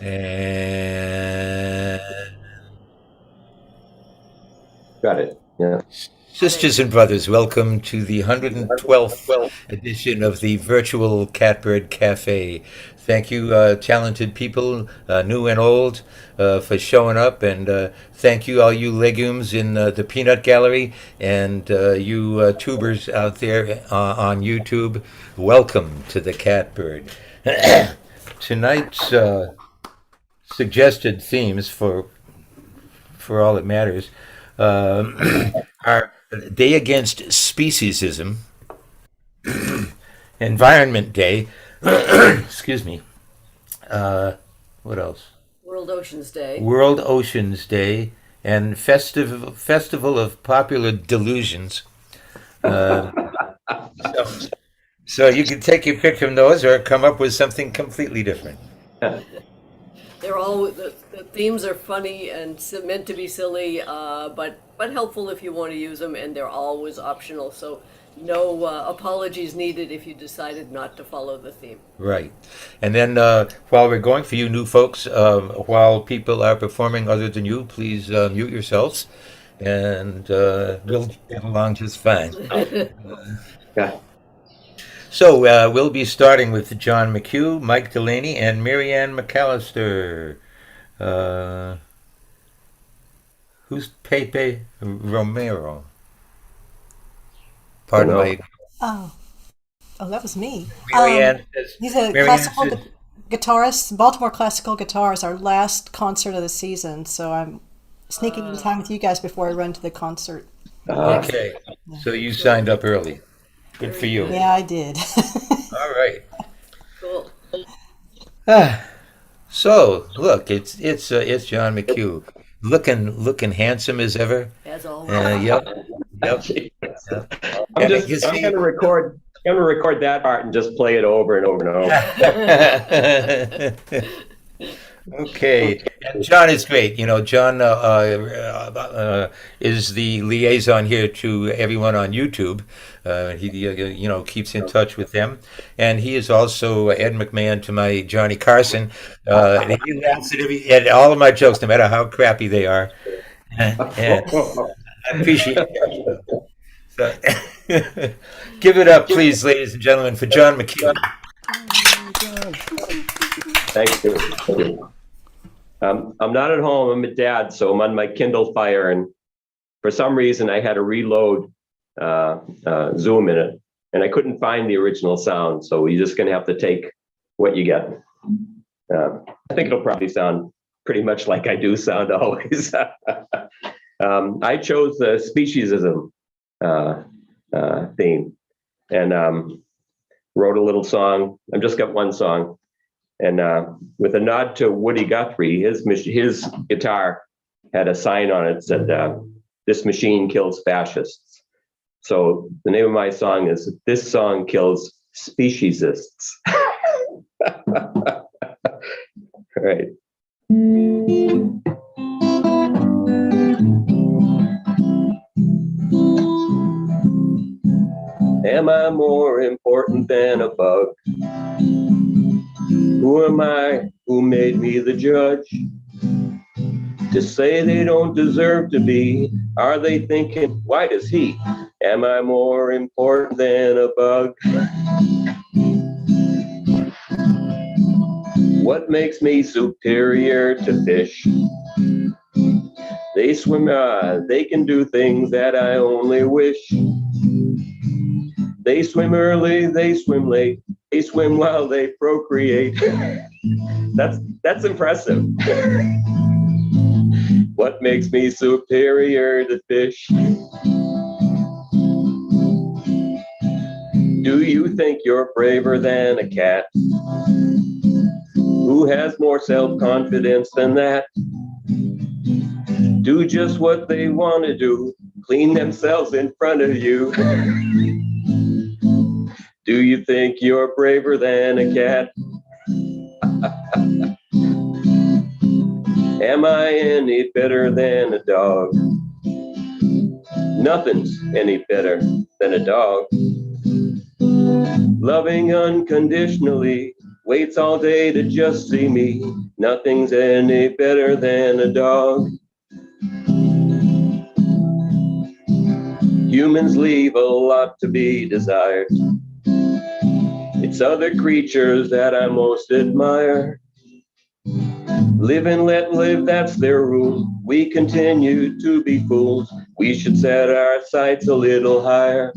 And Got it. Yeah. sisters and brothers, welcome to the 112th edition of the virtual Catbird Cafe. Thank you, talented people, new and old, for showing up, and thank you, all you legumes in the peanut gallery, and you tubers out there on YouTube. Welcome to the Catbird. Tonight's suggested themes for all that matters are Day Against Speciesism, Environment Day, excuse me, what else? World Oceans Day. World Oceans Day, and Festival of Popular Delusions. Uh, so, so you can take your pick from those or come up with something completely different. They're all the themes are funny and meant to be silly, but helpful if you want to use them, and they're always optional. So no apologies needed if you decided not to follow the theme. Right. And then while we're going for you new folks, while people are performing other than you, please mute yourselves and we'll get along just fine. Yeah. So we'll be starting with John McHugh, Mike Delaney, and Marianne McAllister. Uh, who's Pepe Romero? Don't Pardon know. my. Oh, oh, that was me. Marianne says. He's a Marianne classical says. guitarist. Baltimore Classical Guitar is our last concert of the season, so I'm sneaking in time with you guys before I run to the concert. Uh, Okay. Yeah, So you signed up early. Good for Very you. good. yeah, I did. All right. Cool. Ah, so look, it's John McHugh, looking handsome as ever. As always. Yep, yep, Jeez. yep. I'm And just. his I'm feet. gonna record. I'm gonna record that part and just play it over and over and over. Okay, and John is great. You know, John is the liaison here to everyone on YouTube. He keeps in touch with them, and he is also Ed McMahon to my Johnny Carson. And he laughs at all of my jokes, no matter how crappy they are. And I appreciate that. So, give it up, please, ladies and gentlemen, for John McHugh. Thank you. I'm not at home. I'm at Dad's, so I'm on my Kindle Fire, and for some reason I had to reload Zoom in it, and I couldn't find the original sound. So you're just gonna have to take what you get. I think it'll probably sound pretty much like I do sound always. I chose the speciesism theme, and wrote a little song. I've just got one song, and with a nod to Woody Guthrie, his guitar had a sign on it that said, "This machine kills fascists." So the name of my song is "This Song Kills Speciesists." All right. Am I more important than a bug? Who am I? Who made me the judge? To say they don't deserve to be, are they thinking, why does he? Am I more important than a bug? What makes me superior to fish? They swim, they can do things that I only wish. They swim early, they swim late, they swim while they procreate. That's impressive. What makes me superior to fish? Do you think you're braver than a cat? Who has more self-confidence than that? Do just what they want to do, clean themselves in front of you. Do you think you're braver than a cat? Am I any better than a dog? Nothing's any better than a dog. Loving unconditionally, waits all day to just see me. Nothing's any better than a dog. Humans leave a lot to be desired. It's other creatures that I most admire. Live and let live, that's their rule. We continue to be fools. We should set our sights a little higher.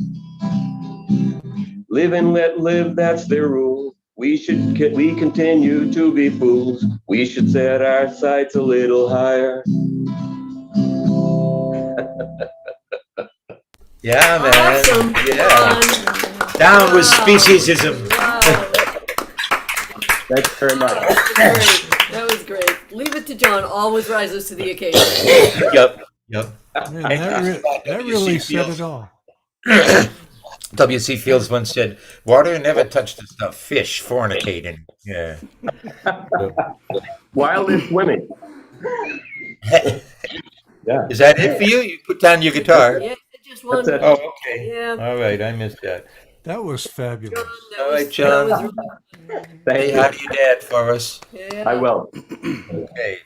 Live and let live, that's their rule. We continue to be fools. We should set our sights a little higher. Yeah, man. Awesome. Yeah. John. Down with Wow. speciesism. Wow. Thanks very much. Great. That was great. Leave it to John. Always rises to the occasion. Yep. Yep. Man, that really said it all. W.C. Fields once said, "Water never touched the stuff. Fish fornicating." Yeah. While they're swimming. Yeah. Is that it for you? You put down your guitar. Yeah, just one. That's it. Oh, okay. Yeah. All right, I missed that. That was fabulous. That All right, was- John. that was Thank Say you. hi to your dad for us. yeah. I will. Okay.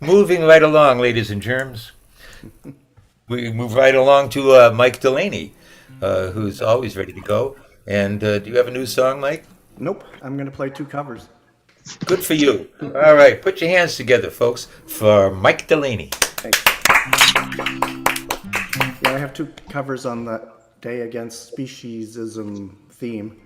Moving right along, ladies and germs. We move right along to Mike Delaney, who's always ready to go. And do you have a new song, Mike? Nope, I'm going to play two covers. Good for you. All right, put your hands together, folks, for Mike Delaney. Thanks. Yeah, I have two covers on the Day Against Speciesism theme.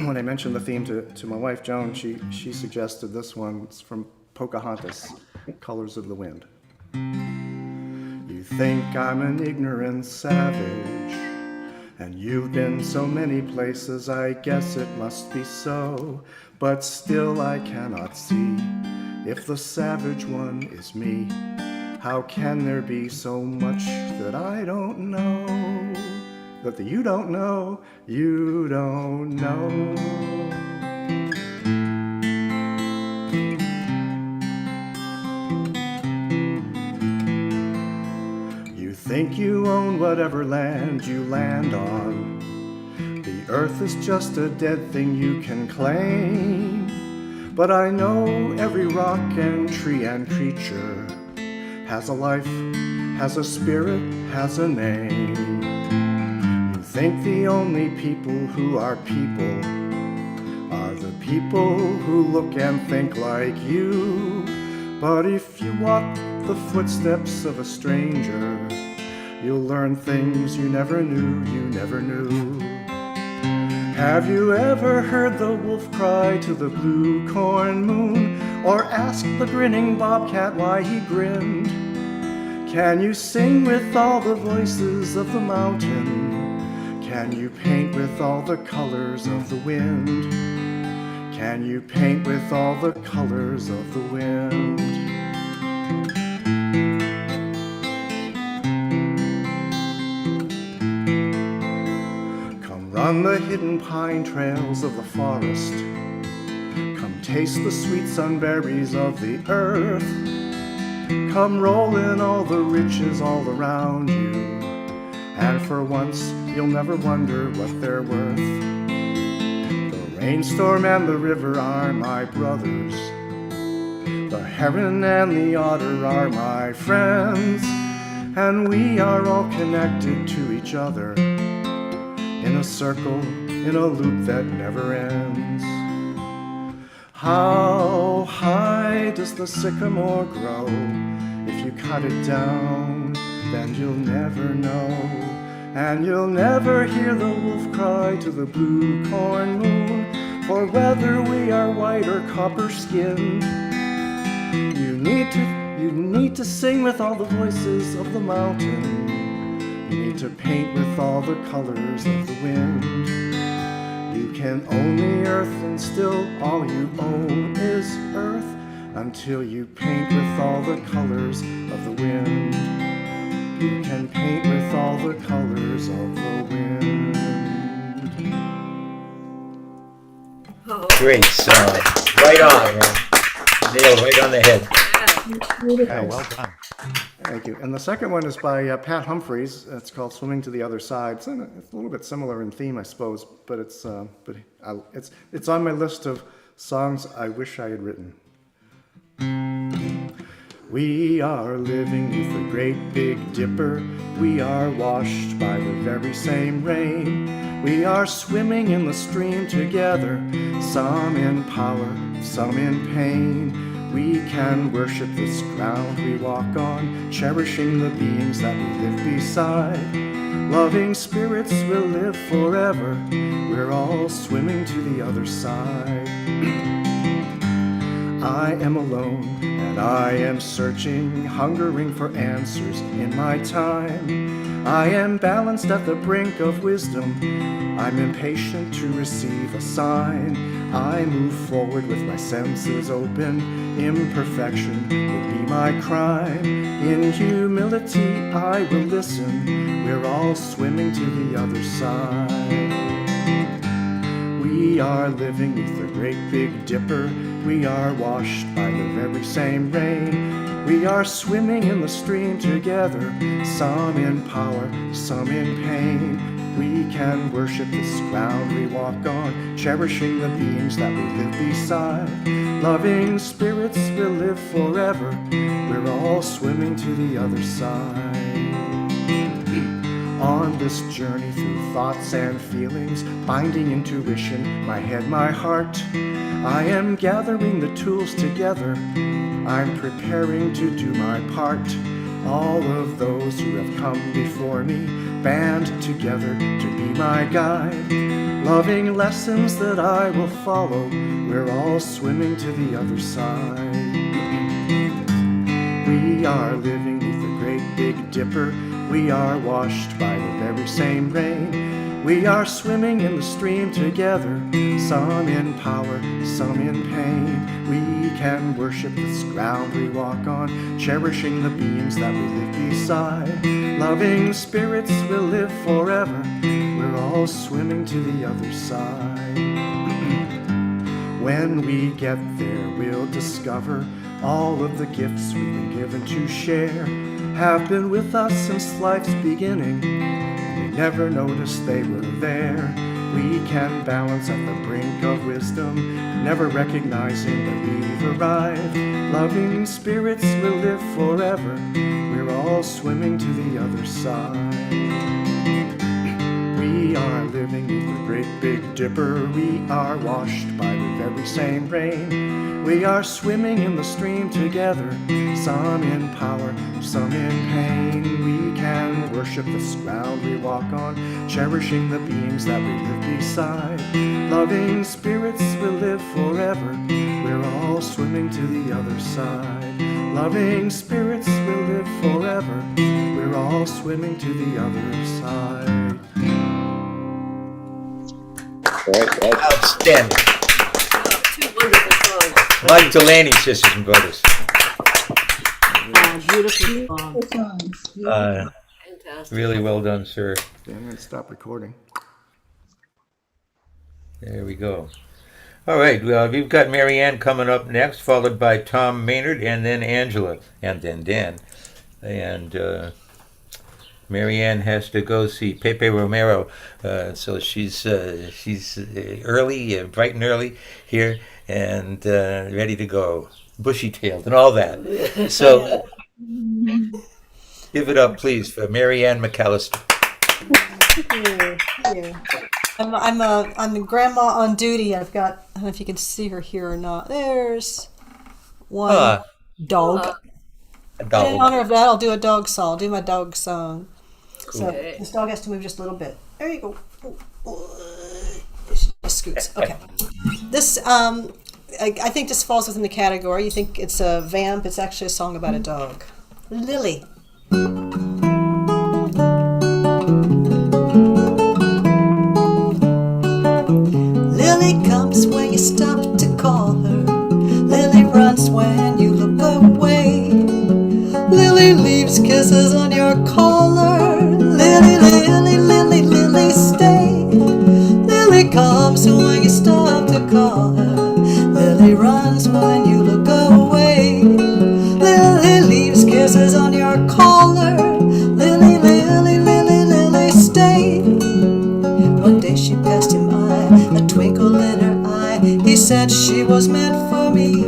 When I mentioned the theme to my wife, Joan, she suggested this one. It's from Pocahontas, Colors of the Wind. You think I'm an ignorant savage, and you've been so many places, I guess it must be so. But still I cannot see if the savage one is me. How can there be so much that I don't know? That you don't know, you don't know. You think you own whatever land you land on. The earth is just a dead thing you can claim. But I know every rock and tree and creature has a life, has a spirit, has a name. You think the only people who are people are the people who look and think like you. But if you walk the footsteps of a stranger, you'll learn things you never knew. Have you ever heard the wolf cry to the blue corn moon, or asked the grinning bobcat why he grinned? Can you sing with all the voices of the mountain? Can you paint with all the colors of the wind? Can you paint with all the colors of the wind? Come run the hidden pine trails of the forest. Come taste the sweet sunberries of the earth. Come roll in all the riches all around you, and for once you'll never wonder what they're worth. The rainstorm and the river are my brothers. The heron and the otter are my friends, and we are all connected to each other in a circle, in a loop that never ends. How high does the sycamore grow? If you cut it down, then you'll never know. And you'll never hear the wolf cry to the blue corn moon, for whether we are white or copper-skinned, you need to sing with all the voices of the mountain. You need to paint with all the colors of the wind. You can own the earth, and still all you own is earth, until you paint with all the colors of the wind. You can paint with all the colors of the wind. Oh, Great song. Right on, man. Nailed right on the head. Yeah, well done. Thank you. And the second one is by Pat Humphreys. It's called "Swimming to the Other Side." It's a little bit similar in theme, I suppose, but it's on my list of songs I wish I had written. We are living neath the great big dipper. We are washed by the very same rain. We are swimming in the stream together, some in power, some in pain. We can worship this ground we walk on, cherishing the beings that we live beside. Loving spirits will live forever. We're all swimming to the other side. I am alone and I am searching, hungering for answers in my time. I am balanced at the brink of wisdom. I'm impatient to receive a sign. I move forward with my senses open. Imperfection would be my crime. In humility I will listen. We're all swimming to the other side. We are living neath the great big dipper. We are washed by the very same rain. We are swimming in the stream together, some in power, some in pain. We can worship this ground we walk on, cherishing the beings that we live beside. Loving spirits will live forever. We're all swimming to the other side. On this journey through thoughts and feelings, binding intuition, my head, my heart, I am gathering the tools together. I'm preparing to do my part. All of those who have come before me band together to be my guide. Loving lessons that I will follow. We're all swimming to the other side. We are living neath the great big dipper. We are washed by the very same rain. We are swimming in the stream together, some in power, some in pain. We can worship this ground we walk on, cherishing the beings that we live beside. Loving spirits will live forever. We're all swimming to the other side. When we get there, we'll discover all of the gifts we've been given to share have been with us since life's beginning. We never noticed they were there. We can balance at the brink of wisdom, never recognizing that we've arrived. Loving spirits will live forever. We're all swimming to the other side. We are living neath the great big dipper. We are washed by the very same rain. We are swimming in the stream together, some in power, some in pain. We can worship this ground we walk on, cherishing the beings that we live beside. Loving spirits will live forever. We're all swimming to the other side. Loving spirits will live forever. We're all swimming to the other side. Outstanding. Two wonderful songs. Mike Delaney, Sisters and Brothers. Beautiful song. Fantastic. Really well done, sir. Yeah, I'm going to stop recording. There we go. All right, we've got Mary Ann coming up next, followed by Tom Maynard, and then Angela, and then Dan. And Mary Ann has to go see Pepe Romero, so she's early, bright and early here, and ready to go, bushy-tailed and all that. So give it up, please, for Mary Ann McAllister. Thank you. I'm a grandma on duty. I've got, I don't know if you can see her here or not. There's one dog. A In dog. honor of that, I'll do a dog song. I'll do my dog song. So Okay. this dog has to move just a little bit. There you go. She just scoots. Okay. This, I think this falls within the category. You think it's a vamp. It's actually a song about a dog. Lily. Lily comes when you stop to call her. Lily runs when you look away. Lily leaves kisses on your collar. Lily, Lily, Lily, Lily, stay. Lily comes when you stop to call her. Lily runs when you look away. Lily leaves kisses on your collar. Lily, Lily, Lily, Lily, stay. One day she passed him by, a twinkle in her eye. He said she was meant for me.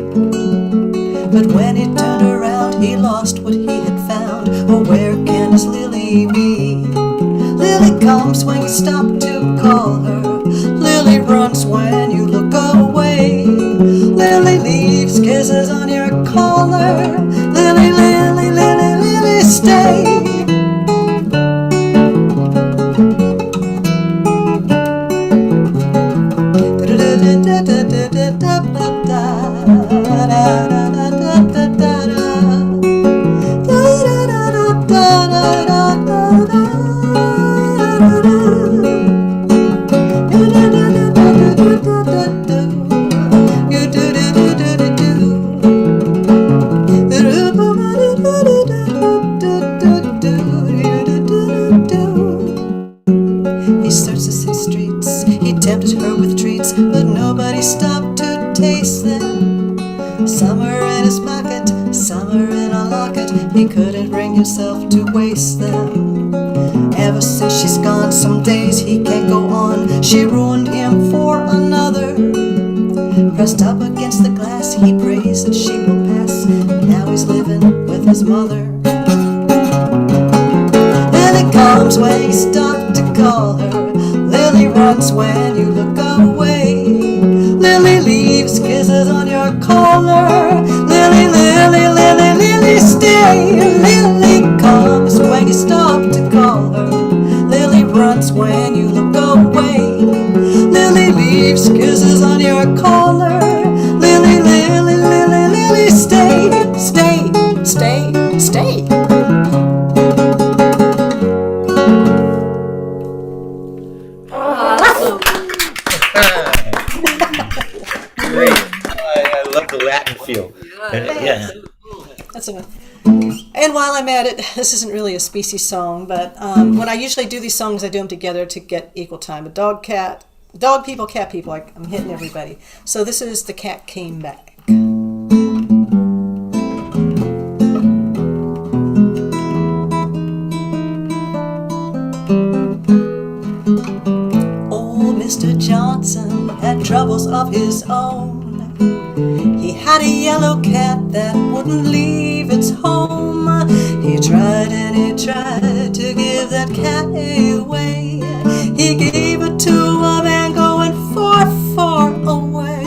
But when he turned around, he lost what he had found. Oh, where can his Lily be? Lily comes when you stop to call her. Lily runs when you look away. Lily leaves kisses on your collar. Lily, Lily, Lily, Lily, stay. He searched the city streets, he tempted her with treats, but nobody stopped to taste them. Some were in his pocket, some were in a locket, he couldn't bring himself to waste them. Ever since she's gone, some days he can't go on, she ruined him for another. Pressed up against the glass, he prays that she will pass, now he's living with his mother. Lily comes when you stop to call her. Lily runs when you look away. Lily leaves kisses on your collar. Lily, Lily, Lily, Lily, stay. Lily comes when you stop to call her. Lily runs when you look away. Lily leaves kisses on your collar. Lily, Lily, Lily, Lily, stay, stay, stay, stay. Awesome. Great. I love the Latin feel. Yeah. That's a, and while I'm at it, this isn't really a species song, but when I usually do these songs, I do them together to get equal time. A dog, cat, dog people, cat people. I'm hitting everybody. So this is The Cat Came Back. Old Mr. Johnson had troubles of his own. He had a yellow cat that wouldn't leave its home. He tried and he tried to give that cat away. He gave it to a man going far, far away.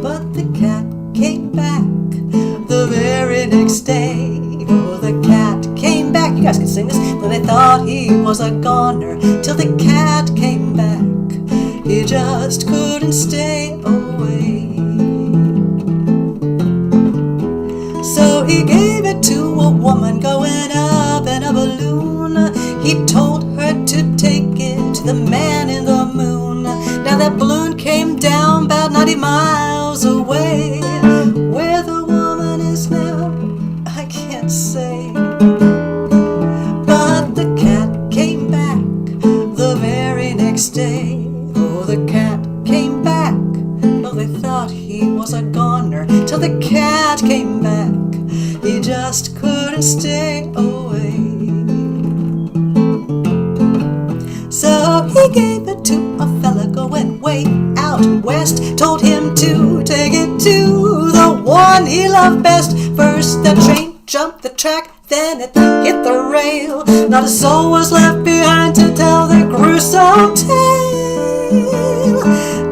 But the cat came back the very next day. Oh, the cat came back. You guys can sing this. But they thought he was a goner till the cat came back. He just couldn't stay away. So he gave it to a woman going up in a balloon. He told her to take it to the man in the moon. Now that balloon came down about 90 miles away. Where the woman is now, I can't say. But the cat came back the very next day. Oh, the cat came back. Oh, they thought he was a goner till the cat came back. He just couldn't stay away. So he gave it to a fella going way out west. Told him to take it to the one he loved best. First the train jumped the track, then it hit the rail. Not a soul was left behind to tell the gruesome tale.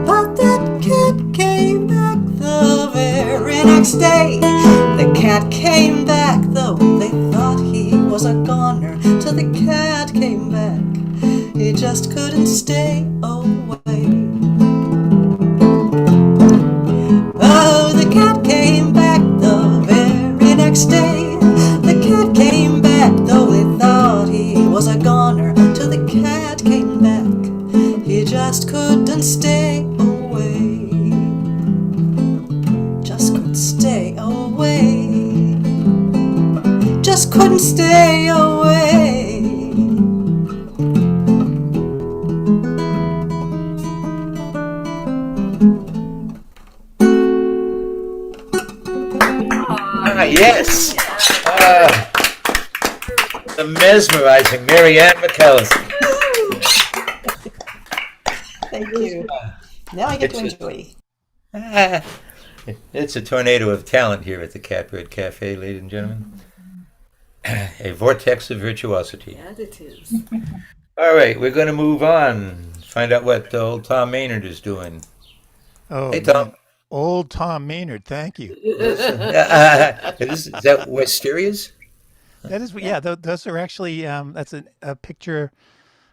But that cat came back the very next day. The cat came back, though they thought he was a goner. Till the cat came back, he just couldn't stay away. Oh, the cat came back the very next day. The cat came back, though they thought he was a goner. Till the cat came back, he just couldn't stay away. Just couldn't stay away. Just couldn't stay away. Yes. The mesmerizing Mary Ann McCallison. Thank you. Now I get to It's enjoy. a, it's a tornado of talent here at the Catbird Cafe, ladies and gentlemen. A vortex of virtuosity. That it is. All right, we're going to move on. Find out what old Tom Maynard is doing. Oh Hey, Tom. man, old Tom Maynard. Thank you. Is that Wisteria's? That is, yeah. Those are actually that's a picture,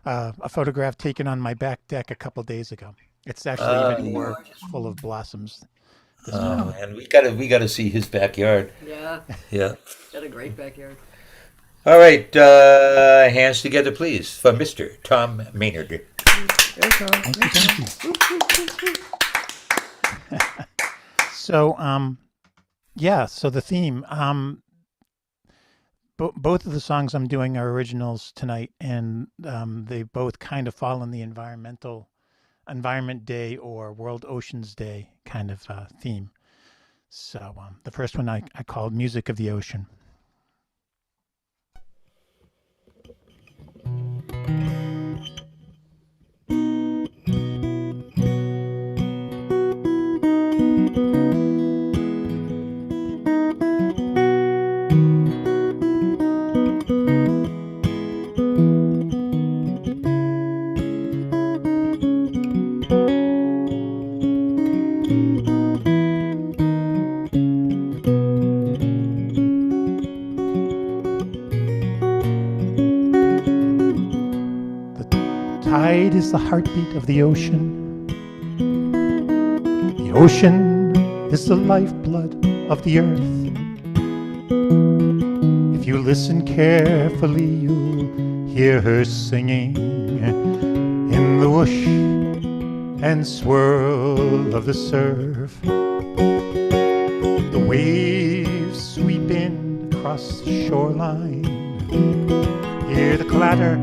a photograph taken on my back deck a couple days ago. It's actually even Yeah. more full of blossoms this Oh time. man, we gotta see his backyard. Yeah, Yeah. got a great backyard. All right, hands together, please, for Mr. Tom Maynard. Hey, Tom. Thank you. So yeah. So the theme. Both of the songs I'm doing are originals tonight, and they both kind of fall in the Environment Day or World Oceans Day kind of theme. So the first one I called Music of the Ocean. The tide is the heartbeat of the ocean. The ocean is the lifeblood of the earth. If you listen carefully, you'll hear her singing in the whoosh and swirl of the surf. The waves sweep in across the shoreline. Hear the clatter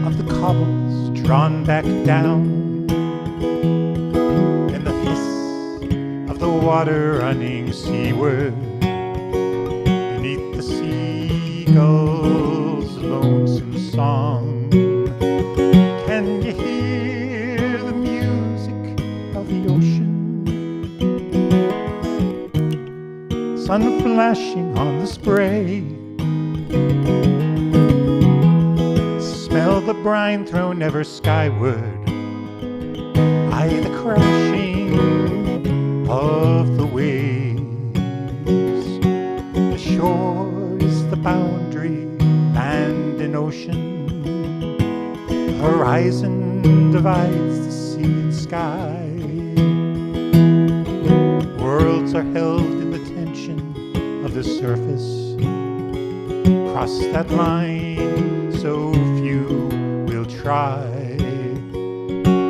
of the cobbles drawn back down, and the hiss of the water running seaward beneath the seagulls' lonesome song. Can you hear the music of the ocean? Sun flashing on the spray. Smell the brine thrown ever skyward. Eye the crashing of the waves. The shore is the boundary, land and ocean. The horizon divides the sea and sky. Worlds are held in the tension of the surface. Cross that line, so few will try.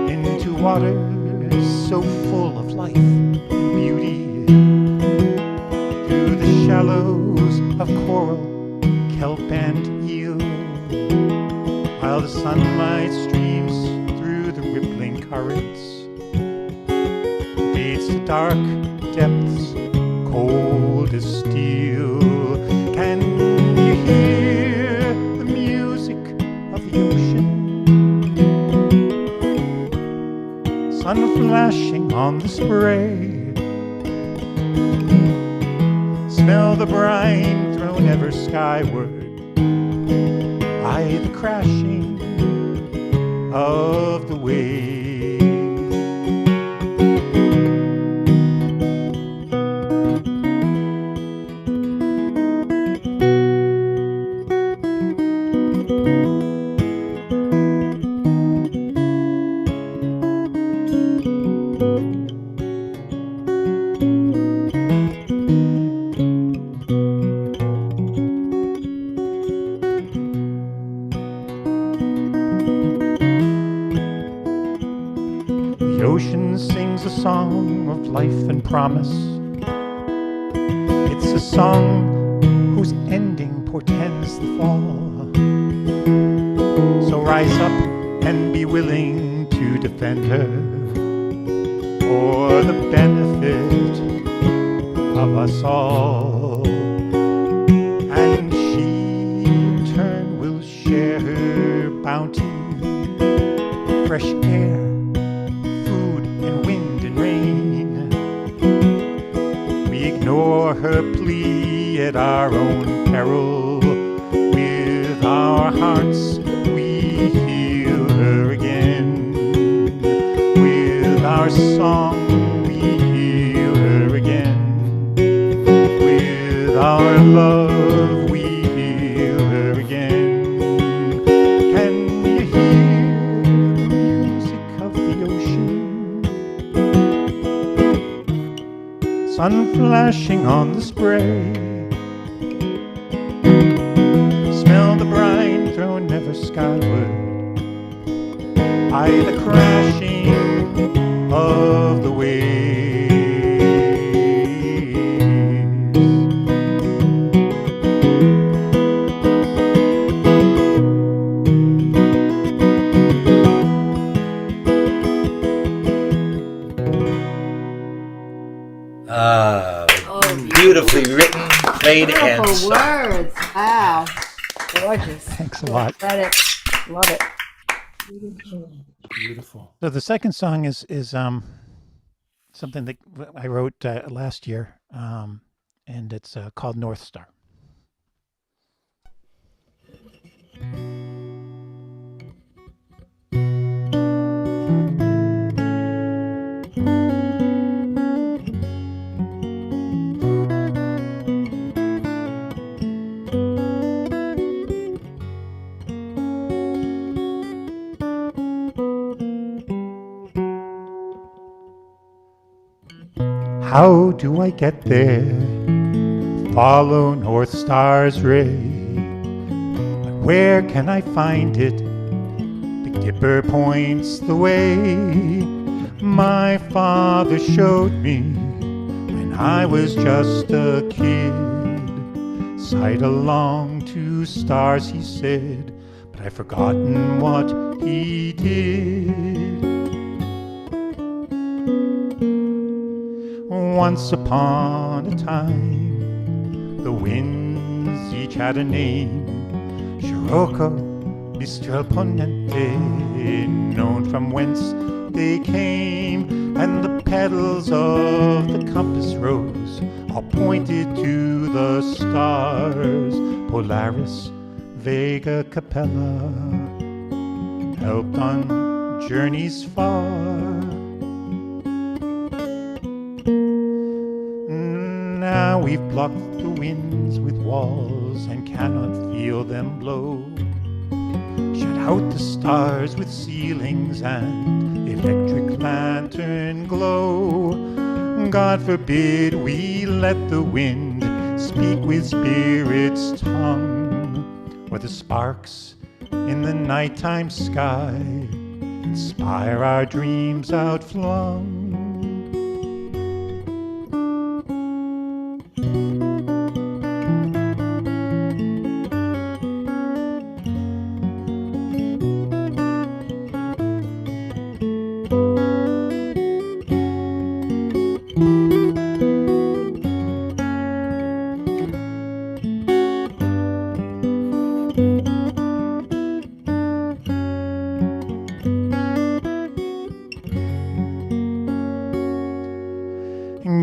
Into waters so full of life and beauty. Through the shallows of coral, kelp and eel. While the sunlight streams through the rippling currents, fades to dark depths, cold as steel. Can you hear the music of the ocean? Sun flashing on the spray. Smell the brine thrown ever skyward. Eye the crashing of the waves. The ocean sings a song of life and promise. It's a song whose ending portends the fall. So rise up and be willing to defend her for the benefit of us all. And she in turn will share her bounty, fresh air, food and wind. ignore her plea at our own peril. With our hearts we heal her again. With our song we heal her again. With our love we heal her again. Can you hear the music of the ocean? Sun flashing on the spray. Smell the brine thrown ever skyward by the crashing of the waves. Ah, Oh, beautifully written, played, and Beautiful sung. words. Wow. Gorgeous. Thanks a lot. Credit. Love it. Beautiful. So the second song is something that I wrote last year, and it's called North Star. How do I get there? Follow North Star's ray. But where can I find it? Big Dipper points the way. My father showed me when I was just a kid. Sight along 2 stars, he said, but I've forgotten what he did. Once upon a time, the winds each had a name. Scirocco, Mistral, Ponente, known from whence they came. And the petals of the compass rose all pointed to the stars. Polaris, Vega, Capella, helped on journeys far. Now we've blocked the winds with walls and cannot feel them blow. Shut out the stars with ceilings and electric lantern glow. God forbid we let the wind speak with spirit's tongue, or the sparks in the nighttime sky inspire our dreams outflung.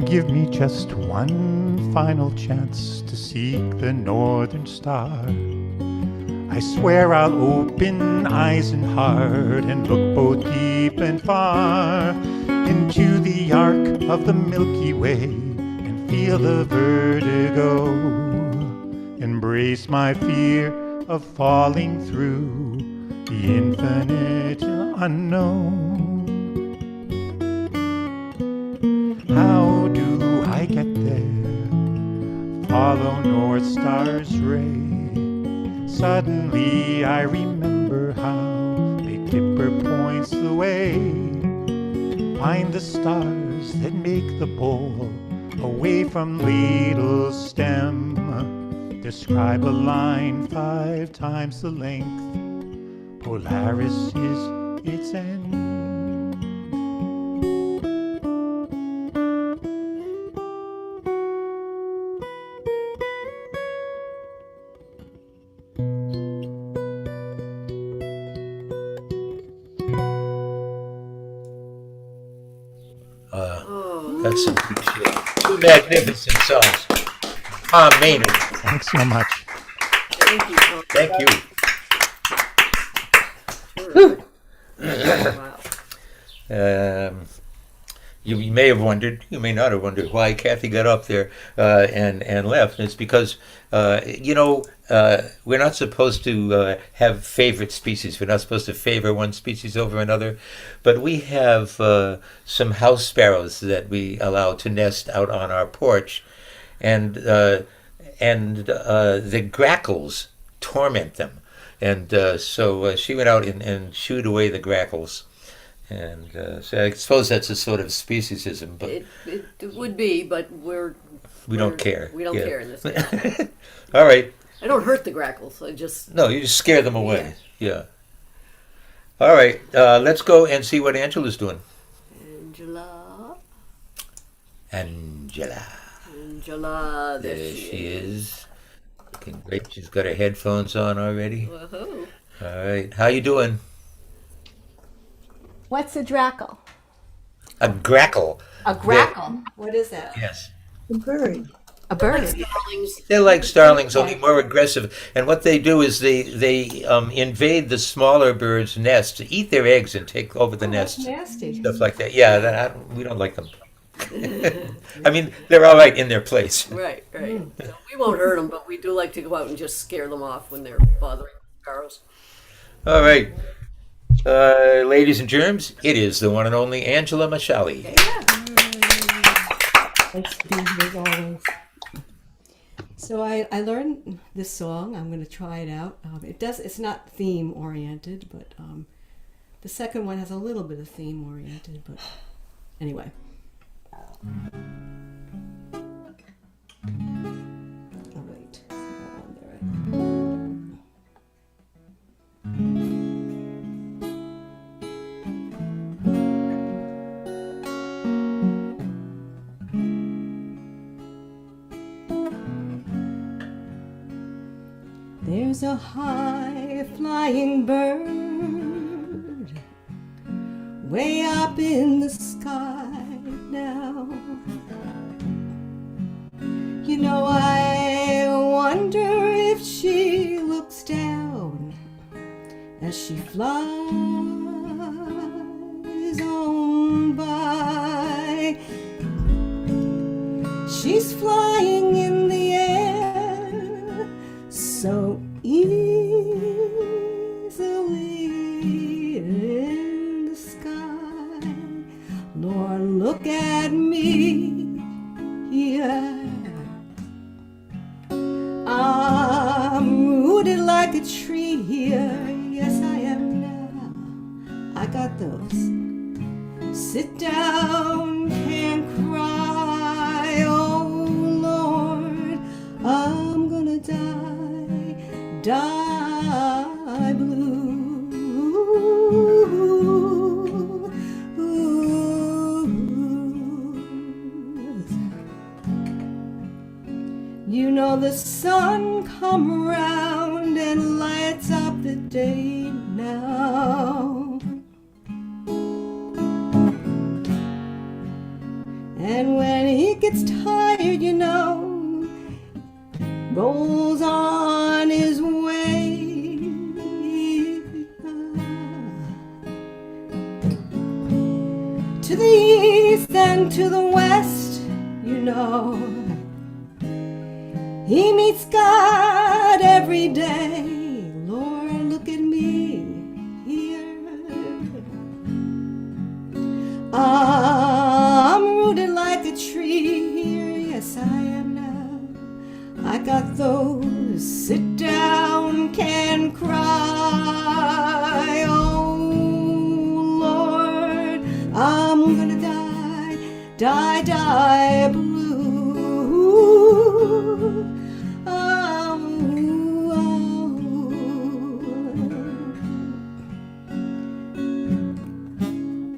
Give me just one final chance to seek the northern star. I swear I'll open eyes and heart and look both deep and far into the arc of the Milky Way and feel the vertigo. Embrace my fear of falling through the infinite unknown. How do I get there? Follow North Star's ray. Suddenly I remember how Big Dipper points the way. Find the stars that make the bowl away from ladle's stem. Describe a line 5 times the length. Polaris is its end. That's some good shit. 2 magnificent songs. Tom Maynard, Thanks so much. Thank you. Tom. thank you. Wow. You may have wondered, you may not have wondered why Kathy got up there and left. It's because, we're not supposed to have favorite species. We're not supposed to favor one species over another. But we have some house sparrows that we allow to nest out on our porch. And the grackles torment them. And so she went out and shooed away the grackles. And so I suppose that's a sort of speciesism, but It would be, but we don't care. We don't Yeah. care in this case. All right. I don't hurt the grackles. I just No, you just scare them away. Yeah. All right. Let's go and see what Angela's doing. Angela. Angela. Angela. There she is. Looking great. She's got her headphones on already. Woohoo. All right. How you doing? What's a drackle? A grackle. A grackle. What is that? Yes. A bird. Starlings. They're like starlings, only more aggressive. And what they do is they invade the smaller birds' nests, eat their eggs, and take over the nest. Nasty. Stuff like that. Yeah, we don't like them. I mean, they're all right in their place. Right. So we won't hurt them, but we do like to go out and just scare them off when they're bothering sparrows. All right. Ladies and germs, it is the one and only Angela Mashali. Thanks for being here as always. So I learned this song. I'm going to try it out. It's not theme oriented, but the second one has a little bit of theme oriented. But anyway. All right. So on there. There's a high flying bird way up in the sky now. You know, I wonder if she looks down as she flies on by. She's flying in the air so easily in the sky. Lord, look at me here. I'm rooted like a tree here. Yes, I am now. I got those sit down, can't cry. Oh Lord, I'm gonna die blue. You know the sun come round and lights up the day now. And when he gets tired, you know, rolls on his way. To the east and to the west, you know, he meets God every day. Lord, look at me here. I'm rooted like a tree here. Yes, I am now. I got those sit down, can cry. Oh Lord, I'm gonna die blue.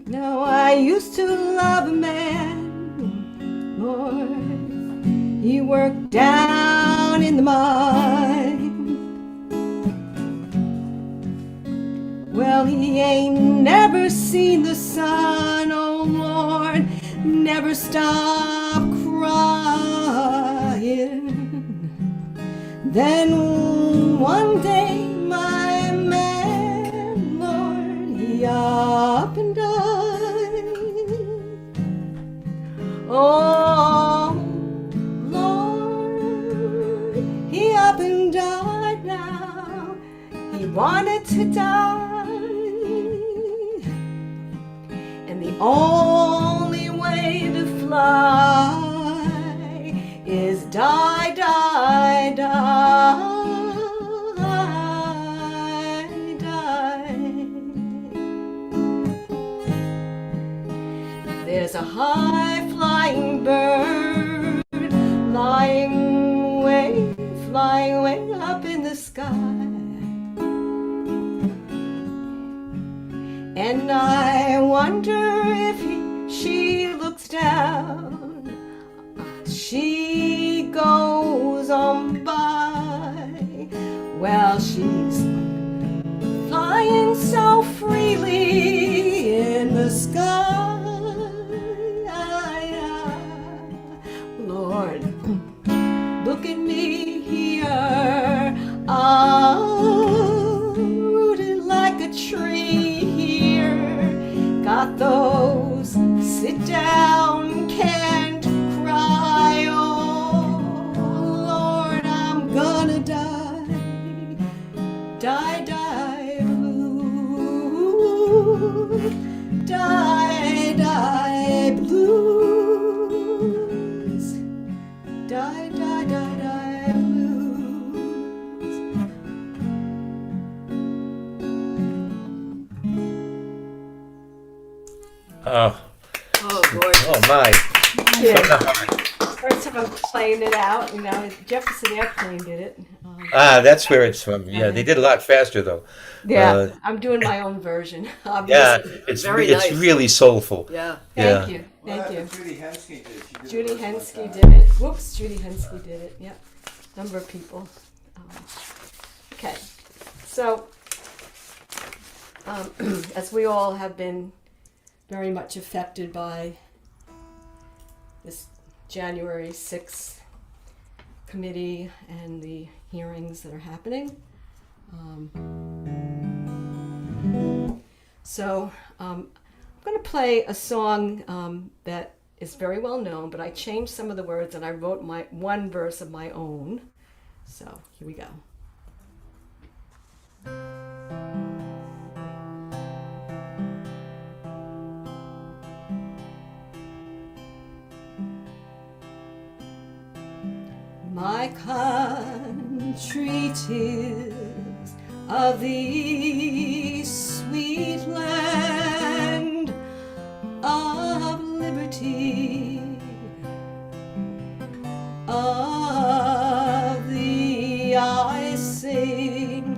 Now I used to love a man, Lord. He worked down in the mine. Well, he ain't never seen the sun, oh Lord, never stop crying. Then one day my man, Lord, he up and died. Oh, Lord, he up and died now. He wanted to die. And the only way to fly is die, die, die, die. There's a high-flying bird flying way up in the sky. And I wonder if she looks down, she goes on by. Well, she's flying so freely in the sky. Lord, look at me here, rooted like a tree here. Got those sit down, can't cry. Oh, Lord, I'm gonna die, die, die, blue, die, die, blues, die, die, die, die, blues. Oh, Oh, gorgeous. oh my. Yeah. First time I'm playing it out, you know, Jefferson Airplane did it. Ah, that's where it's from. Yeah, they did a lot faster though. Yeah, I'm doing my own version. Yeah, Obviously. it's Very it's nice. really soulful. Yeah. Thank Yeah. you, thank you. Judy Henske did. She did Judy it the first Henske time. did it. Whoops, Judy Henske did it. Yep, number of people. Okay, so as we all have been very much affected by this January 6th committee and the hearings that are happening. So I'm going to play a song that is very well known, but I changed some of the words and I wrote my one verse of my own. So here we go. My country 'tis of the sweet land of liberty, of the I sing,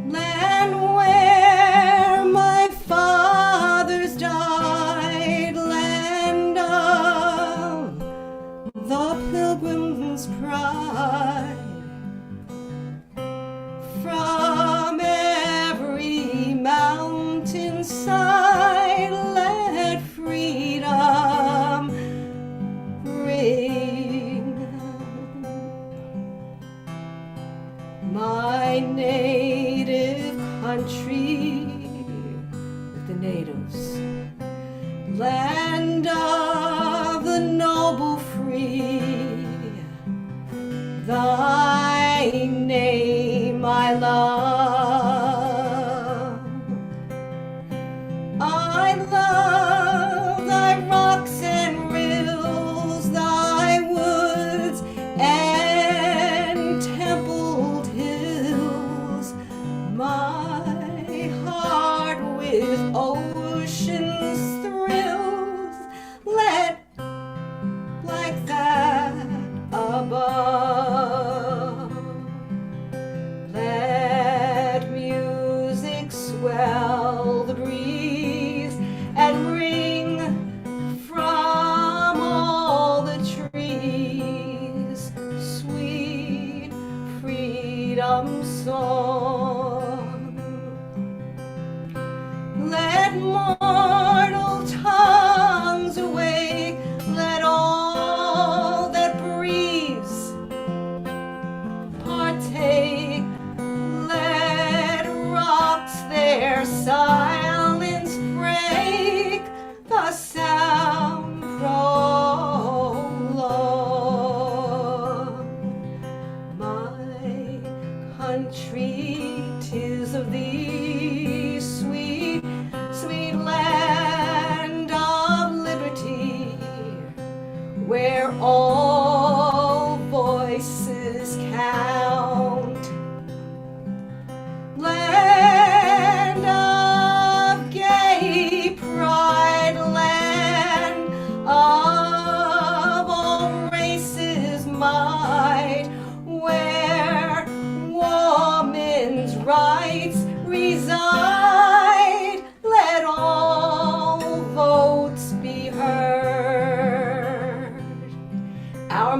land where my fathers died, land of the pilgrim's pride. From every mountainside, let freedom ring. My native country with the natives, land of the noble free, thy name I love. I love thy rocks and rills, thy woods and templed hills, my heart with ocean's thrills,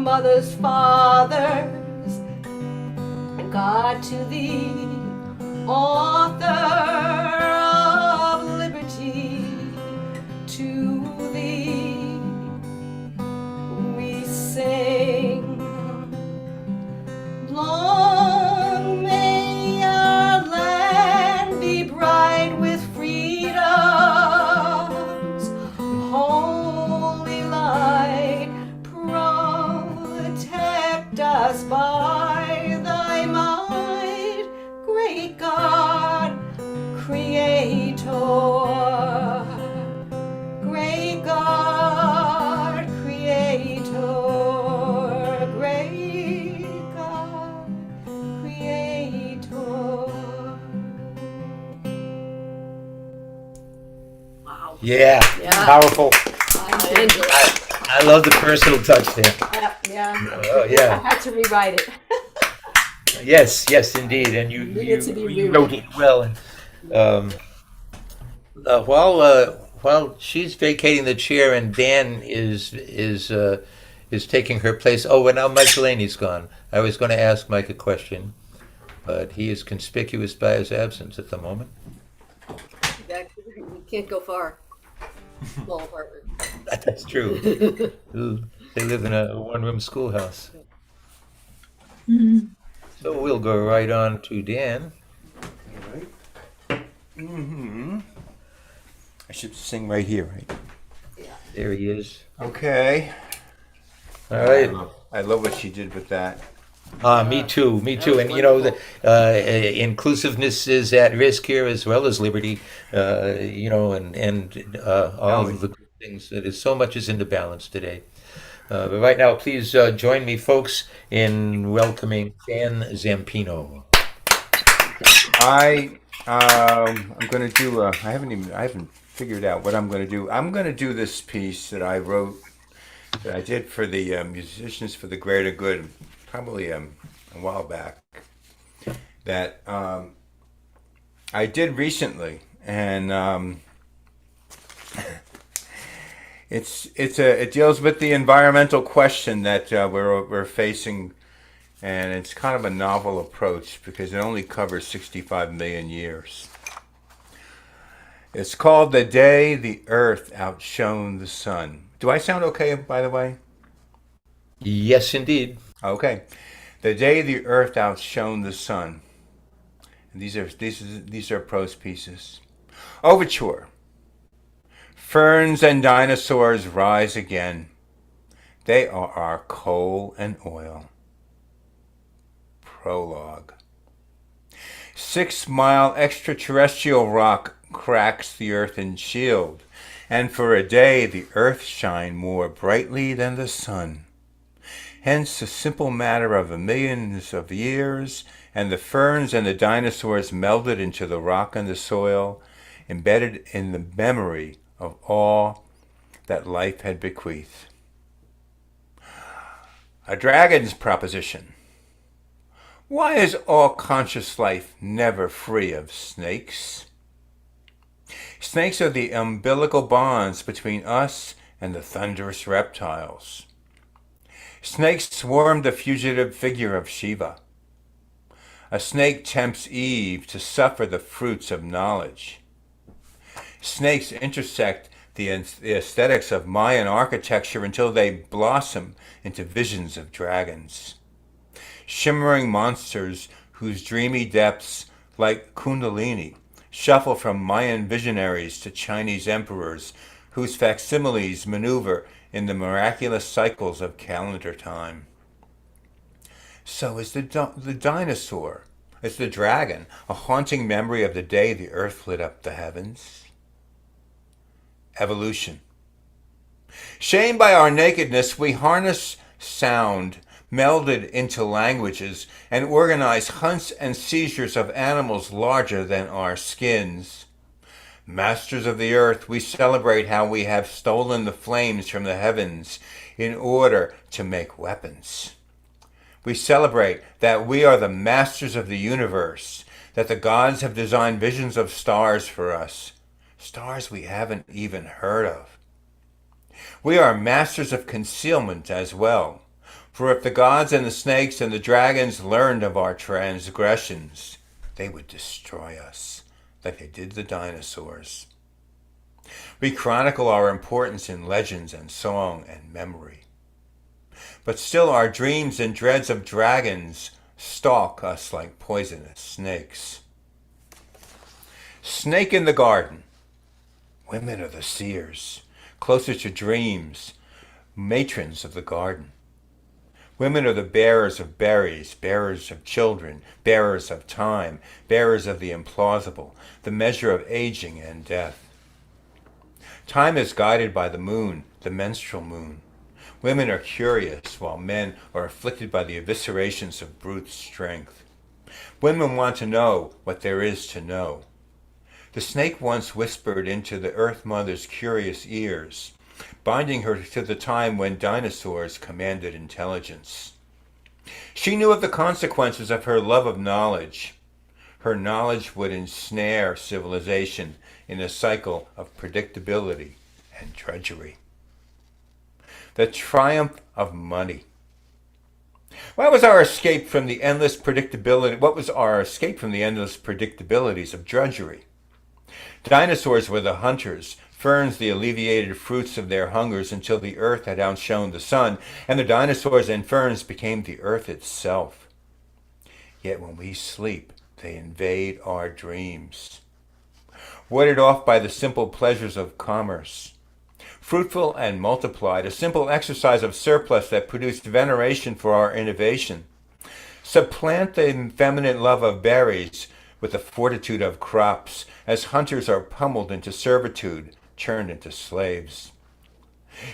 mothers, fathers, and God to thee, author of liberty, to thee we sing. Long may our land be bright with freedom's holy light. Protect us by thy might, great God, Creator. Great God, Creator. Great God, Creator. Wow. Yeah, Yeah. powerful. Angela. I love the personal touch there. Yeah. Oh, I yeah. had to rewrite it. Yes, yes, indeed. And Needed to be you wrote it well. And um, while she's vacating the chair and Dan is taking her place. Oh, and now Mike Delaney's gone. I was going to ask Mike a question, but he is conspicuous by his absence at the moment. We can't go far. Small apartment. That's true. Ooh, they live in a one-room schoolhouse. So we'll go right on to Dan. I should sing right here, right? There he is. Okay. All right. I love what she did with that. Me too. Me too. And you know, the inclusiveness is at risk here as well as liberty. You know, and all of the good things. That is so much is into balance today. But right now, please join me, folks, in welcoming Dan Zampino. I'm going to do. I haven't figured out what I'm going to do. I'm going to do this piece that I wrote, that I did for the Musicians for the Greater Good, probably a while back. That I did recently, and it deals with the environmental question that we're facing. And it's kind of a novel approach because it only covers 65 million years. It's called The Day the Earth Outshone the Sun. Do I sound okay, by the way? Yes, indeed. Okay. The Day the Earth Outshone the Sun. And these are prose pieces. Overture. Ferns and dinosaurs rise again. They are our coal and oil. Prologue. 6-mile extraterrestrial rock cracks the earthen shield, and for a day the earth shine more brightly than the sun. Hence a simple matter of millions of years, and the ferns and the dinosaurs melded into the rock and the soil, embedded in the memory of all that life had bequeathed. A dragon's proposition. Why is all conscious life never free of snakes? Snakes are the umbilical bonds between us and the thunderous reptiles. Snakes swarm the fugitive figure of Shiva. A snake tempts Eve to suffer the fruits of knowledge. Snakes intersect the aesthetics of Mayan architecture until they blossom into visions of dragons. Shimmering monsters whose dreamy depths, like Kundalini, shuffle from Mayan visionaries to Chinese emperors, whose facsimiles maneuver in the miraculous cycles of calendar time. So is the dinosaur, is the dragon, a haunting memory of the day the earth lit up the heavens? Evolution. Shamed by our nakedness, we harness sound, melded into languages, and organize hunts and seizures of animals larger than our skins. Masters of the earth, we celebrate how we have stolen the flames from the heavens in order to make weapons. We celebrate that we are the masters of the universe, that the gods have designed visions of stars for us, stars we haven't even heard of. We are masters of concealment as well, For if the gods and the snakes and the dragons learned of our transgressions, they would destroy us like they did the dinosaurs. We chronicle our importance in legends and song and memory. But still our dreams and dreads of dragons stalk us like poisonous snakes. Snake in the garden. Women are the seers, closer to dreams, matrons of the garden. Women are the bearers of berries, bearers of children, bearers of time, bearers of the implausible, the measure of aging and death. Time is guided by the moon, the menstrual moon. Women are curious, while men are afflicted by the eviscerations of brute strength. Women want to know what there is to know. The snake once whispered into the Earth Mother's curious ears, binding her to the time when dinosaurs commanded intelligence. She knew of the consequences of her love of knowledge. Her knowledge would ensnare civilization in a cycle of predictability and drudgery. The triumph of money. What was our escape from the endless predictabilities of drudgery? Dinosaurs were the hunters, ferns the alleviated fruits of their hungers until the earth had outshone the sun, and the dinosaurs and ferns became the earth itself. Yet when we sleep, they invade our dreams. Warded off by the simple pleasures of commerce. Fruitful and multiplied, a simple exercise of surplus that produced veneration for our innovation. Supplant the feminine love of berries with the fortitude of crops, as hunters are pummeled into servitude, churned into slaves.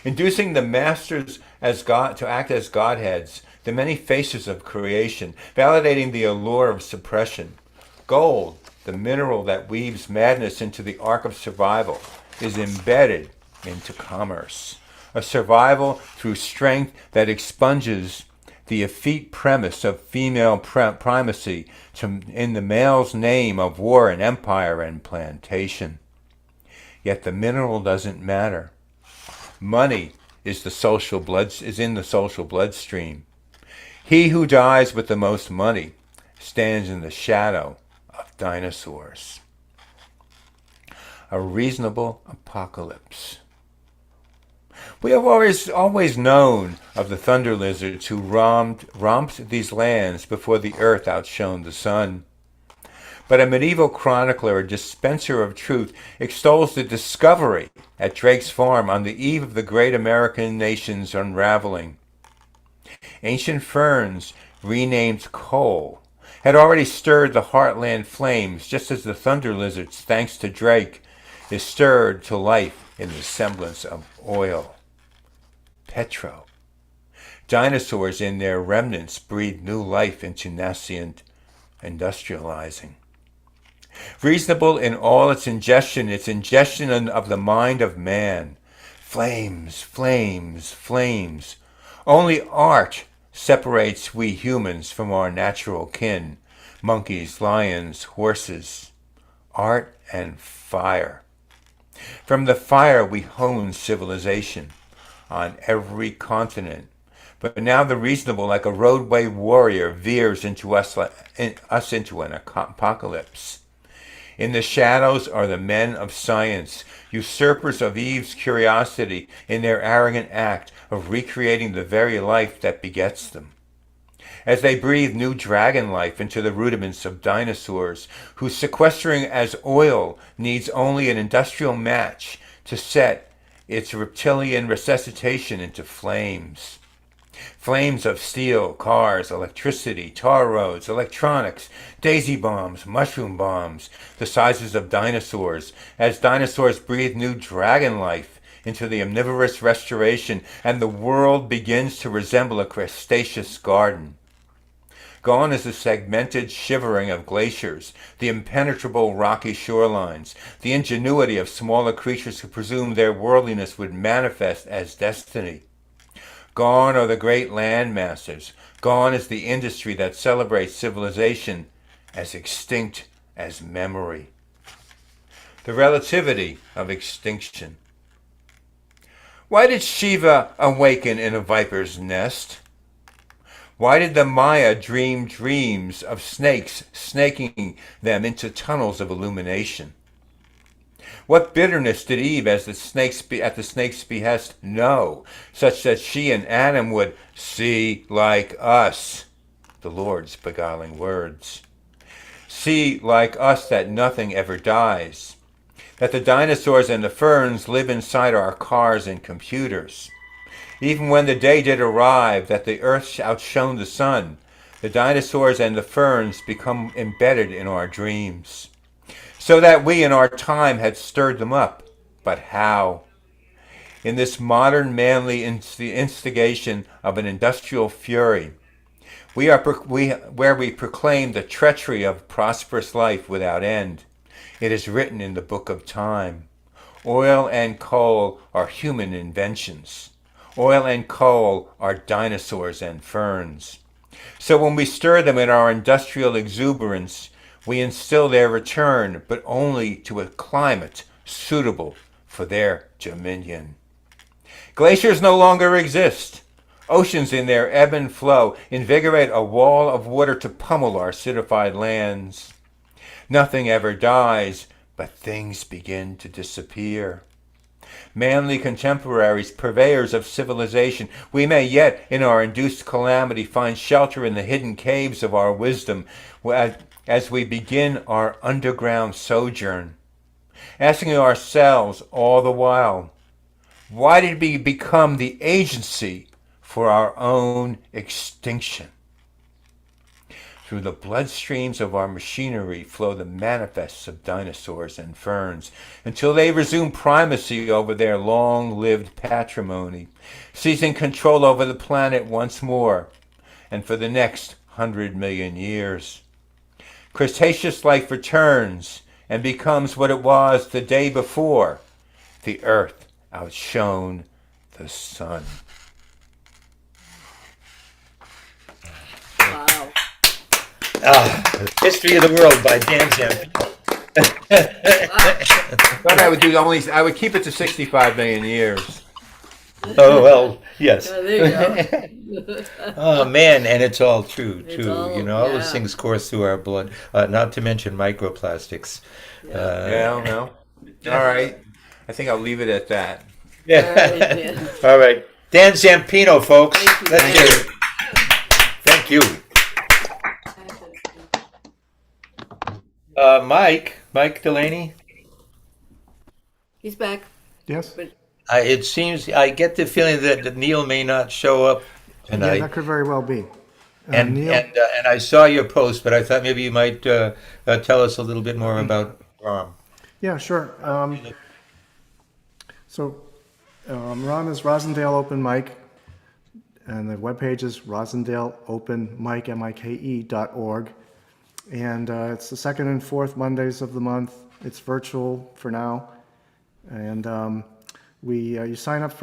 Inducing the masters as God to act as godheads, the many faces of creation, validating the allure of suppression. Gold, the mineral that weaves madness into the arc of survival, is embedded into commerce. A survival through strength that expunges the effete premise of female primacy in the male's name of war and empire and plantation. Yet the mineral doesn't matter. Money is in the social bloodstream. He who dies with the most money stands in the shadow of dinosaurs. A reasonable apocalypse. We have always known of the thunder lizards who romped these lands before the earth outshone the sun. But a medieval chronicler, a dispenser of truth, extols the discovery at Drake's Farm on the eve of the great American nation's unraveling. Ancient ferns, renamed coal, had already stirred the heartland flames, just as the thunder lizards, thanks to Drake, is stirred to life in the semblance of oil. Petro. Dinosaurs in their remnants breathed new life into nascent industrializing. Reasonable in all its ingestion of the mind of man. Flames, flames, flames. Only art separates we humans from our natural kin, monkeys, lions, horses. Art and fire. From the fire we hone civilization on every continent. But now the reasonable, like a roadway warrior, veers into us into an apocalypse. In the shadows are the men of science, usurpers of Eve's curiosity in their arrogant act of recreating the very life that begets them. As they breathe new dragon life into the rudiments of dinosaurs, whose sequestering as oil needs only an industrial match to set its reptilian resuscitation into flames. Flames of steel, cars, electricity, tar roads, electronics, daisy bombs, mushroom bombs, the sizes of dinosaurs, as dinosaurs breathe new dragon life into the omnivorous restoration, and the world begins to resemble a crustaceous garden. Gone is the segmented shivering of glaciers, the impenetrable rocky shorelines, the ingenuity of smaller creatures who presumed their worldliness would manifest as destiny. Gone are the great land masses. Gone is the industry that celebrates civilization as extinct as memory. The relativity of extinction. Why did Shiva awaken in a viper's nest? Why did the Maya dream dreams of snakes snaking them into tunnels of illumination? What bitterness did Eve, at the snake's behest, know, such that she and Adam would see like us? The Lord's beguiling words. See like us that nothing ever dies, that the dinosaurs and the ferns live inside our cars and computers. Even when the day did arrive that the earth outshone the sun, the dinosaurs and the ferns become embedded in our dreams, so that we in our time had stirred them up. But how? In this modern manly instigation of an industrial fury, where we proclaim the treachery of prosperous life without end. It is written in the book of time. Oil and coal are human inventions. Oil and coal are dinosaurs and ferns. So when we stir them in our industrial exuberance, we instill their return, but only to a climate suitable for their dominion. Glaciers no longer exist. Oceans in their ebb and flow invigorate a wall of water to pummel our acidified lands. Nothing ever dies, but things begin to disappear. Manly contemporaries, purveyors of civilization, we may yet, in our induced calamity, find shelter in the hidden caves of our wisdom as we begin our underground sojourn, asking ourselves all the while, why did we become the agency for our own extinction? Through the bloodstreams of our machinery flow the manifests of dinosaurs and ferns, until they resume primacy over their long-lived patrimony, seizing control over the planet once more, and for the next 100 million years. Cretaceous life returns and becomes what it was the day before. The earth outshone the sun. Wow. History of the World by Dan Zampino. But I would keep it to 65 million years. Oh, well, yes. There you go. Oh, man, and it's all true, It's too. all- You know, all those yeah. things course through our blood, not to mention microplastics. Yeah, no. All right. I think I'll leave it at that. Yeah. All right, Dan. All right. Dan Zampino, folks. Thank you. Let's hear it. Thank you. Mike Delaney. He's back. Yes? But It seems I get the feeling that Neil may not show up Yeah, tonight. that could very well be. And Neil, and I saw your post, but I thought maybe you might tell us a little bit more about Rom. yeah, sure. Ron is Rosendale Open Mic, and the webpage is rosendaleopenmic.org. And it's the second and fourth Mondays of the month. It's virtual for now. And you sign up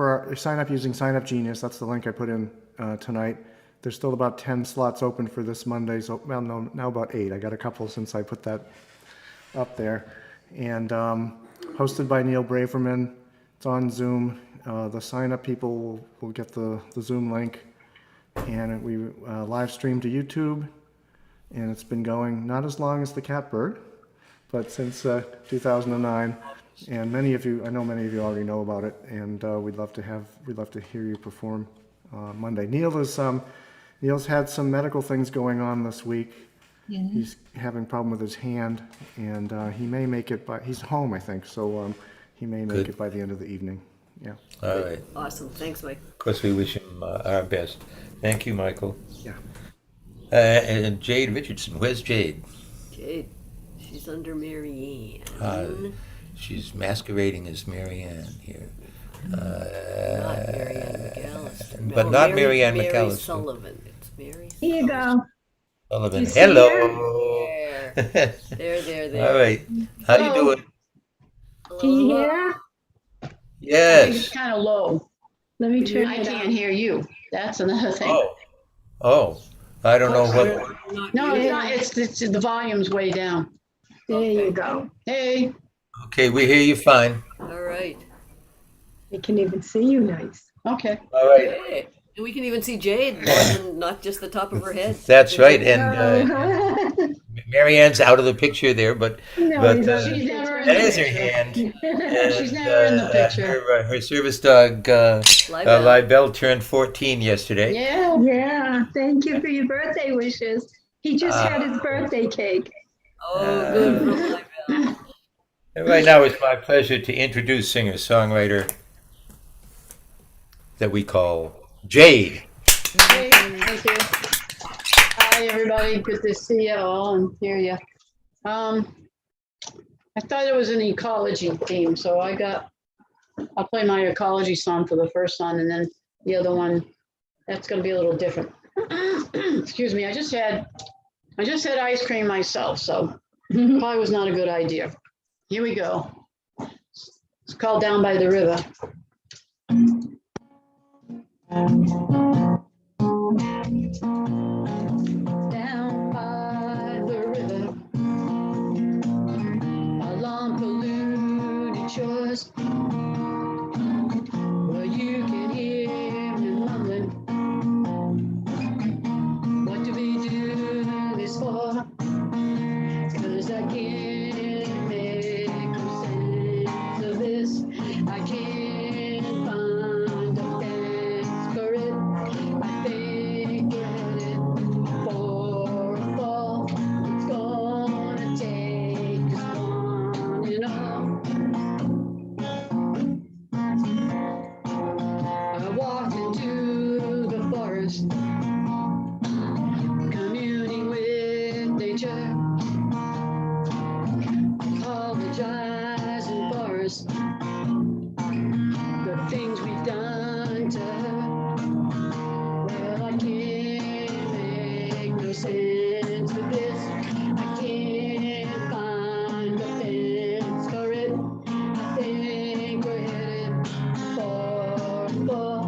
using Sign Up Genius. That's the link I put in tonight. There's still about 10 slots open for this Monday. So, well, no, now about 8. I got a couple since I put that up there. And hosted by Neil Braverman. It's on Zoom. The sign-up people will get the Zoom link. And we live stream to YouTube. And it's been going not as long as the Catbird, but since 2009. And many of you, I know many of you already know about it, and we'd love to hear you perform Monday. Neil's had some medical things going on this week. Yeah. He's having a problem with his hand, and he may make it he's home, I think, so he may make Good. it by the end of the evening. Yeah. All right. awesome. Thanks, Mike. Of course, we wish him our best. Thank you, Michael. Yeah. And Jade Richardson. Where's Jade? Jade, she's under Mary Ann. She's masquerading as Mary Ann here. Not Mary Ann McAllister. But not Mary Ann Mary McAllister. Sullivan. It's Mary Here you go. Sullivan. You see Hello. There. All right. How you Hello. doing? Can you hear? It's Yes. kind of low. Let me turn it up. hear you. That's another thing. Oh. I don't know what. No, it's not. It's the volume's way down. There you go. Hey, Okay, we hear you fine. All right. I can even see you nice. okay. All right. Hey. And we can even see Jade, not just the top of her head. That's right. And Marianne's out of the picture there, but No, he's She's never in that the is her picture. hand. She's And never in the picture. her service dog, Libel. Libel, turned 14 yesterday. Yeah. Yeah, thank you for your birthday wishes. He just had his birthday cake. Oh, good for Libel. And right now, it's my pleasure to introduce singer-songwriter that we call Jade. Hey, thank you. Hi, everybody. Good to see you all and hear you. I thought it was an ecology theme, so I'll play my ecology song for the first song, and then the other one, that's going to be a little different. Excuse me. I just had ice cream myself, so probably was not a good idea. Here we go. It's called Down by the River. Down by the river, along polluted shores, where you can hear me mumbling. What do we do this for? 'Cause I can't make no sense of this. I can't find a fence for it. I think we're headed for a fall. It's gonna take us one and all. I walked into the forest, communing with nature, apologizing for us, the things we've done to her. Well, I can't make no sense with this. I can't find a fence for it. I think we're headed for a fall.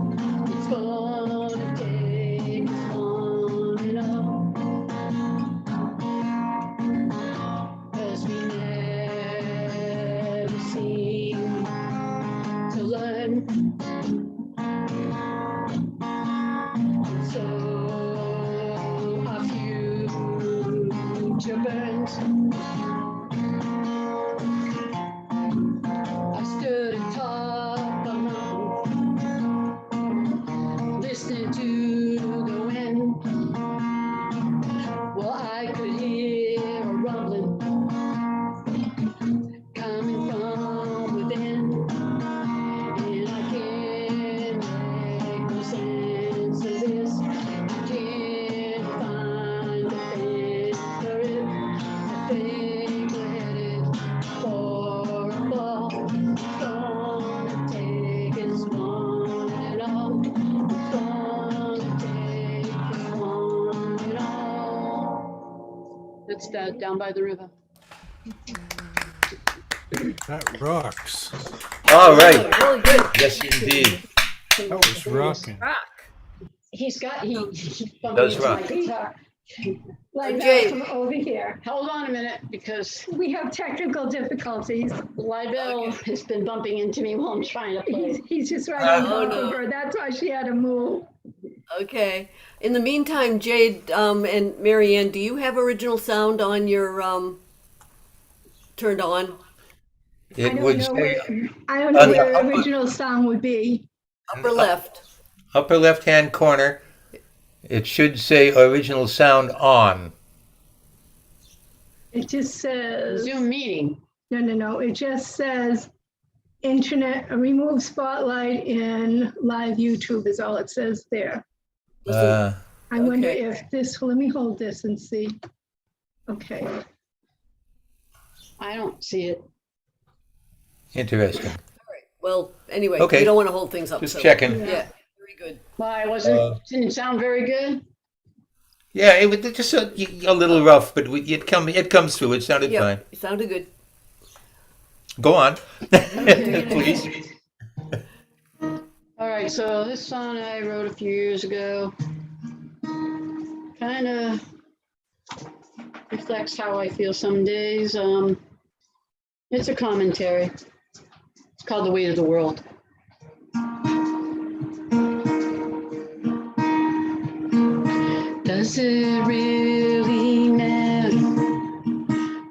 It's gonna take us on and on. 'Cause we never seem to learn. So our future burns. I stood atop a mountain, listening to the wind. Well, I could hear a rumbling coming from within, and I can't make no sense of this. I can't find a fence for it. I think we're headed for a fall. It's gonna take us one and all. It's gonna take us one and all. That's that Down by the River. That rocks. All right. Really good. Yes, indeed. That was rocking. Rock. He's bumping Does into my rock. guitar. Like Jade. from over here. Hold on a minute, because We have technical difficulties. Libel has been bumping into me while I'm trying to play. He's just right on Oh, top no. of her. That's why she had to move. Okay. In the meantime, Jade and Marianne, do you have original sound on your turned on? It I would don't know say where, I don't know on the where upper- original sound would be. Upper left. upper left-hand corner. It should say original sound on. It just says, Zoom meeting. no. It just says internet, remove spotlight in live YouTube is all it says there. I wonder Okay. if this, let me hold this and see. Okay. I don't see it. Interesting. Well, anyway, Okay. we don't want to hold things up. Just so- checking. Yeah, very good. Why didn't sound very good? Yeah, it was just a little rough, but it comes through. It sounded Yeah, fine. it sounded good. Go on, please. All right, so this song I wrote a few years ago kind of reflects how I feel some days. It's a commentary. It's called The Weight of the World. Does it really matter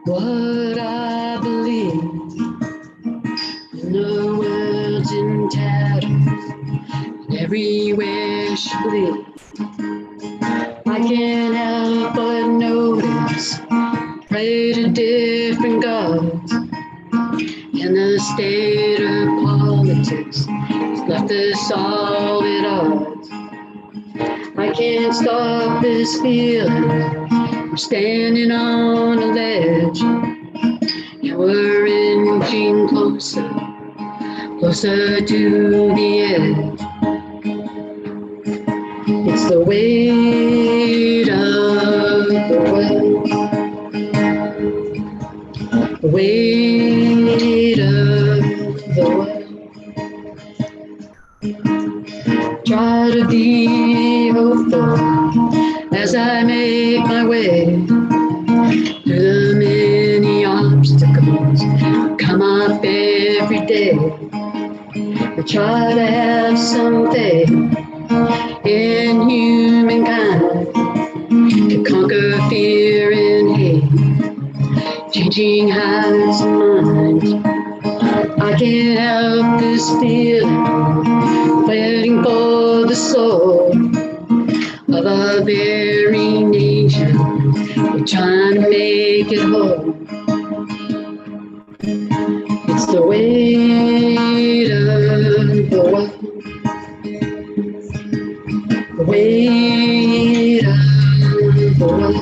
what I believe? When the world's in tatters, everywhere she bleeds, I can't help but notice, pray to different gods, and the state of politics has left us all at odds. I can't stop this feeling, I'm standing on a ledge, and we're inching closer, closer to the edge. It's the weight of the world, the weight of the world. Try to be hopeful as I make my way through the many obstacles that come up every day. I try to have some faith in humankind to conquer fear and hate, changing hearts and minds. I can't help this feeling, waiting for the soul of our very nation. We're trying to make it whole. It's the weight of the world, the weight of the world.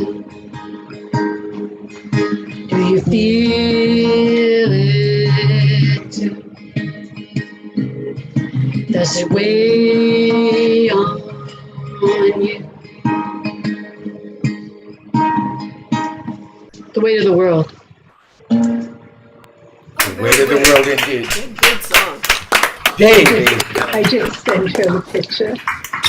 Do you feel it too? Does it weigh on you? The weight of the world. The weight of the world, indeed. Good song. Dave. I just sent her the picture.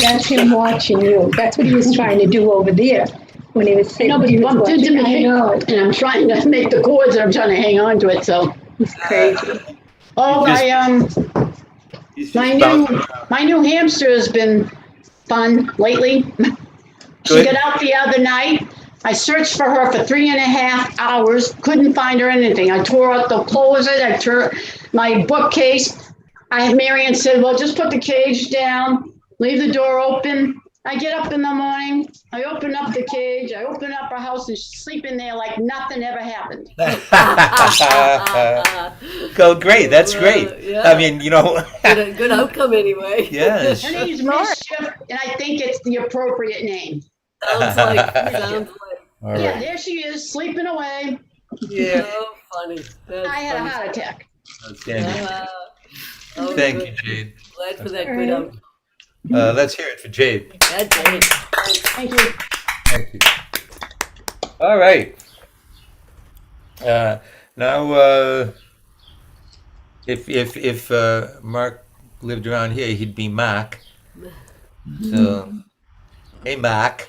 That's him watching you. That's what he was trying to do over there when he was sitting. No, but he bumped into I me, know. and I'm trying to make the cords, and I'm trying to hang on to it, so. It's crazy. Oh, He's just bouncing around. my new hamster has been fun lately. She Good. got out the other night. I searched for her for 3.5 hours, couldn't find her anything. I tore out the closet, I tore my bookcase. Marion said, well, just put the cage down, leave the door open. I get up in the morning, I open up the cage, I open up her house, and she's sleeping there like nothing ever happened. Go, great. That's great. Yeah. I mean, Good outcome anyway. yes. Her name's Mischief, and I think it's the appropriate name. Sounds like. All Yeah, right. there she is, sleeping away. Yeah. So funny. That's I had a funny. heart attack. Outstanding. Oh, Thank good. you, Jade. Glad for that good outcome. Let's hear it for Jade. That Jade. Thank you. Thank you. All right. Now, if Mark lived around here, he'd be Mark. So, hey, Mark.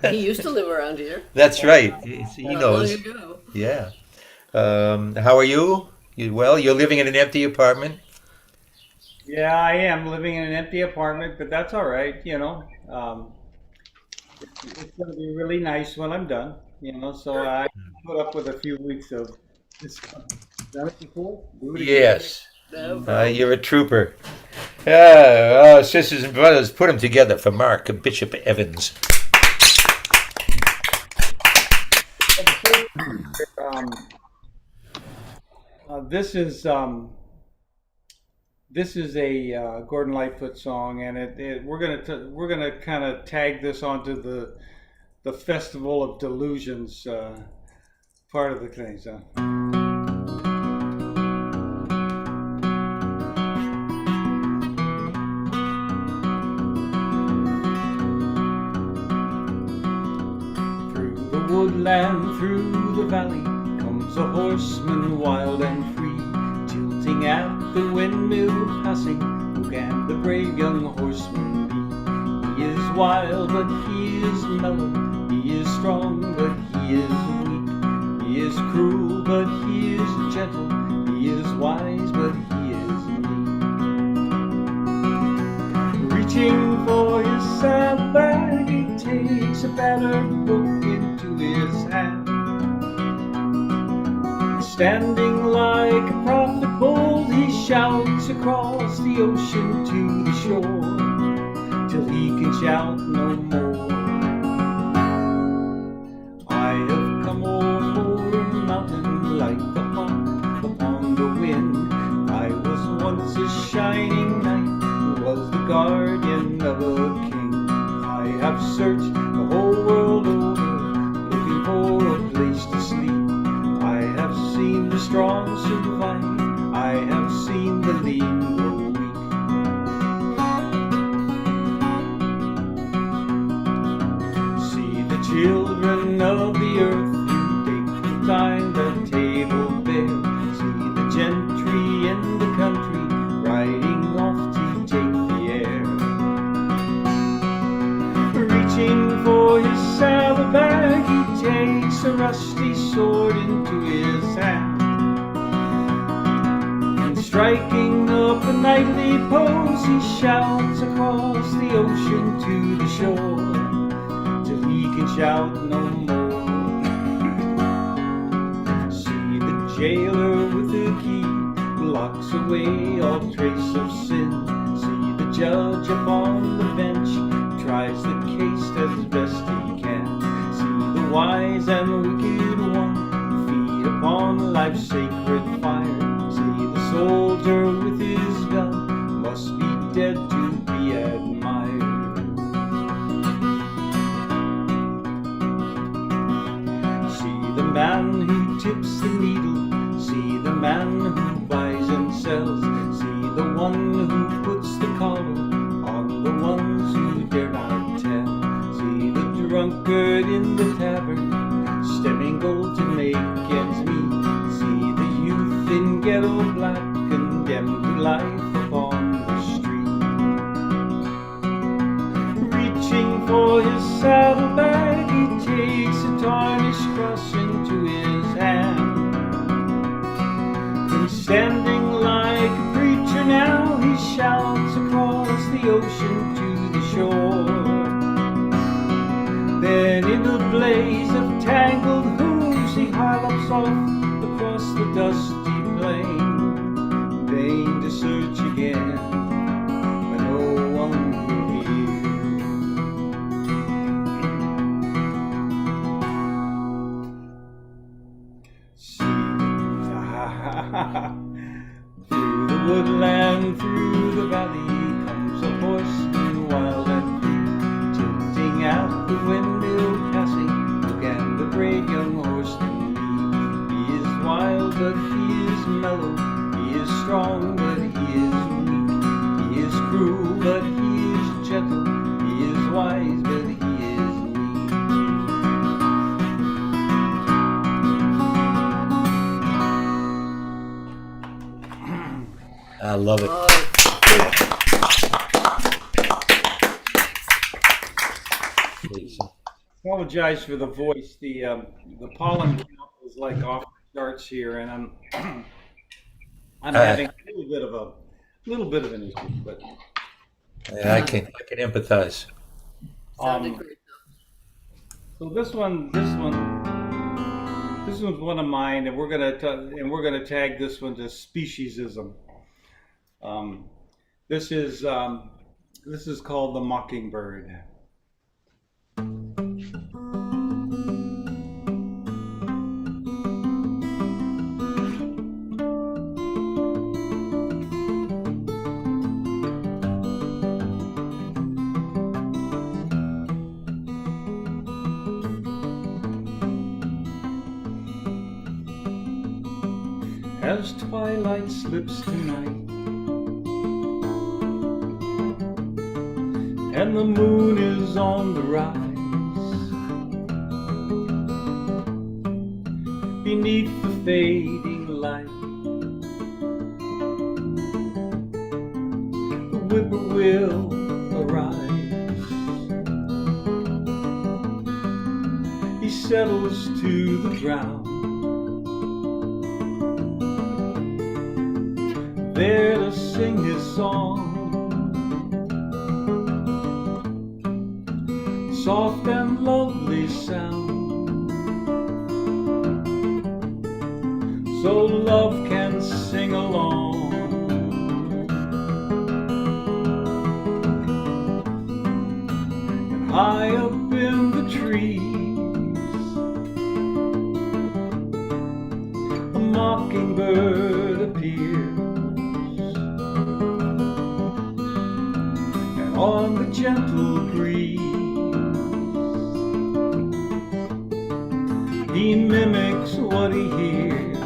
He used to live around here. That's right. He Not knows. long ago. Yeah. How are you? You well? You're living in an empty apartment. Yeah, I am living in an empty apartment, but that's all right, it's going to be really nice when I'm done, so I put up with a few weeks of this. Done it before? Do it again. Yes. No. You're a trooper. Yeah. Sisters and brothers, put them together for Mark Bishop Evans. This is a Gordon Lightfoot song, and we're gonna kind of tag this onto the Festival of Delusions part of the thing. So. Through the woodland, through the valley, comes a horseman wild and free, tilting at the windmill passing. Who can the brave young horseman be? He is wild, but he is mellow. He is strong, but he is weak. He is cruel, but he is gentle. He is wise, but he is meek. Reaching for his saddlebag, he takes a battered book into his hand. Standing like a prophet bold, he shouts across the ocean to the shore, till he can shout no more. I have come over a mountain like the hawk upon the wind. I was once a shining knight who was the guardian of a king. I have searched the whole world over, looking for a place to sleep. I have seen the strong survive, I have seen the lean grow weak. See the children of the earth who take the time the table bare. See the gentry in the country riding off to take the air. Reaching for his saddlebag, he takes a rusty sword into his hand. And striking up a knightly pose, he shouts across the ocean to the shore, till he can shout no more. See the jailer with the key who locks away all trace of sin. See the judge upon the bench, tries the case as best he can. See the wise and wicked one feed upon life's sacred fire. See the soldier with his gun must be dead to be admired. See the man who tips the needle, see the man who buys and sells, see the one who puts the collar on the ones who dare not tell. See the drunkard in the tavern, stemming gold to make ends meet. See the youth in ghetto black, condemned to life upon the street. Reaching for his saddlebag, he takes a tarnished cross into his hand. And standing like a preacher now, he shouts across the ocean to the shore. Then in a blaze of tangled hooves, he harlops off across the dusty plain, vain to search again, but no one will hear. See, through the woodland, through the valley, comes a horseman wild and free, tilting at the windmill passing. Look at the brave young horseman be. He is wild, but he is mellow. He is strong, but he is weak. He is cruel, but he is gentle. He is wise, but he is meek. I love it. Apologize for the voice. The pollen count is like off the charts here, and I'm having a little bit of an issue. But I can empathize. Sounded great. So this one's one of mine, and we're gonna tag this one to Speciesism. This is called The Mockingbird. As twilight slips tonight, and the moon is on the rise, beneath the fading light, the whippoorwill arrives. He settles to the ground, there to sing his song. soft and lovely sound, so love can sing along. And high up in the trees, a mockingbird appears, and on the gentle breeze he mimics what he hears.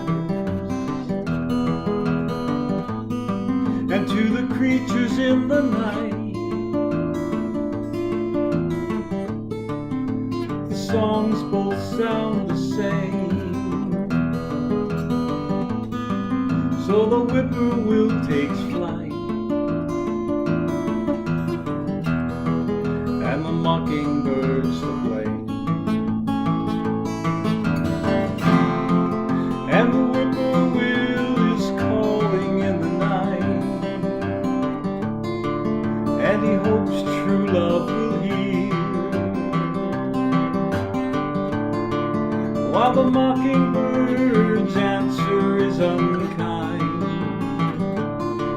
And to the creatures in the night, the songs both sound the same. So the whippoorwill takes flight, and the mockingbirds to play. And the whippoorwill is calling in the night, and he hopes true love will hear, while the mockingbird's answer is unkind,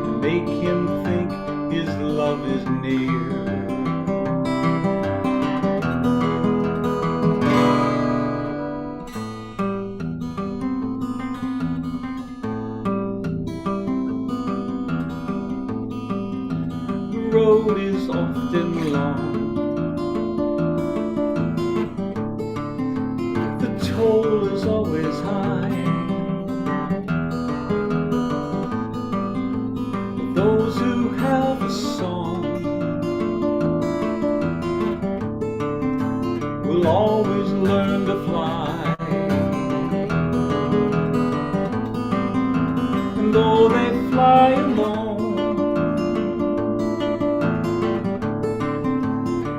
to make him think his love is near. The road is often long, the toll is always high, but those who have a song will always learn to fly. And though they fly alone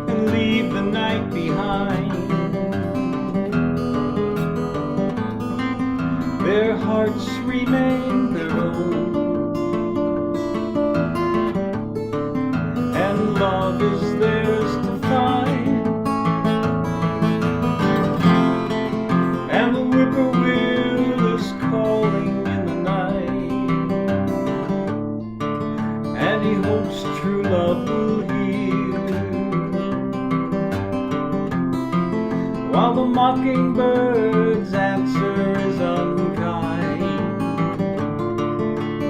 and leave the night behind, their hearts remain their own, and love is theirs to find. And the whippoorwill is calling in the night, and he hopes true love will hear, while the mockingbird's answer is unkind,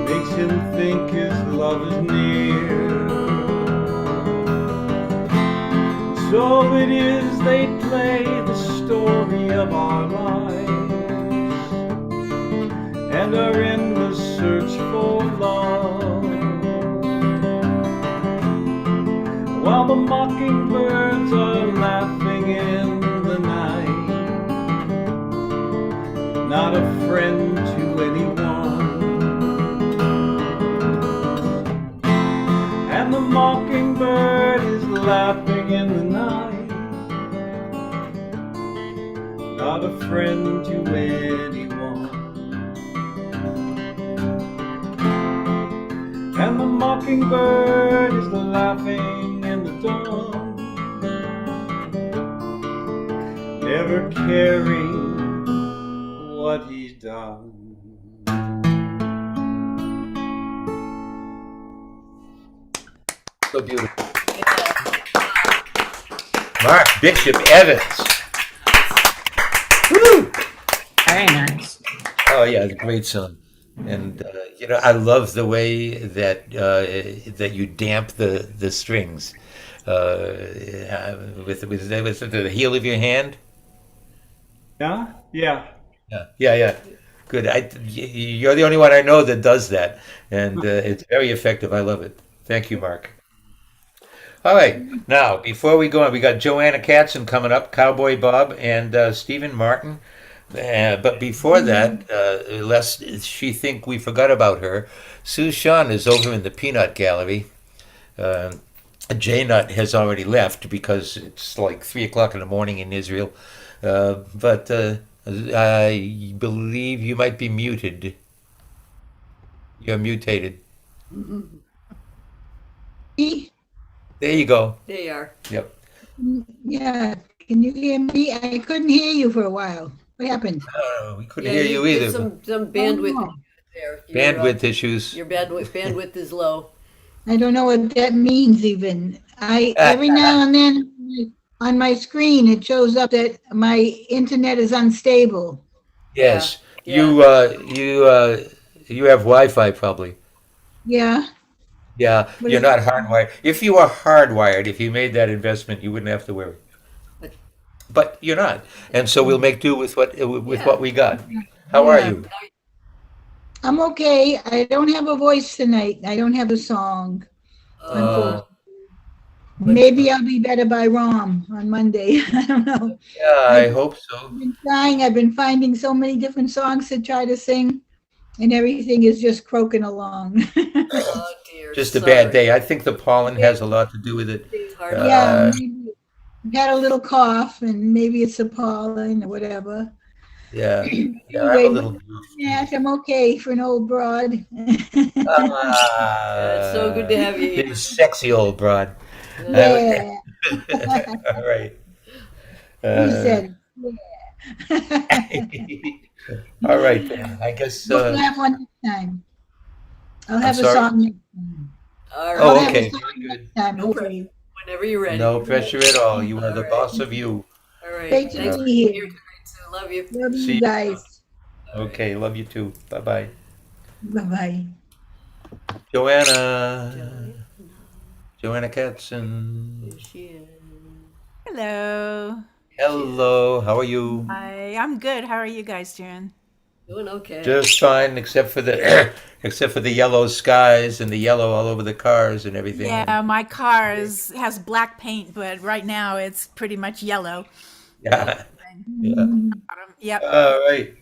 makes him think his love is near. So it is they play the story of our lives, and are in the search for love, while the mockingbirds are laughing in the night, not a friend to anyone. And the mockingbird is laughing in the night, not a friend to anyone. And the mockingbird is laughing in the dawn, never caring what he's done. So beautiful. Mark Bishop Evans. Woo! Very nice. Oh yeah, it's a great song. And I love the way that that you damp the strings with the heel of your hand. Yeah? Yeah. Yeah. Good. You're the only one I know that does that, and it's very effective. I love it. Thank you, Mark. All right. Now, before we go on, we got Joanna Katzen coming up, Cowboy Bob, and Stephen Martin. But before that, lest she think we forgot about her, Sue Sean is over in the Peanut Gallery. J Nut has already left because it's like 3 o'clock in the morning in Israel. But I believe you might be muted. You're mutated. There you go. There you are. Yep. Yeah, can you hear me? I couldn't hear you for a while. What happened? Oh, we couldn't Yeah, hear you there's either. some bandwidth Oh, there. Bandwidth issues. Your bandwidth is low. I don't know what that means even. I every now and then on my screen it shows up that my internet is unstable. Yeah, Yes, yeah. you have Wi-Fi probably. Yeah, Yeah, but you're it's, not hardwired. If you were hardwired, if you made that investment, you wouldn't have to worry. But But you're not, and so we'll make do with yeah. what we got. How are yeah. you? I'm okay. I don't have a voice tonight. I don't have a song, Uh, Uh, unfortunately. but Maybe I'll be better by Rom on Monday. I don't know. yeah, I've I hope so. been trying. I've been finding so many different songs to try to sing, and everything is just croaking along. oh dear, Just a bad sorry. day. I think the pollen has a lot to do with it. It's hard to Yeah, Uh, maybe I've had a little cough, and maybe it's the pollen or whatever. yeah, yeah, I'm a Anyway, but little other goofed than too. that, I'm okay for an old broad. Yeah, it's so good to have you here. You sexy old broad. Yeah, All right. you Uh, said it. all right then. I guess. We'll have one next time. I'll I'm have a sorry. song next time. All I'll right. Oh, have a okay. song Very next good. time, No pressure. hopefully. Whenever you're ready. No pressure at all. You are All the right. boss of you. All right. Great to Thanks All for right. be being here. here tonight, Sue. Love you. Love See you you. guys. Okay. Love you too. Bye bye. Bye-bye. Joanna. Joanna Katzen. She is. Hello. Hello. How are you? Hi, I'm good. How are you guys doing? Doing okay. Just fine, except for the except for the yellow skies and the yellow all over the cars and everything. Yeah, my car has black paint, but right now it's pretty much yellow. Yeah. Yeah. Yep. All right.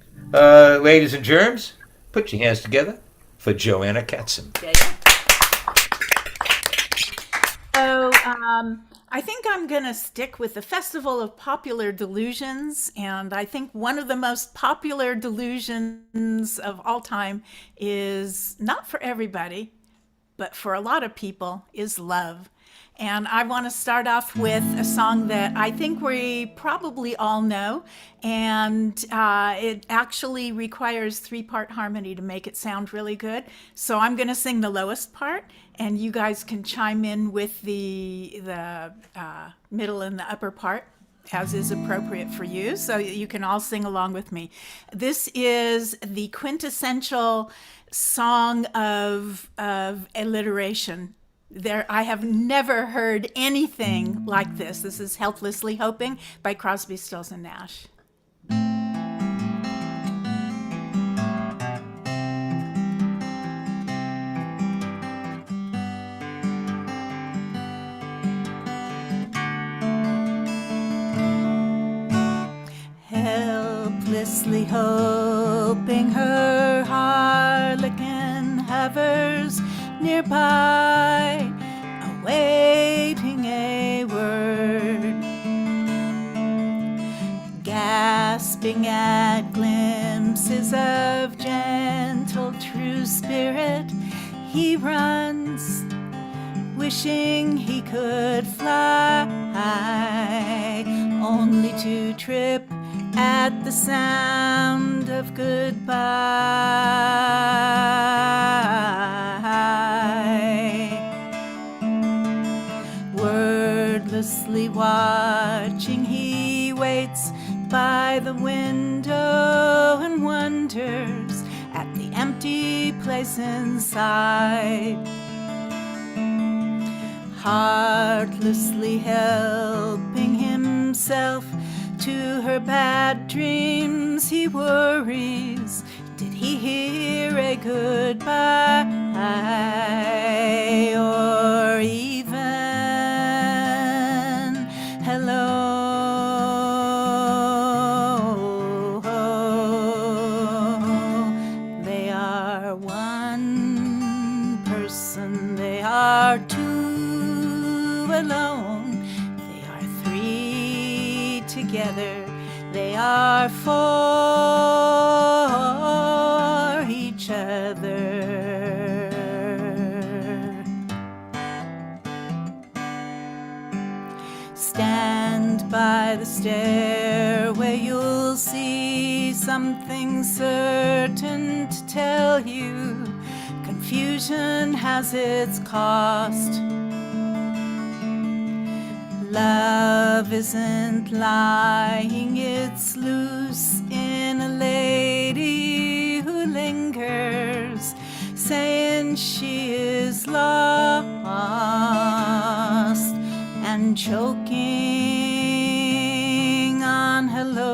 Ladies and germs, put your hands together for Joanna Katzen. Yeah, yeah. So, I think I'm going to stick with the Festival of Popular Delusions. And I think one of the most popular delusions of all time is not for everybody, but for a lot of people, is love. And I want to start off with a song that I think we probably all know. And it actually requires three-part harmony to make it sound really good. So I'm going to sing the lowest part, and you guys can chime in with the middle and the upper part, as is appropriate for you. So you can all sing along with me. This is the quintessential song of alliteration. I have never heard anything like this. This is Helplessly Hoping by Crosby, Stills, and Nash. Helplessly hoping her harlequin hovers nearby, awaiting a word, gasping at glimpses of gentle true spirit, he runs, wishing he could fly, only to trip at the sound of goodbye. Wordlessly watching, he waits by the window and wonders at the empty place inside. Heartlessly helping himself to her bad dreams, he worries, did he hear a goodbye? Or even hello? They are one person, they are two alone, they are three together, they are for each other. Stand by the stairway, you'll see something certain to tell you. Confusion has its cost. Love isn't lying, it's loose in a lady who lingers, saying she is lost and choking on hello.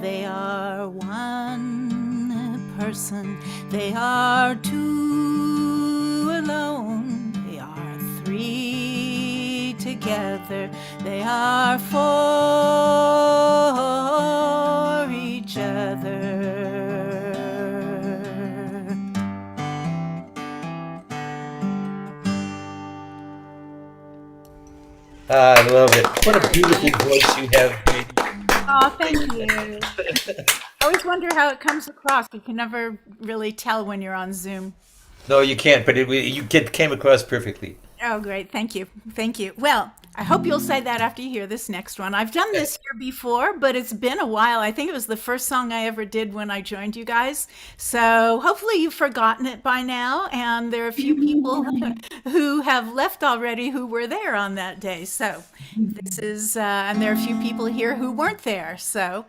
They are one person, they are two alone, they are three together, they are for each other. I love it. What a beautiful voice you have, Jane. Oh, thank you. I always wonder how it comes across. You can never really tell when you're on Zoom. No, you can't, but came across perfectly. Oh, great. Thank you. Thank you. Well, I hope you'll say that after you hear this next one. I've done this here before, but it's been a while. I think it was the first song I ever did when I joined you guys. So hopefully you've forgotten it by now. And there are a few people who have left already who were there on that day. So this is, and there are a few people here who weren't there. So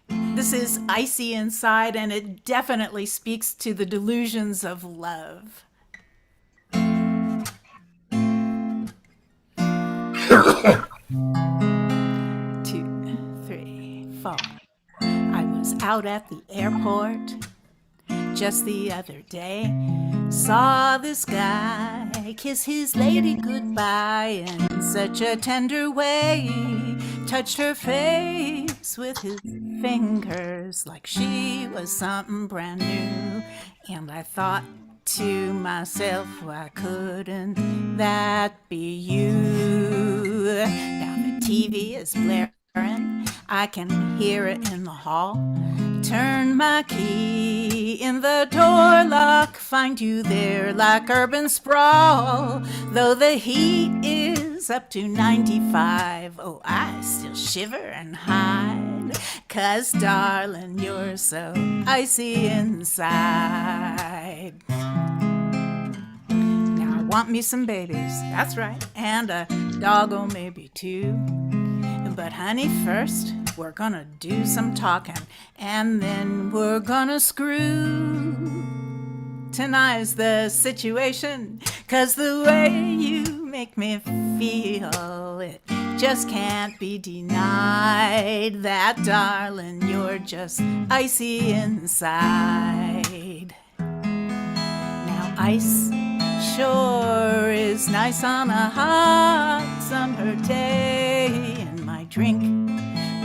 this is Icy Inside, and it definitely speaks to the delusions of love. 2, 3, 4. I was out at the airport just the other day. Saw this guy kiss his lady goodbye in such a tender way. Touched her face with his fingers like she was something brand new. And I thought to myself, why couldn't that be you? Now the TV is blaring, I can hear it in the hall. Turn my key in the door lock, find you there like urban sprawl. Though the heat is up to 95, oh, I still shiver and hide. 'Cause darling, you're so icy inside. Now I want me some babies, that's right, and a doggo maybe too. But honey, first we're gonna do some talking, and then we're gonna screw. Tonight's the situation, 'cause the way you make me feel, it just can't be denied. That, darling, you're just icy inside. Now ice sure is nice on a hot summer day, and my drink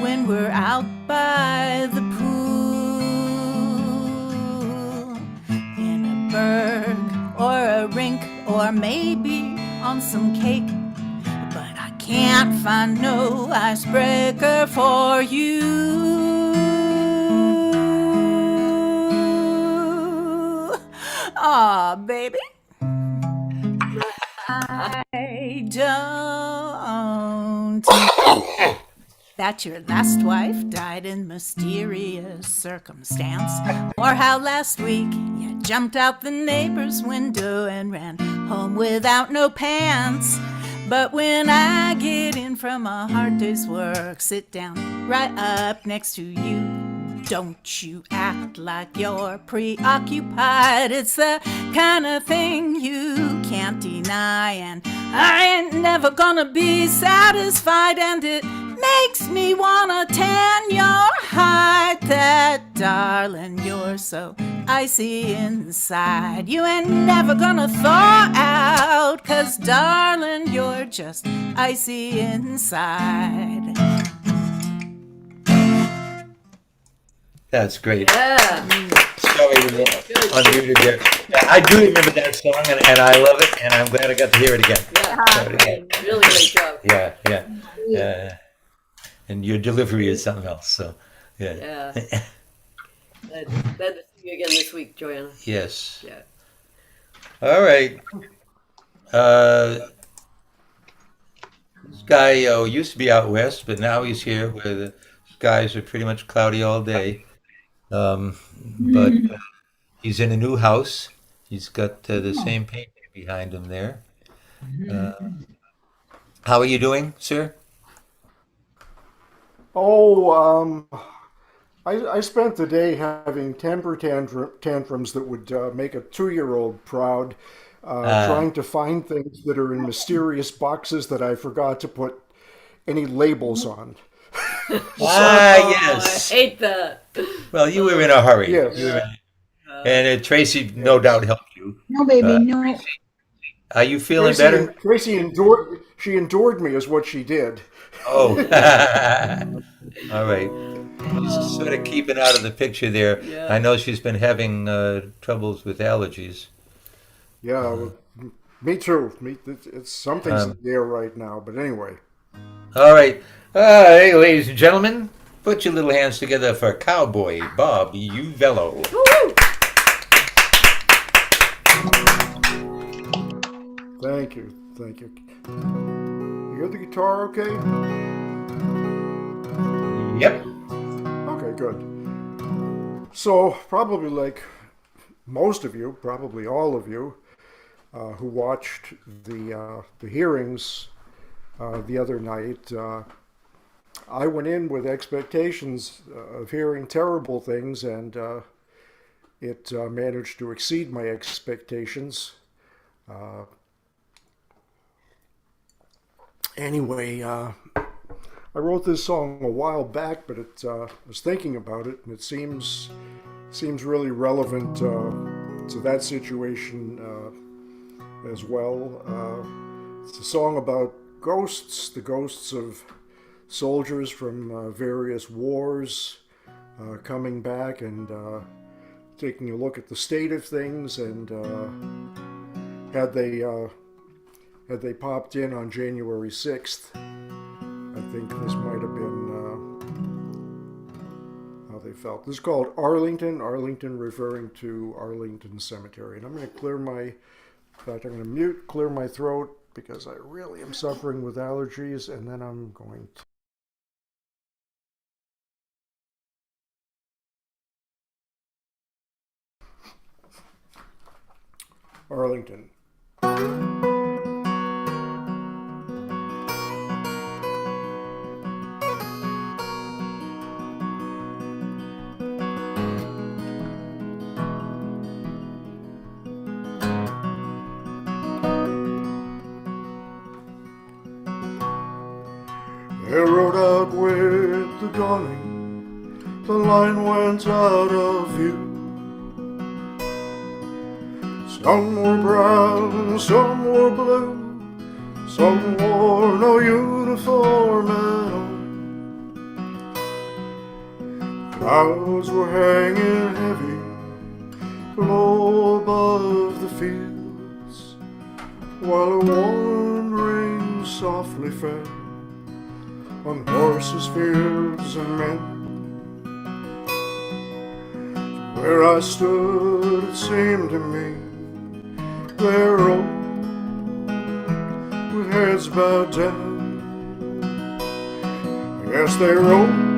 when we're out by the pool, in a berg or a rink, or maybe on some cake. But I can't find no icebreaker for you. Aw, baby, I don't know that your last wife died in mysterious circumstance, or how last week you jumped out the neighbor's window and ran home without no pants. But when I get in from a hard day's work, sit down right up next to you. Don't you act like you're preoccupied. It's the kind of thing you can't deny, and I ain't never gonna be satisfied, and it makes me wanna tan your hide. That, darling, you're so icy inside. You ain't never gonna thaw out, 'cause darling, you're just icy inside. That's great. Yeah. Sorry, unmuted there. Yeah, I do remember that song, and I love it, and I'm glad I got to hear it again. Yeah. Really great job. Yeah. And your delivery is something else. So, yeah. Yeah. Glad to see you again this week, Joanna. Yes. Yeah. All right. This guy used to be out west, but now he's here where the skies are pretty much cloudy all day. But he's in a new house. He's got the same painting behind him there. Uh, how are you doing, sir? Oh, I spent the day having tantrums that would make a 2-year-old proud, Uh, trying to find things that are in mysterious boxes that I forgot to put any labels on. So, I yes. hate that. Well, you were in a hurry. You were yes, and Tracy no doubt yes. helped you. No, baby, Uh, no. are you feeling better? Tracy endured me is what she did. Oh, all right. She's sort of keeping out of the picture there. I Yeah. know she's been having troubles with allergies. Yeah, well, me too. It's something's in Um, the air right now. But anyway, all right. Hey, ladies and gentlemen, put your little hands together for Cowboy Bob Uvello. Woo-hoo! thank you, thank you. You hear the guitar, okay? Yep. Okay, good. So probably like most of you, probably all of you, who watched the hearings the other night. I went in with expectations of hearing terrible things, and it managed to exceed my expectations. Uh, anyway, I wrote this song a while back, but I was thinking about it, and it seems really relevant to that situation as well. It's a song about ghosts, the ghosts of soldiers from various wars coming back and taking a look at the state of things, and had they popped in on January 6th, I think this might have been how they felt. This is called Arlington, Arlington referring to Arlington Cemetery. And I'm going to in fact, I'm going to clear my throat because I really am suffering with allergies, and then I'm going to. Arlington. They rode out with the dawning, the line went out of view. Some were brown, some were blue, some wore no uniform at all. Clouds were hanging heavy, low above the fields, while a warm rain softly fell on horses, fields, and men. Where I stood, it seemed to me they rode with heads bowed down. Yes, they rode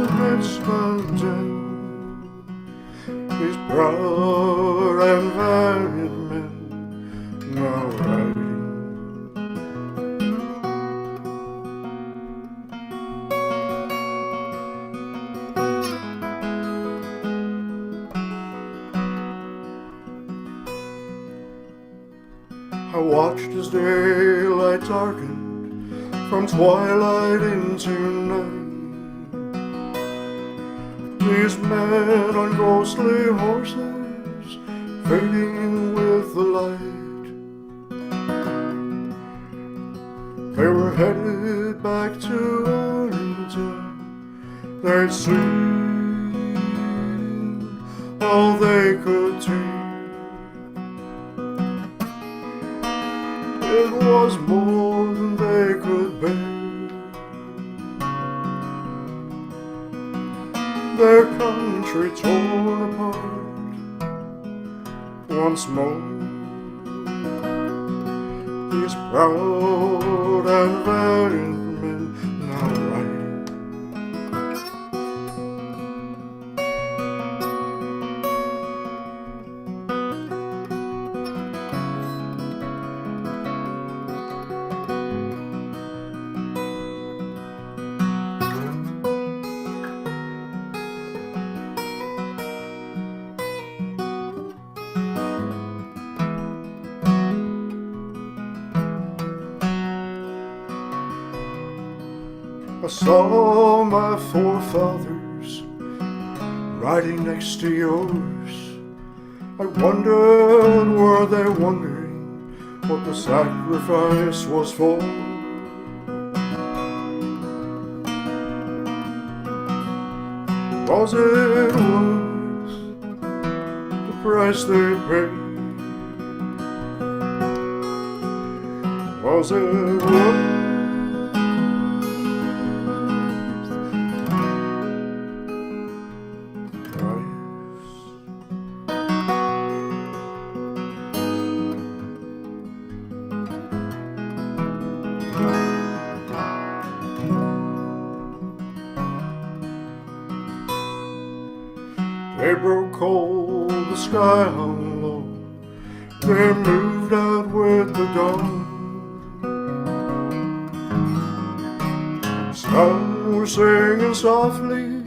with heads bowed down. These proud and valiant men now riding. I watched as daylight darkened from twilight into night. These men on ghostly horses fading with the light. They were headed back to Arlington. They'd seen all they could take. It was more than they could bear. Their country torn apart, once more. These proud and valiant men now riding. I saw my forefathers riding next to yours. I wondered, were they wondering what the sacrifice was for? Was it worth the price they paid? Was it worth They broke cold, the sky hung low. They moved out with the dawn. Some were singing softly,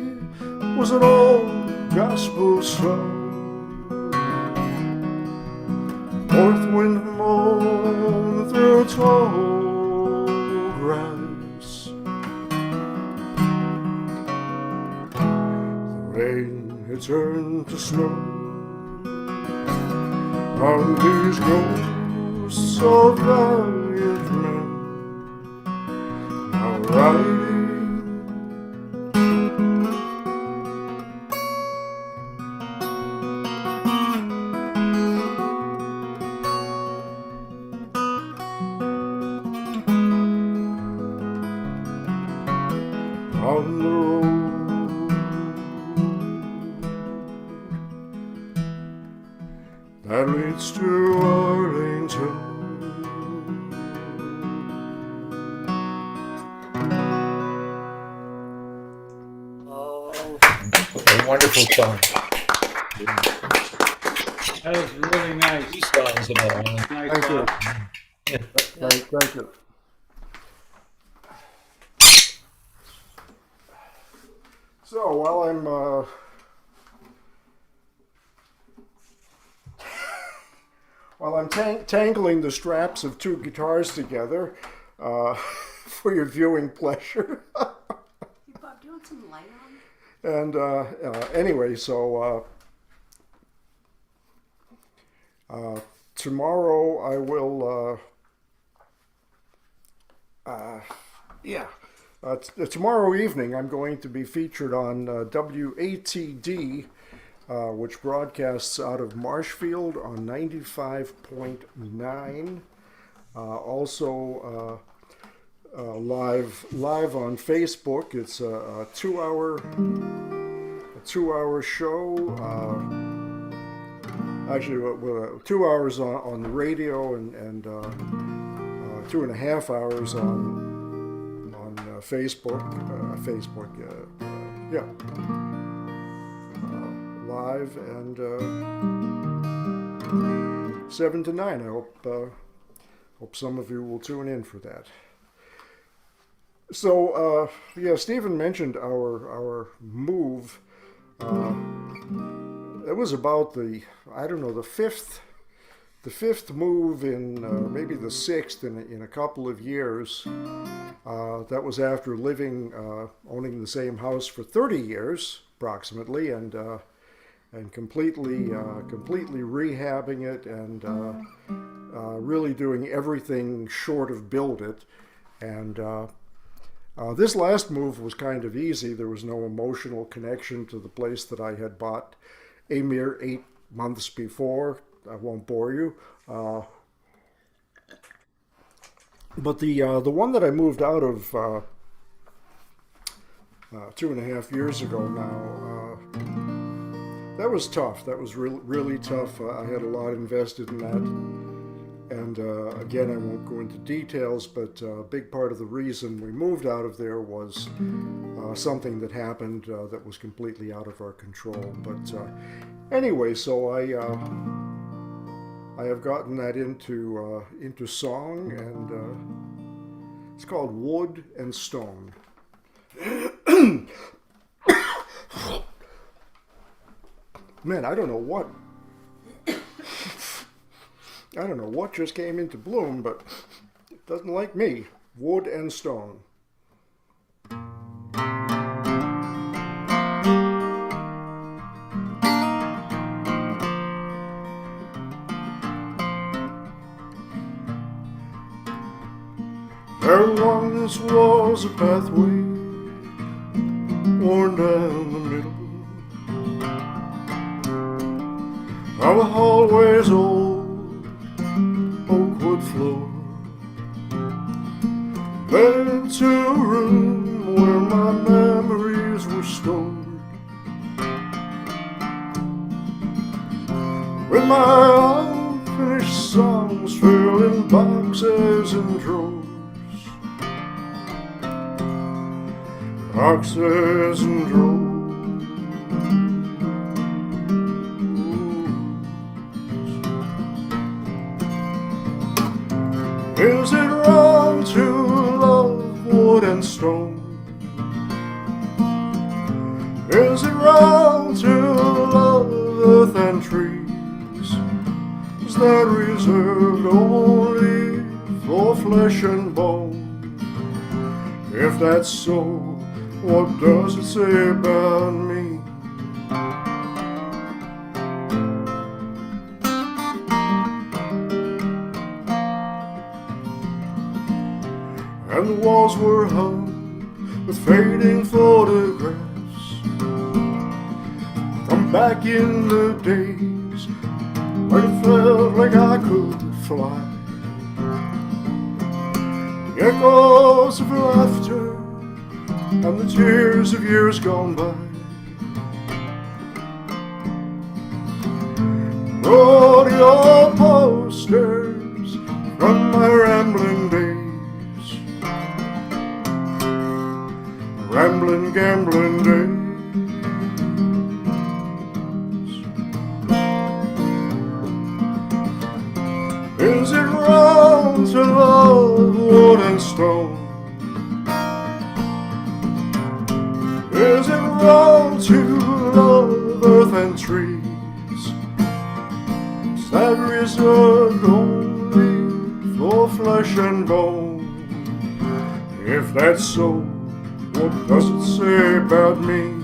was an old gospel song. North wind moaned through tall grass. The rain had turned to snow on these ghosts of valiant men now riding. On the road that leads to Arlington. A wonderful song. That was really nice. These songs about Arlington. Nice Thank you. song. Thank you. So while I'm tangling the straps of two guitars together for your viewing pleasure. Bob, do you want some light on? And anyway, so tomorrow I will, tomorrow evening I'm going to be featured on WATD, which broadcasts out of Marshfield on 95.9. Also live on Facebook. It's a 2-hour show. Actually, 2 hours on the radio and 2.5 hours on Facebook. Live and 7 to 9. I hope some of you will tune in for that. So Stephen mentioned our move. It was about the fifth move in maybe the sixth in a couple of years. That was after owning the same house for 30 years approximately, and completely rehabbing it and really doing everything short of build it. And this last move was kind of easy. There was no emotional connection to the place that I had bought a mere 8 months before. I won't bore you. But the one that I moved out of 2.5 years ago now, that was tough. That was really tough. I had a lot invested in that. And again, I won't go into details, but a big part of the reason we moved out of there was something that happened that was completely out of our control. But anyway, so I have gotten that into song, and it's called Wood and Stone. Man, I don't know what just came into bloom, but it doesn't like me. Wood and Stone. There once was a pathway worn down the middle of a hallway's old oak wood floor, led to a room where my memories were stored, with my unfinished songs filled in boxes and drawers, boxes and drawers. Is it wrong to love wood and stone? Is it wrong to love earth and trees? Is that reserved only for flesh and bone? If that's so, what does it say about me? And the walls were hung with fading photographs from back in the days when it felt like I could fly. The echoes of laughter and the tears of years gone by. Rodeo posters from my rambling days. Rambling, gambling days. Is it wrong to love wood and stone? Is it wrong to love earth and trees? Is that reserved only for flesh and bone? If that's so, what does it say about me?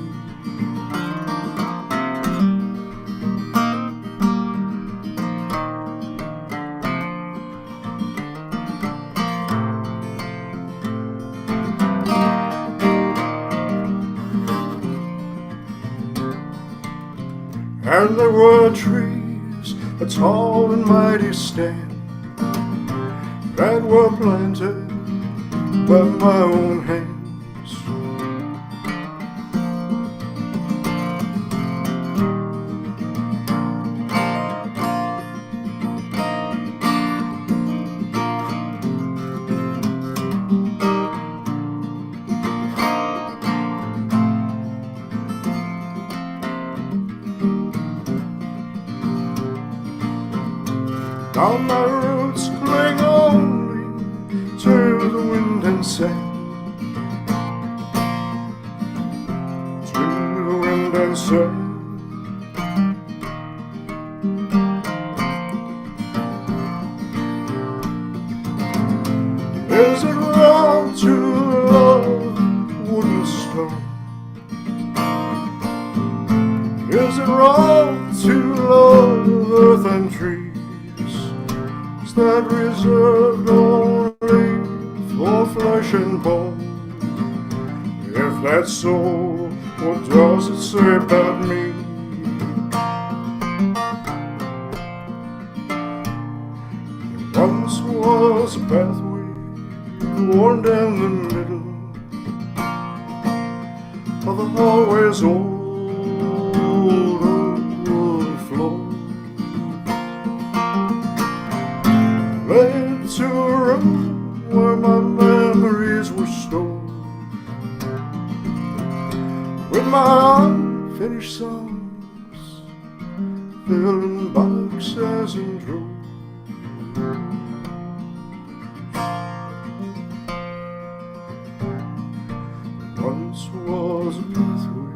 And there were trees, a tall and mighty stand, that were planted by my own hand. Now my roots cling only to the wind and sand, to the wind and sand. Is it wrong to love wood and stone? Is it wrong to love earth and trees? That reserved only for flesh and bone? If that's so, what does it say about me? There once was a pathway worn down the middle of the hallway's old my unfinished songs, filling boxes and drawers. Once was a pathway.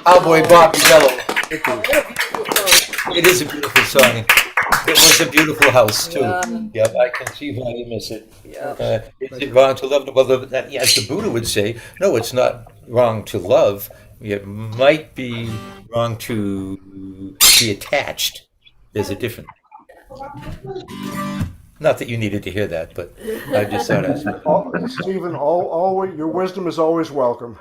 Cowboy Bob Yellow. It is a beautiful song. It was a beautiful house too. Yep, I can see why you miss it. Is it wrong to love? Well, as the Buddha would say, no, it's not wrong to love. It might be wrong to be attached. There's a difference. Not that you needed to hear that, but I just thought I'd. Stephen, always your wisdom is always welcome.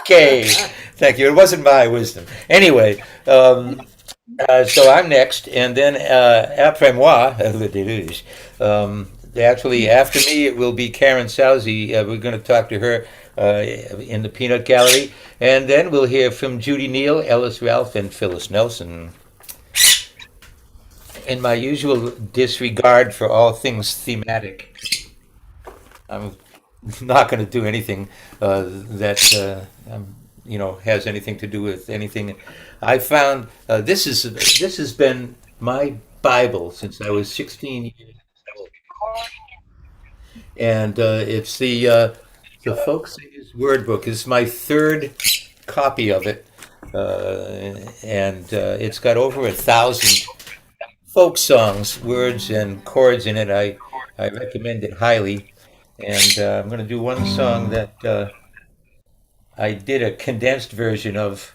Okay, thank you. It wasn't my wisdom. Anyway, so I'm next, and then après moi, actually after me, it will be Karen Sousey. We're going to talk to her in the Peanut Gallery, and then we'll hear from Judy Neal, Ellis Ralph, and Phyllis Nelson. In my usual disregard for all things thematic, I'm not going to do anything that has anything to do with anything. I found this has been my Bible since I was 16 years old, and it's the Folk Singers Word Book. It's my third copy of it, and it's got over 1,000 folk songs, words, and chords in it. I recommend it highly. And I'm going to do one song that I did a condensed version of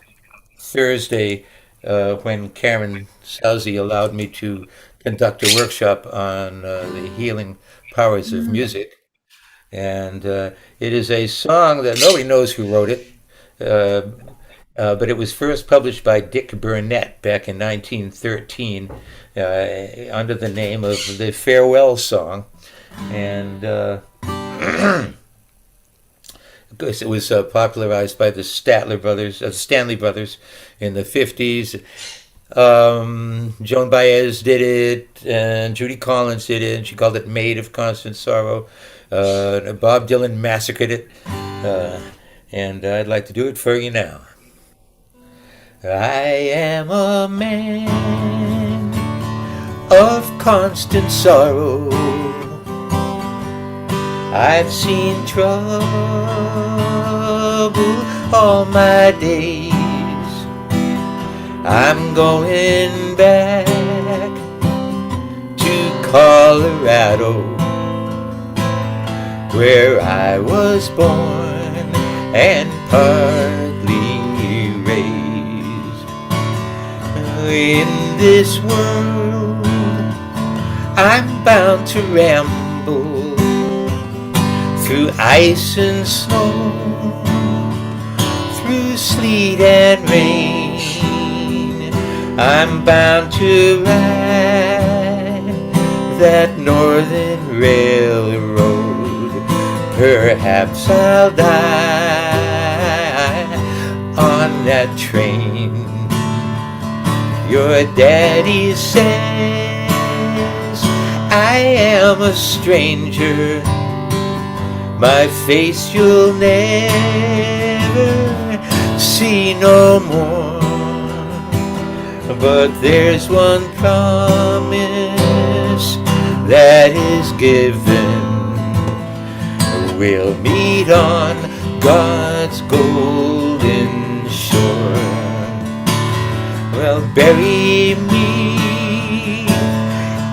Thursday when Karen Sousey allowed me to conduct a workshop on the healing powers of music. And it is a song that nobody knows who wrote it, but it was first published by Dick Burnett back in 1913 under the name of the Farewell Song. And it was popularized by the Stanley Brothers in the 50s. Joan Baez did it, and Judy Collins did it, and she called it Maid of Constant Sorrow. Bob Dylan massacred it, and I'd like to do it for you now. I am a man of constant sorrow. I've seen trouble all my days. I'm going back to Colorado, where I was born and partly raised. In this world, I'm bound to ramble through ice and snow, through sleet and rain. I'm bound to ride that northern railroad. Perhaps I'll die on that train. Your daddy says I am a stranger. My face you'll never see no more. But there's one promise that is given. We'll meet on God's golden shore. Well, bury me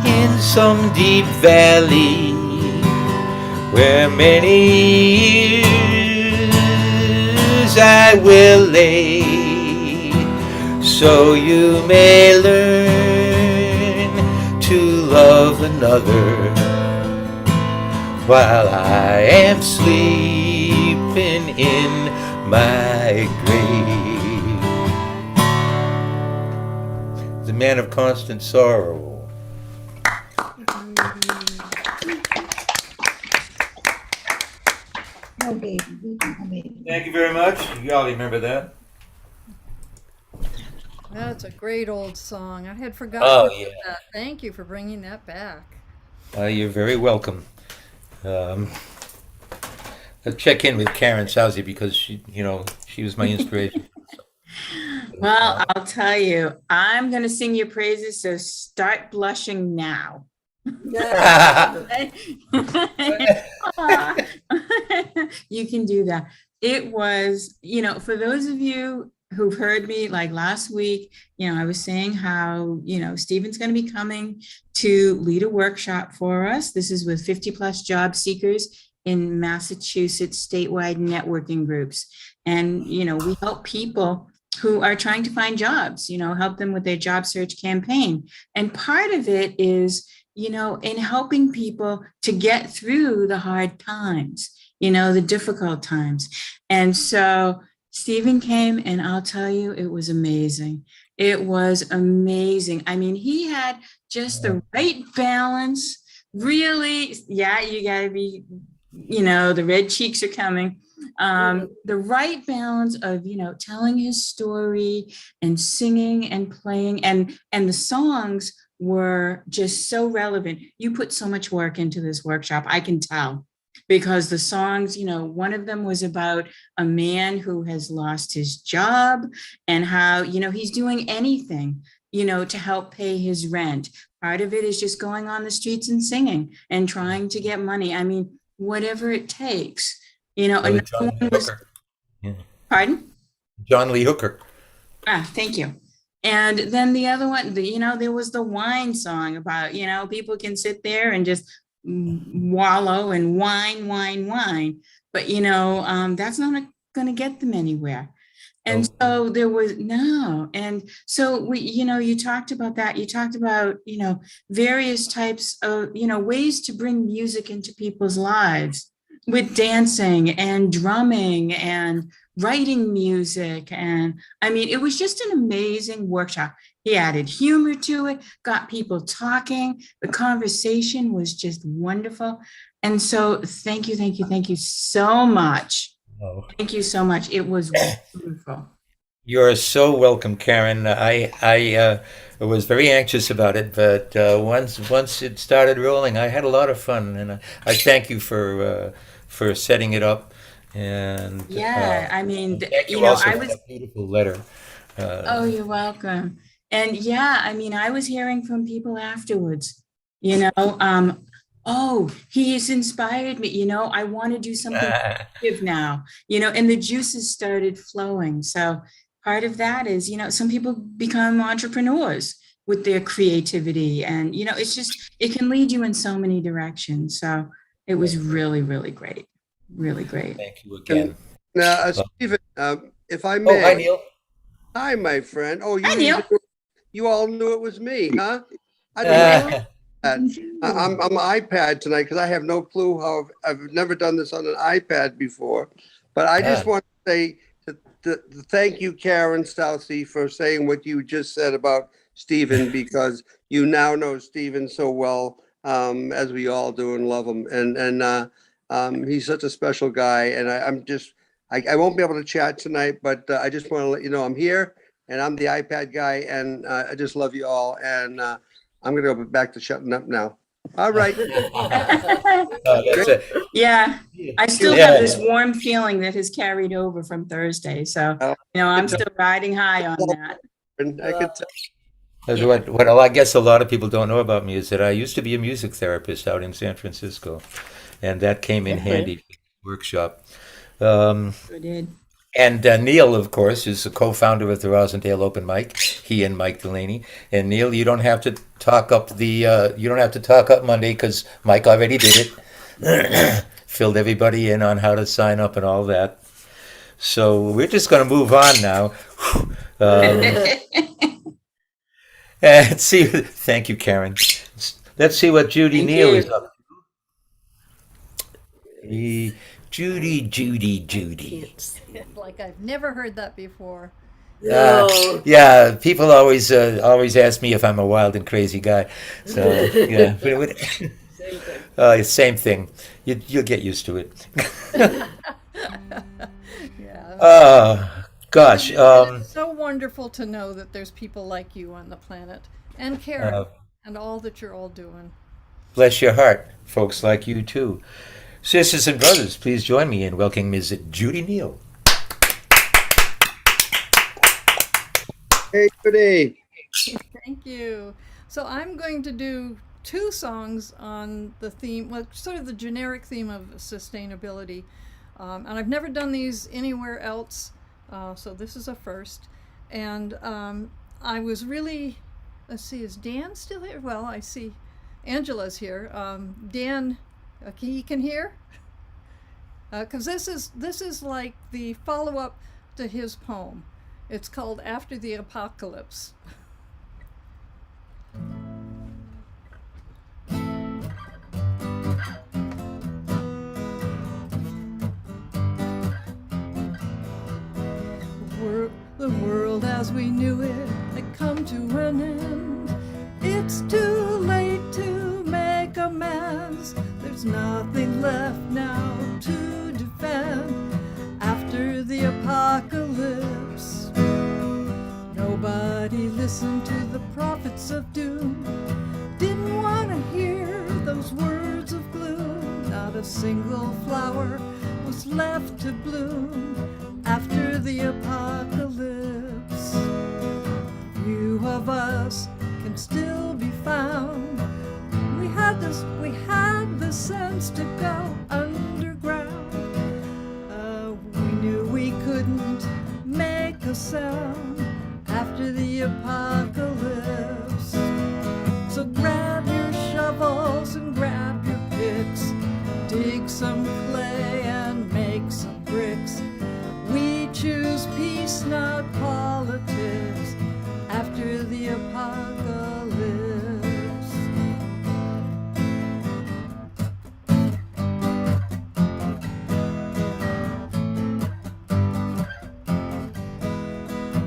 in some deep valley where many years I will lay, so you may learn to love another while I am sleeping in my grave. The man of constant sorrow. Thank you very much. You all remember that. That's a great old song. I had forgotten Oh, about yeah. that. Thank you for bringing that back. You're very welcome. Um, I'll check in with Karen Sousy because she was my inspiration. Well, I'll tell you, I'm going to sing your praises, so start blushing now. Aw. You can do that. It was, for those of you who've heard me like last week, I was saying how, Stephen's going to be coming to lead a workshop for us. This is with 50 plus job seekers in Massachusetts statewide networking groups. And, we help people who are trying to find jobs, help them with their job search campaign. And part of it is, in helping people to get through the hard times, the difficult times. And so Stephen came, and I'll tell you, it was amazing. It was amazing. I mean, he had just the right balance. Really, yeah, you got to be, the red cheeks are coming. The right balance of, telling his story and singing and playing, and the songs were just so relevant. You put so much work into this workshop, I can tell, because the songs, one of them was about a man who has lost his job and how, he's doing anything, to help pay his rent. Part of it is just going on the streets and singing and trying to get money. I mean, whatever it takes, and John Lee Hooker. Yeah. Pardon? John Lee Hooker. Thank you. And then the other one, there was the wine song about, people can sit there and just wallow and whine. But, that's not going to get them anywhere. And so there was no. And so we, you talked about that. You talked about, various types of, ways to bring music into people's lives with dancing and drumming and writing music. And I mean, it was just an amazing workshop. He added humor to it, got people talking. The conversation was just wonderful. And so thank you so much. Oh. Thank you so much. It was wonderful. You're so welcome, Karen. I was very anxious about it, but once it started rolling, I had a lot of fun, and I thank you for setting it up. And yeah, I mean, thank you also I for was. that beautiful letter. Oh, you're welcome. And yeah, I mean, I was hearing from people afterwards. Oh, he's inspired me. I want to do something active now. And the juices started flowing. So part of that is, some people become entrepreneurs with their creativity, and it can lead you in so many directions. So it was really, really great. Really great. Thank you again. Now, Stephen, if I Oh, may. hi, Neil. Hi, my friend. Oh, Hi, Neil. You all knew it was me, huh? I don't know. I'm on my iPad tonight because I have no clue how. I've never done this on an iPad before. But I just want to say thank you, Karen Southey, for saying what you just said about Stephen, because you now know Stephen so well, as we all do, and love him. And he's such a special guy. And I won't be able to chat tonight, but I just want to let you know I'm here, and I'm the iPad guy, and I just love you all. And I'm going to go back to shutting up now. All right. That's it. Yeah, I still have this warm feeling that has carried over from Thursday. So, I'm still riding high on that. And I could tell. What I guess a lot of people don't know about me is that I used to be a music therapist out in San Francisco, and that came in handy for the workshop. Sure did. And Neil, of course, is the co-founder of the Rosendale Open Mic. He and Mike Delaney. And Neil, you don't have to talk up Monday because Mike already did it. Filled everybody in on how to sign up and all that. So we're just going to move on now. And see. Thank you, Karen. Let's see what Judy Neal is up to. Judy. Like I've never heard that before. Yeah, people always ask me if I'm a wild and crazy guy. So yeah, same thing. You'll get used to it. Gosh, And it's so wonderful to know that there's people like you on the planet, and Karen, uh, and all that you're all doing. bless your heart, folks like you too. Sisters and brothers, please join me in welcoming Ms. Judy Neal. Hey, Judy. Thank you. So I'm going to do two songs on the theme, well, sort of the generic theme of sustainability. And I've never done these anywhere else, so this is a first. And I was really, let's see, is Dan still here? Well, I see Angela's here. Dan, you can hear? Because this is like the follow-up to his poem. It's called After the Apocalypse. The world as we knew it had come to an end. It's too late to make amends. There's nothing left now to defend after the apocalypse. Nobody listened to the prophets of doom. Didn't want to hear those words of gloom. Not a single flower was left to bloom after the apocalypse. Few of us can still be found. We had the sense to go underground. We knew we couldn't make a sound after the apocalypse. So grab your shovels and grab your picks, dig some clay and make some bricks. We choose peace, not politics, after the apocalypse.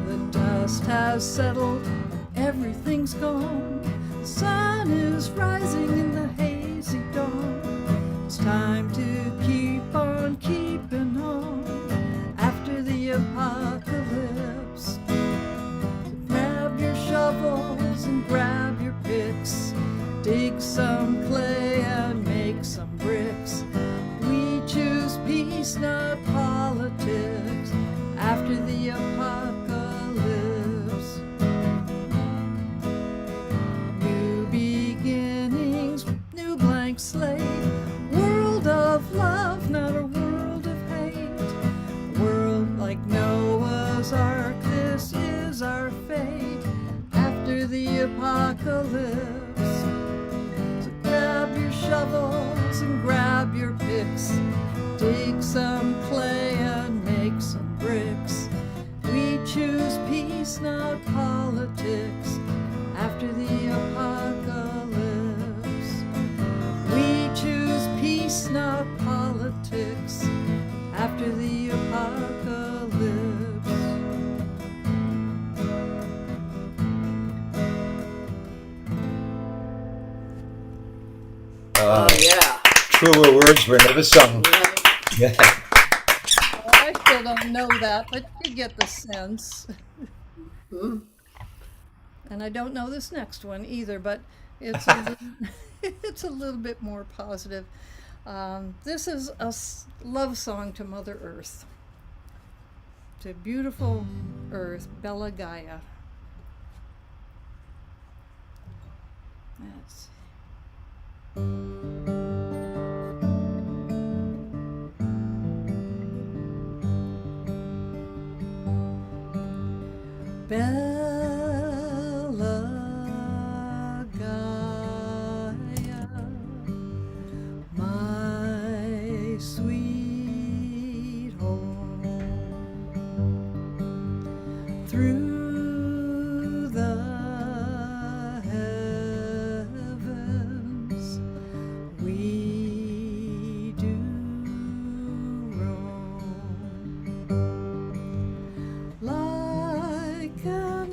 The dust has settled, everything's gone. The sun is rising in the hazy dawn. It's time to keep on keeping on after the apocalypse. So grab your shovels and grab your picks, dig some clay and make some bricks. We choose peace, not politics, after the apocalypse. New beginnings, new blank slate, world of love, not a world of hate. A world like Noah's Ark, this is our fate after the apocalypse. So grab your shovels and grab your picks, dig some clay and make some bricks. We choose peace, not politics, after the apocalypse. We choose peace, not politics, after the apocalypse. Yeah. Truer words were never sung. Yeah. Well, I still don't know that, but you get the sense. And I don't know this next one either, but it's it's a little bit more positive. This is a love song to Mother Earth, to beautiful Earth, Bella Gaia. That's Bella Gaia, my sweet home. Through the heavens we do roam, like an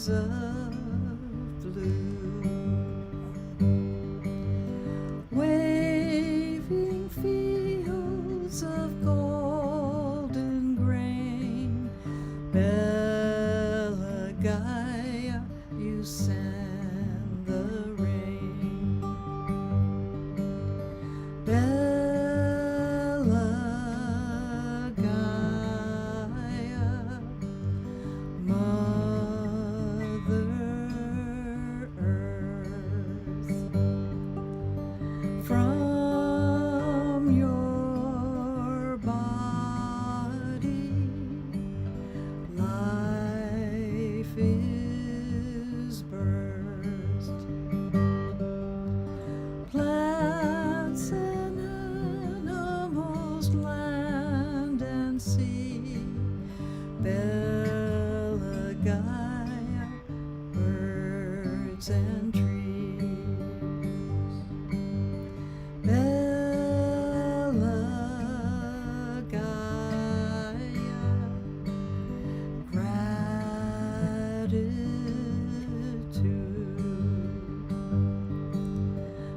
skies of blue, waving fields of golden grain. Bella Gaia, you send the rain. Bella Gaia, Mother Earth, from your body life is birthed. Plants and animals, land and sea, Bella Gaia, birds and trees. Bella Gaia, gratitude.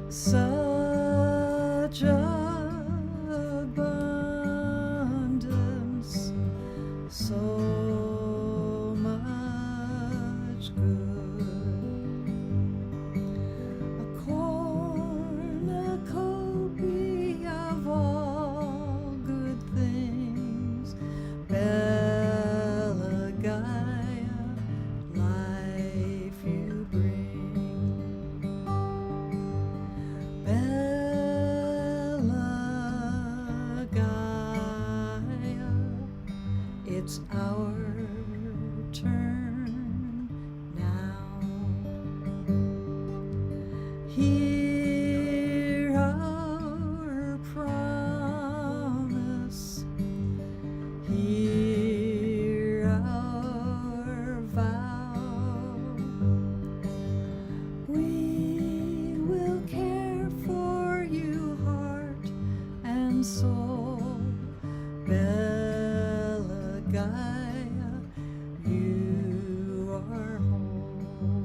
Such abundance, so much good. A cornucopia of all good things, Bella Gaia, life you bring. Bella Gaia, it's our turn now. Hear our promise, hear our vow. We will care for you, heart and soul. Bella Gaia, you are whole.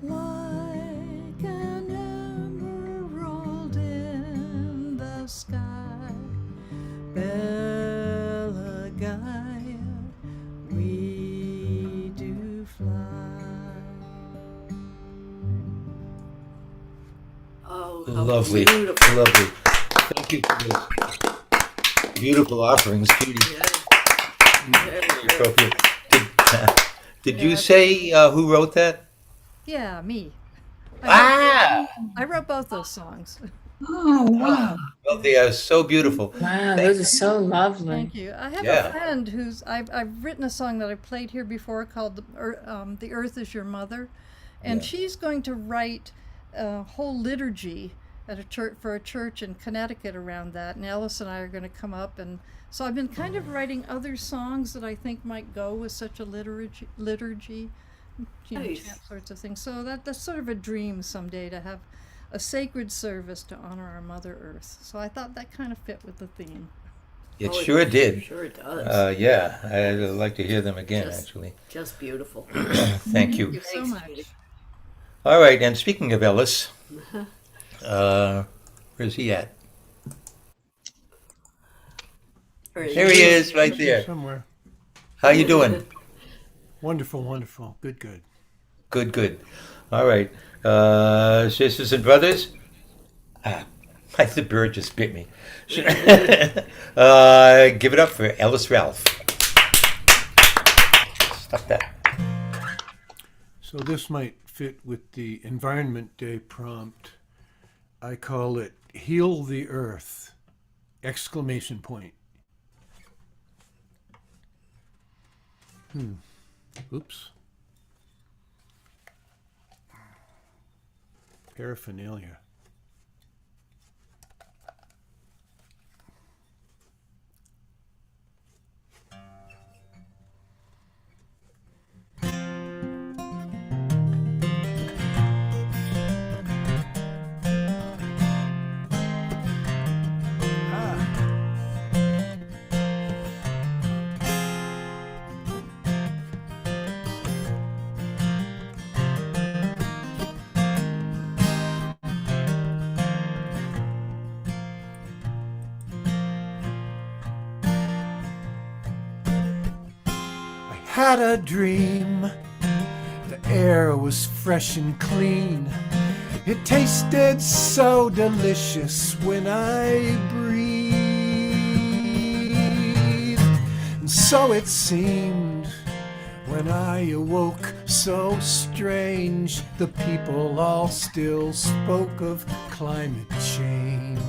Like an emerald in the sky, Bella Gaia, we do fly. Oh, how Lovely, beautiful. lovely. Thank you for those beautiful offerings, Judy. Very appropriate. Did you say who wrote that? Yeah, me. Ah! I wrote both those songs. Oh, wow. Well, they are so beautiful. Wow, Thank those are so lovely. Thank you. I have Yeah. a friend who's I've written a song that I played here before called "The Earth Is Your Mother," and Yeah. she's going to write a whole liturgy at a church for a church in Connecticut around that. And Alice and I are going to come up, and so I've been kind of writing other songs that I think might go with such a liturgy, you know, Nice. chant sorts of things. So that's sort of a dream someday to have a sacred service to honor our Mother Earth. So I thought that kind of fit with the theme. It Oh, sure did. Sure it does. Yeah, I'd like to hear them again, Just- actually. Just beautiful. Thank you. Thank you so Thanks, much. Judy. All right, and speaking of Ellis, where's he at? There he is, right there. Somewhere. How you doing? Wonderful, wonderful. Good, good. Good, good. All right. Sisters and brothers. The bird just bit me. Give it up for Ellis Ralph. Stop that. So this might fit with the Environment Day prompt. I call it Heal the Earth! Exclamation point. Oops. Paraphernalia. had a dream. The air was fresh and clean. It tasted so delicious when I breathed. And so it seemed when I awoke, so strange. The people all still spoke of climate change.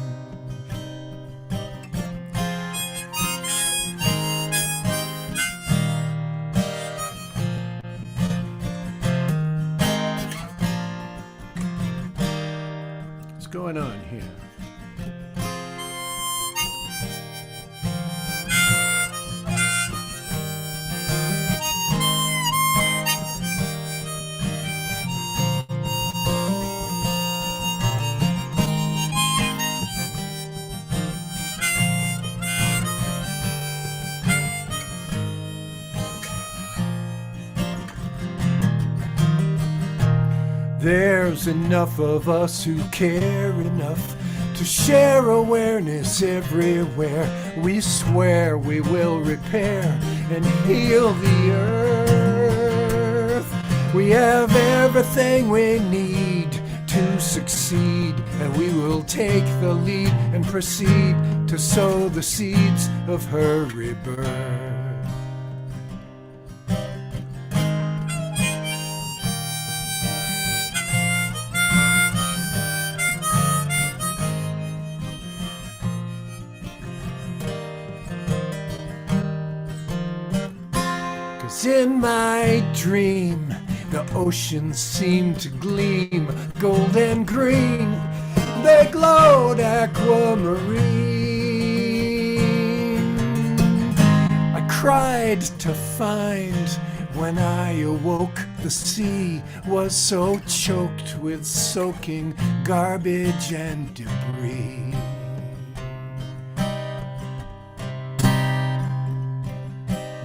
What's going on here? There's enough of us who care enough to share awareness everywhere. We swear we will repair and heal the earth. We have everything we need to succeed, and we will take the lead and proceed to sow the seeds of her rebirth. 'Cause in my dream, the oceans seemed to gleam gold and green. They glowed aquamarine. I cried to find when I awoke, the sea was so choked with soaking garbage and debris.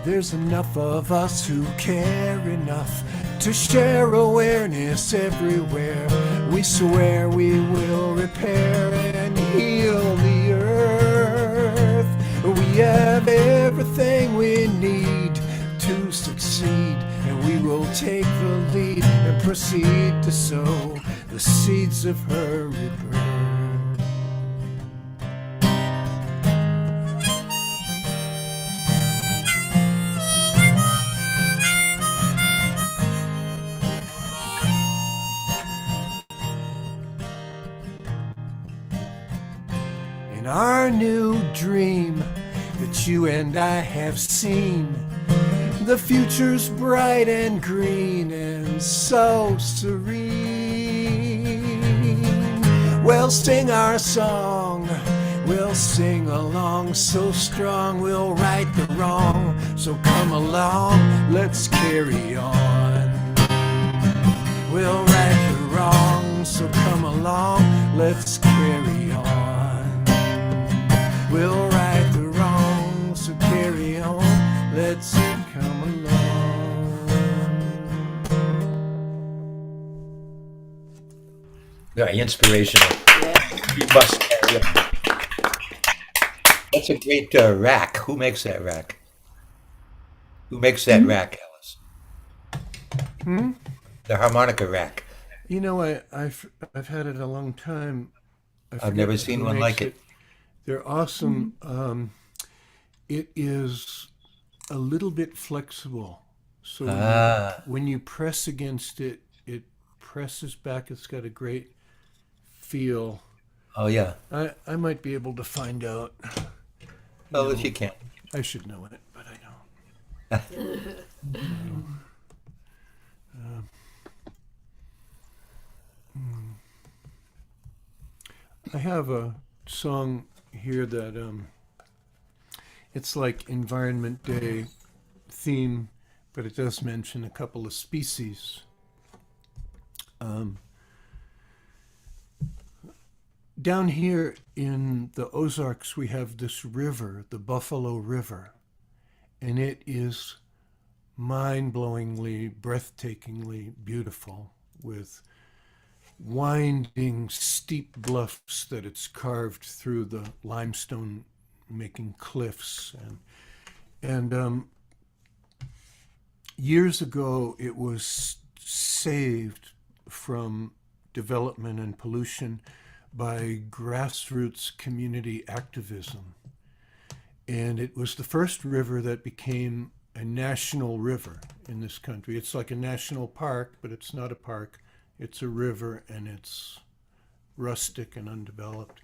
There's enough of us who care enough to share awareness everywhere. We swear we will repair and heal the earth. We have everything we need to succeed, and we will take the lead and proceed to sow the seeds of her rebirth. Our new dream that you and I have seen, the future's bright and green and so serene. We'll sing our song, we'll sing along so strong, we'll right the wrong. So come along, let's carry on. We'll right the wrong, so come along, let's carry on. We'll right the wrong, so carry on, let's come along. Very inspirational. You must carry on. That's a great rack. Who makes that rack? Who makes that rack, Alice? The harmonica rack. You know, I've had it a long time. I've never seen one like it. They're awesome. It is a little bit flexible. So when you press against it, it presses back. It's got a great feel. Oh, yeah. I might be able to find out. Well, if you can. I should know it, but I don't. I have a song here that it's like Environment Day theme, but it does mention a couple of species. Down here in the Ozarks, we have this river, the Buffalo River, and it is mind-blowingly, breathtakingly beautiful, with winding, steep bluffs that it's carved through the limestone, making cliffs. And years ago, it was saved from development and pollution by grassroots community activism. And it was the first river that became a national river in this country. It's like a national park, but it's not a park. It's a river, and it's rustic and undeveloped.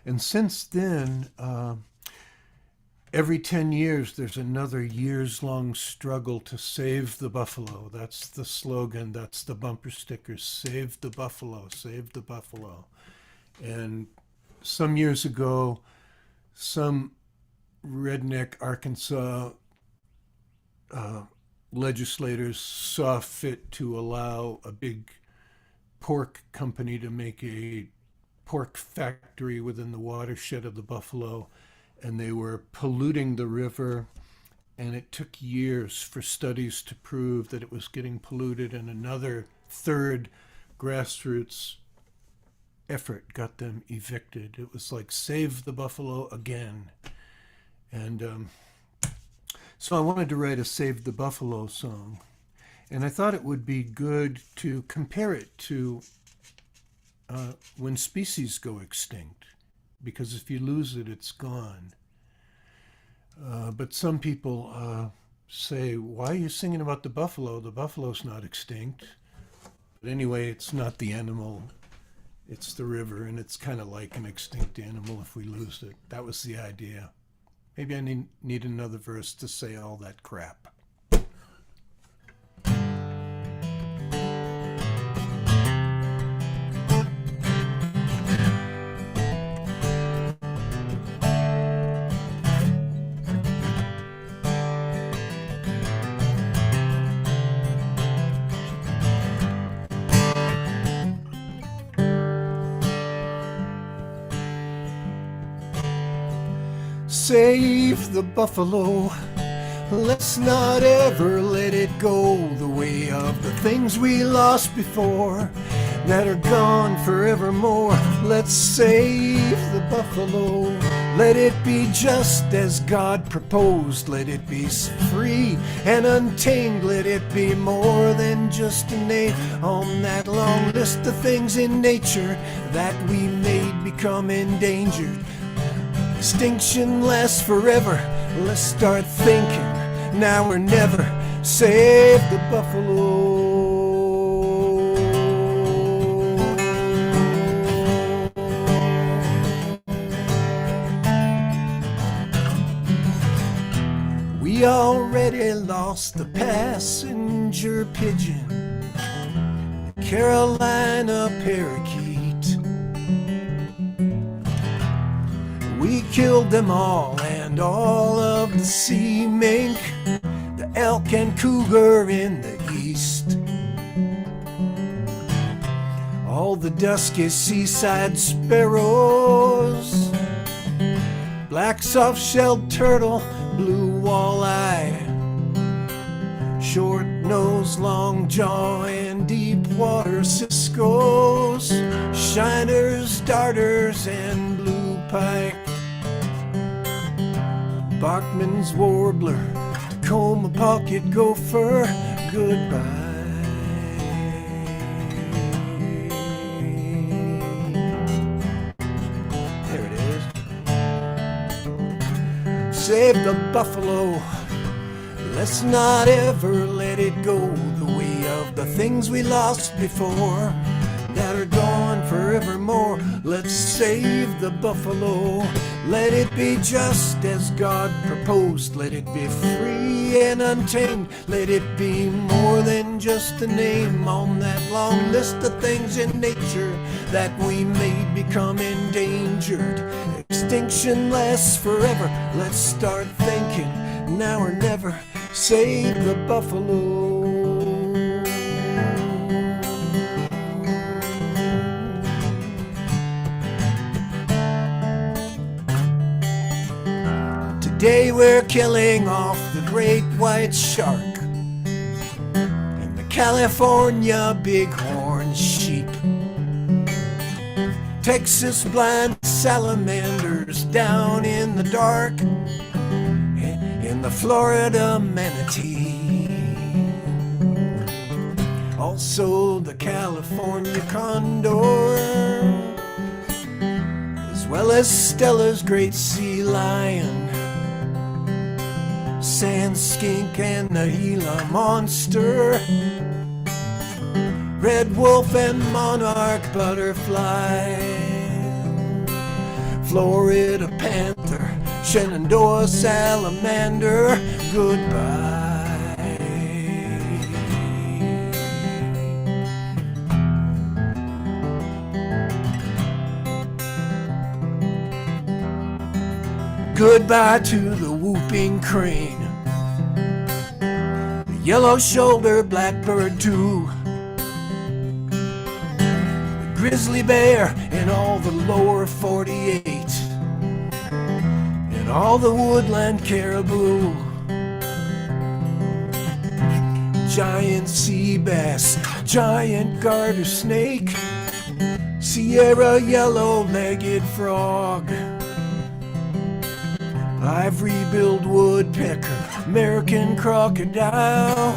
And since then, every 10 years, there's another years-long struggle to save the buffalo. That's the slogan. That's the bumper sticker. Save the buffalo. Save the buffalo. And some years ago, some redneck Arkansas legislators saw fit to allow a big pork company to make a pork factory within the watershed of the buffalo, and they were polluting the river, and it took years for studies to prove that it was getting polluted, and another third grassroots effort got them evicted. It was like save the buffalo again. And so I wanted to write a Save the Buffalo song, and I thought it would be good to compare it to when species go extinct, because if you lose it, it's gone. But some people say, why are you singing about the buffalo? The buffalo's not extinct. But anyway, it's not the animal, it's the river, and it's kind of like an extinct animal if we lose it. That was the idea. Maybe I need another verse to say all that crap. Save the buffalo. Let's not ever let it go the way of the things we lost before that are gone forevermore. Let's save the buffalo. Let it be just as God proposed. Let it be free and untamed. Let it be more than just a name on that long list of things in nature that we made become endangered. Extinction lasts forever. Let's start thinking now or never. Save the buffalo. We already lost the passenger pigeon, Carolina parakeet. We killed them all, and all of the sea mink, the elk and cougar in the east. All the dusky seaside sparrows, black soft-shelled turtle, blue walleye, short-nosed, long jaw, and deep-water ciscoes, shiners, darters, and blue pike. Bachman's warbler, Tacoma pocket gopher, goodbye. There it is. Save the buffalo. Let's not ever let it go the way of the things we lost before that are gone forevermore. Let's save the buffalo. Let it be just as God proposed. Let it be free and untamed. Let it be more than just a name on that long list of things in nature that we made become endangered. Extinction lasts forever. Let's start thinking now or never. Save the buffalo. Today we're killing off the great white shark and the California bighorn sheep, Texas blind salamanders down in the dark, and the Florida manatees. also the California condor, as well as Stella's great sea lion, sand skink and the Gila monster, red wolf and monarch butterfly, Florida panther, Shenandoah salamander, goodbye. Goodbye to the whooping crane, the yellow-shouldered blackbird too, the grizzly bear in all the lower 48, and all the woodland caribou, giant sea bass, giant garter snake, Sierra yellow-legged frog, ivory-billed woodpecker, American crocodile,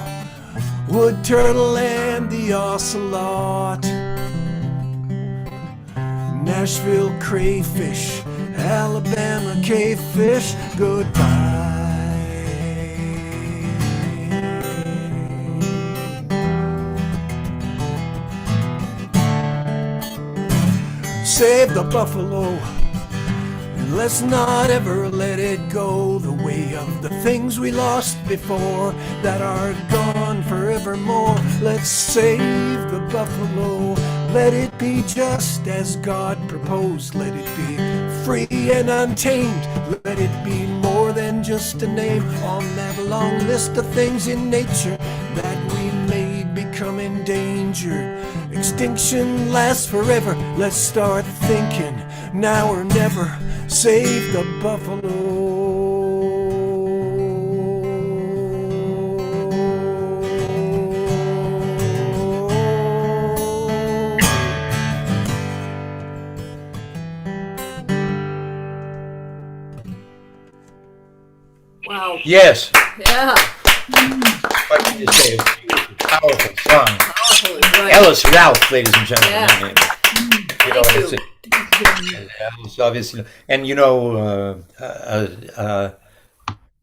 wood turtle and the ocelot, Nashville crayfish, Alabama cavefish, goodbye. Save the buffalo, let's not ever let it go the way of the things we lost before that are gone forevermore. Let's save the buffalo, let it be just as God proposed. Let it be free and untamed. Let it be more than just a name on that long list of things in nature that we made become endangered. Extinction lasts forever. Let's start thinking now or never. Save the buffalo. Wow. Yes. Yeah. What can you say? Powerful song. Powerful, right. Ellis Ralph, ladies and gentlemen. Yeah. It's Ellis, obviously, and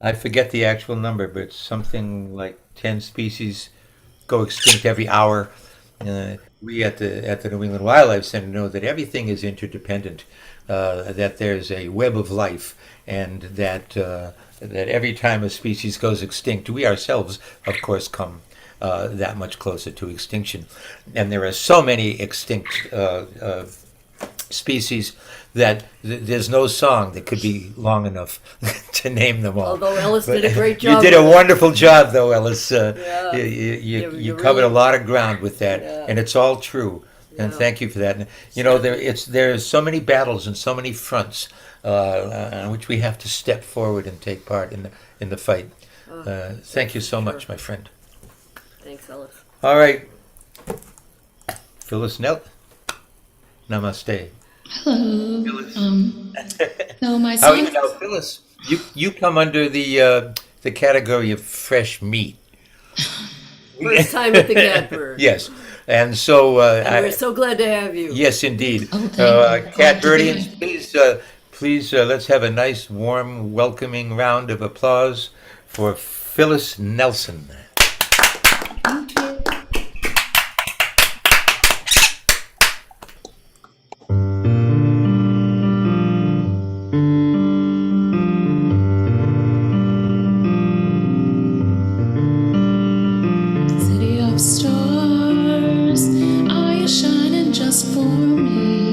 I forget the actual number, but it's something like 10 species go extinct every hour. We at the New England Wildlife Center know that everything is interdependent, that there's a web of life, and that every time a species goes extinct, we ourselves, of course, come that much closer to extinction. And there are so many extinct species that there's no song that could be long enough to name them all. Although Ellis But did a great job. You did a with it. wonderful job, though, Ellis. Yeah. You covered a lot of ground with that, Yeah. and it's all true. And Yeah. thank you for that. And, there's so many battles and so many fronts on which we have to step forward and take part in the fight. Thank you so much, my friend. Thanks, Ellis. All right, Phyllis Nelt. Namaste. Hello. So my How are you song. now, Phyllis? You come under the category of fresh meat. First time at the Catbird. Yes, and so And we're so glad to have you. Yes, indeed. Oh, thank you. Catbirdians, please, let's have a nice, warm, welcoming round of applause for Phyllis Nelson. Thank you. City of stars, are you shining just for me?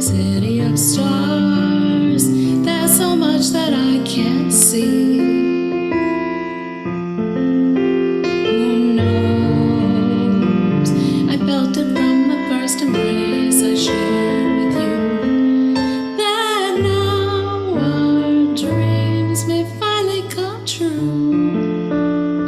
City of stars, there's so much that I can't see. Who knows? I felt it from the first embrace I shared with you. That now our dreams may finally come true.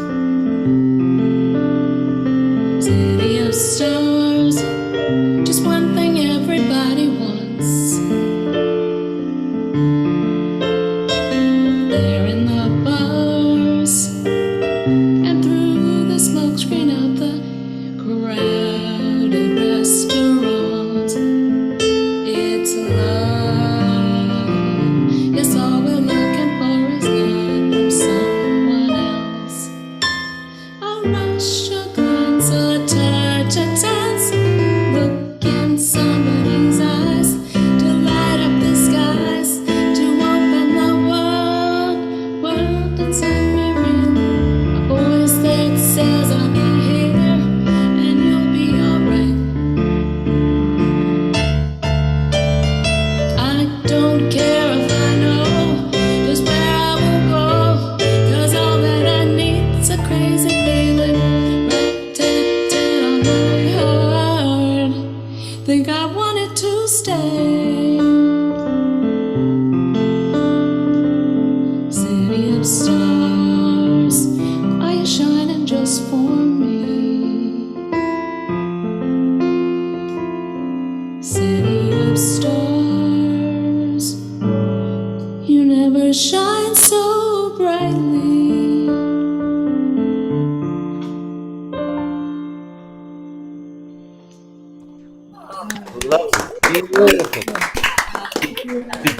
Lovely. Beautiful.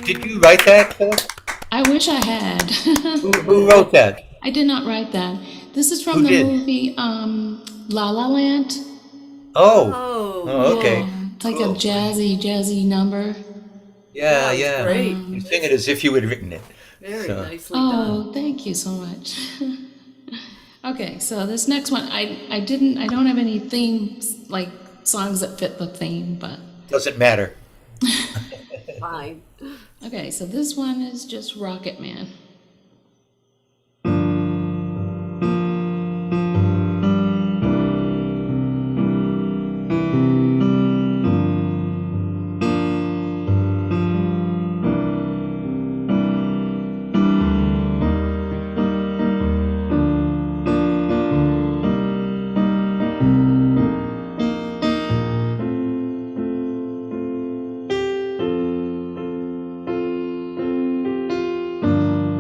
Did you write that, Philip? I wish I had. Who wrote that? I did not write that. This is from Who the did? movie La La Land. Oh. Oh, okay. Yeah, it's like a Cool. jazzy number. Yeah, it's yeah. great. You sing it as if you had written it. Very So. nicely done. Oh, thank you so much. Okay, so this next one, I don't have any themes, like songs that fit the theme, but Doesn't matter. Fine. okay, so this one is just Rocket Man.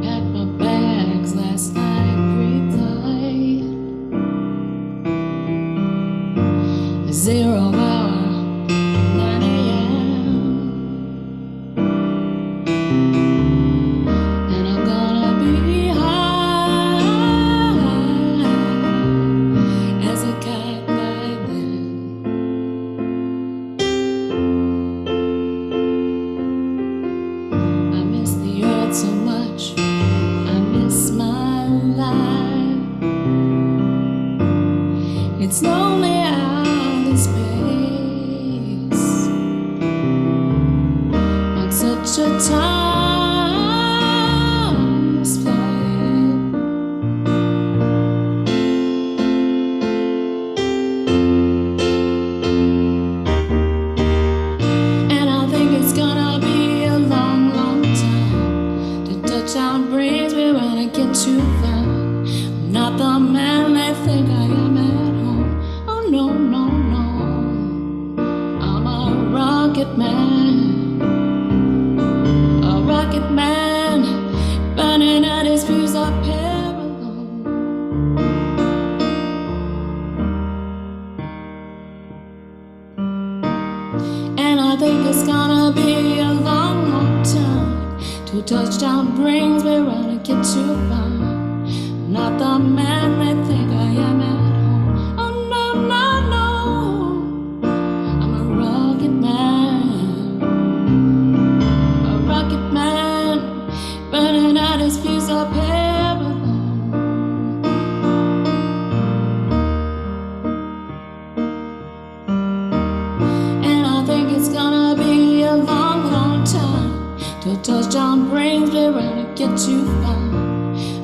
Packed my bags last night pre-flight. 0 hour, 9 a.m. And I'm gonna be high as a kite by then. I miss the earth so much. I miss my life. It's lonely out in space on such a timeless flight. And I think it's gonna be a long, long time to touchdown brings me when I get too far. I'm not the man they think I am at home. Oh no, no, no. I'm a rocket man. A rocket man burning at his fuse up here alone. And I think it's gonna be a long, long time till touchdown brings me when I get too far. I'm not the man they think I am at home. Oh no, no, no. I'm a rocket man. A rocket man burning out his fuse up here alone. And I think it's gonna be a long, long time till touchdown brings me when I get too far.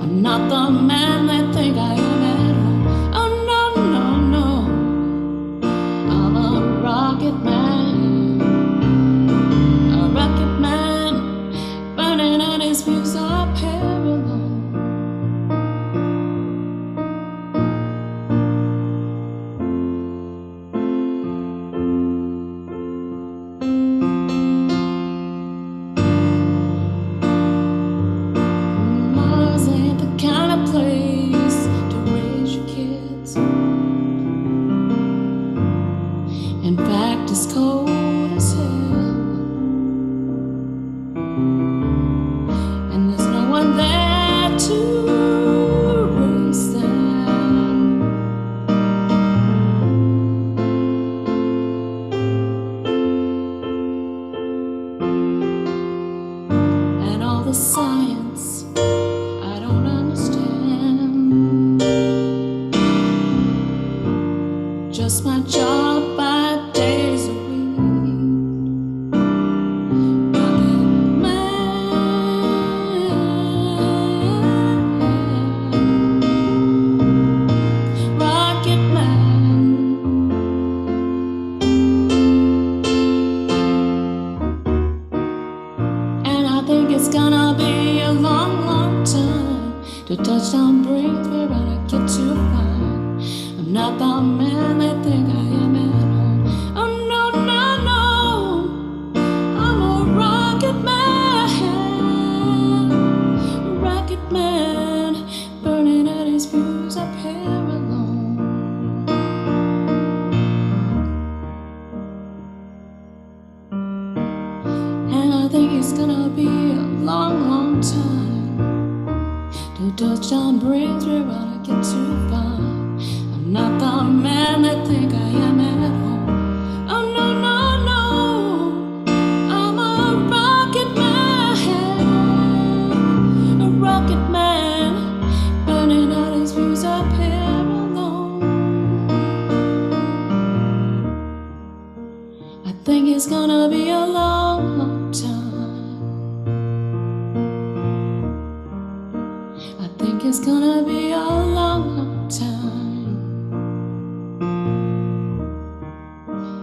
I'm not the man they think I am at home. Oh no, no, no. I'm a rocket man. A rocket man burning out his fuse up here alone. Mars ain't the kind of place to raise your kids. In fact, it's cold as hell. And there's no one there to raise them. And all the science I don't understand. Just my job 5 days a week. Rocket man. Rocket man. And I think it's gonna be a long, long time till touchdown brings me when I get too far. I'm not the man they think I am at home. Oh no, no, no. I'm a rocket man. A rocket man burning at his fuse up here alone. brings me around, I get too far. I'm not the man they think I am at home. Oh no, no, no. I'm a rocket man, burning out his fuse up here alone. I think it's gonna be a long, long time. I think it's gonna be a long, long time.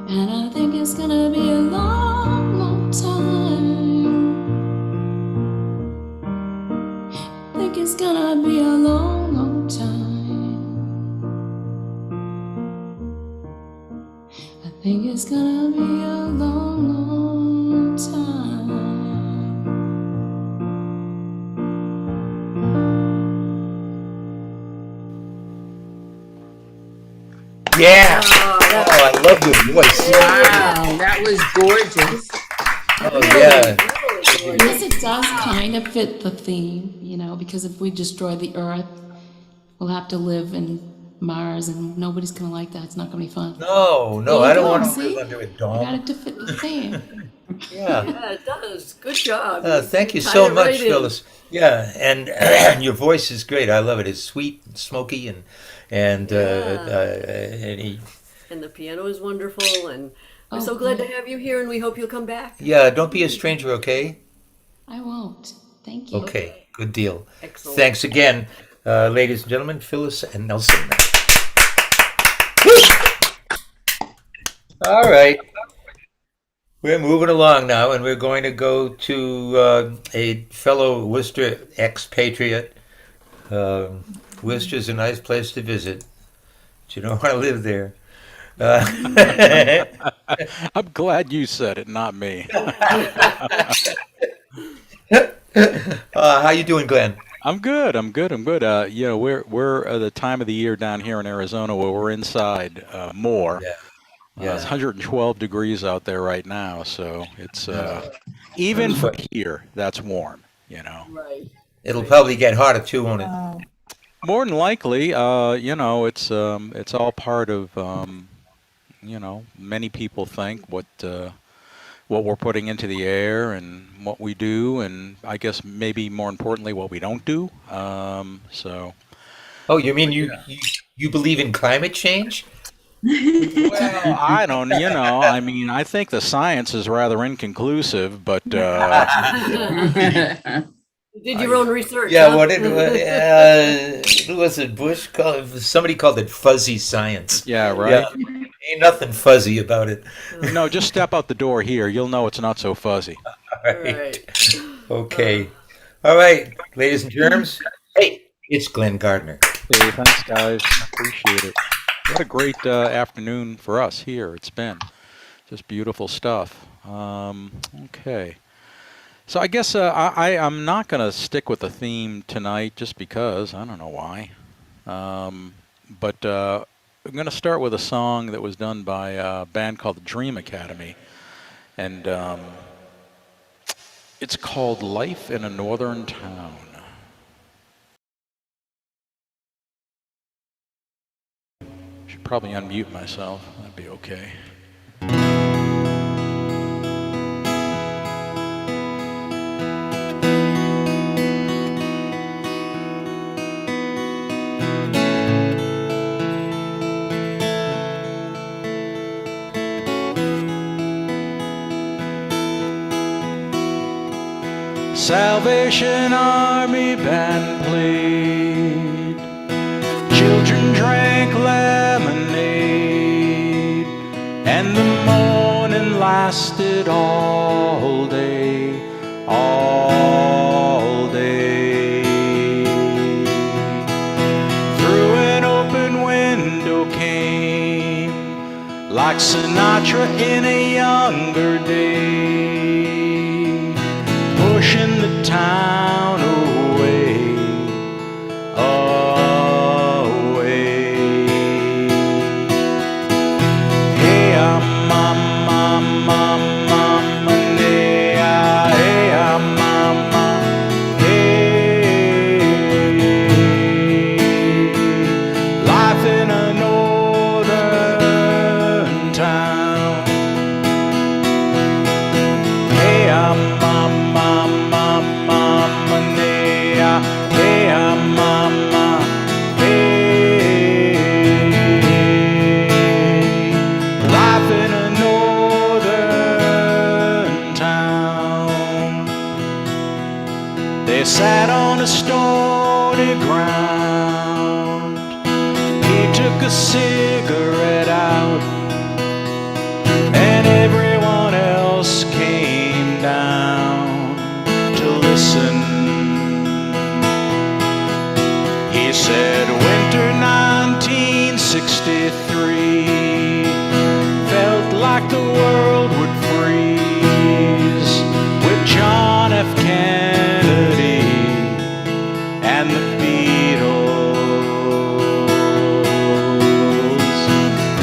And I think it's gonna be a long, long time. I think it's gonna be a long, long time. I think it's gonna be a long, long time. Yeah. Oh, I love your voice. Wow, that was gorgeous. Oh, yeah. Yes, it does kind of fit the theme, you know, because if we destroy the Earth, we'll have to live in Mars, and nobody's gonna like that. It's not gonna be fun. No, There you I don't go, want to see? live under a You dome. got it to fit the theme. Yeah. Yeah, it does. Good job. Thank you tied so it much, right in. Phyllis. Yeah, and your voice is great. I love it. It's sweet, and smoky, and and And the piano is wonderful, and we're so glad to have you here, and we hope you'll come back. yeah. Don't be a stranger, okay? I won't. Thank you. Okay, good deal. Excellent. Thanks again, ladies and gentlemen, Phyllis and Nelson. All right. We're moving along now, and we're going to go to a fellow Worcester expatriate. Worcester's a nice place to visit, but you don't want to live there. I'm glad you said it, not me. How you doing, Glenn? I'm good. You know, we're at the time of the year down here in Arizona where we're inside more. Yeah. It's 112 degrees out there right now, so it's even for here, that's warm. You know. Right. It'll probably get hotter too, won't it? More than likely, you know, it's all part of you know, many people think what we're putting into the air and what we do, and I guess maybe more importantly what we don't do. So. Oh, you mean you believe in climate change? Well, I don't, you know, I mean, I think the science is rather inconclusive, but You did your own research. Yeah, huh? what did who was it? Bush called somebody called it fuzzy science. Yeah, right. Yeah, ain't nothing fuzzy about it. No, just step out the door here. You'll know it's not so fuzzy. All right. Okay. All right, ladies and germs. Hey, it's Glenn Gardner. Hey, thanks, guys. Appreciate it. What a great afternoon for us here. It's been just beautiful stuff. Okay. So I guess I'm not going to stick with the theme tonight just because. I don't know why. But I'm going to start with a song that was done by a band called the Dream Academy. And it's called Life in a Northern Town. Should probably unmute myself. That'd be okay. Salvation Army band played. Children drank lemonade, and the morning lasted all day, all day. Through an open window came, like Sinatra in a younger day, pushing the town away, away. Hey, mama, mama, hey, mama, hey. took a cigarette out, and everyone else came down to listen. He said, winter 1963 felt like the world would freeze with John F. Kennedy and the Beatles.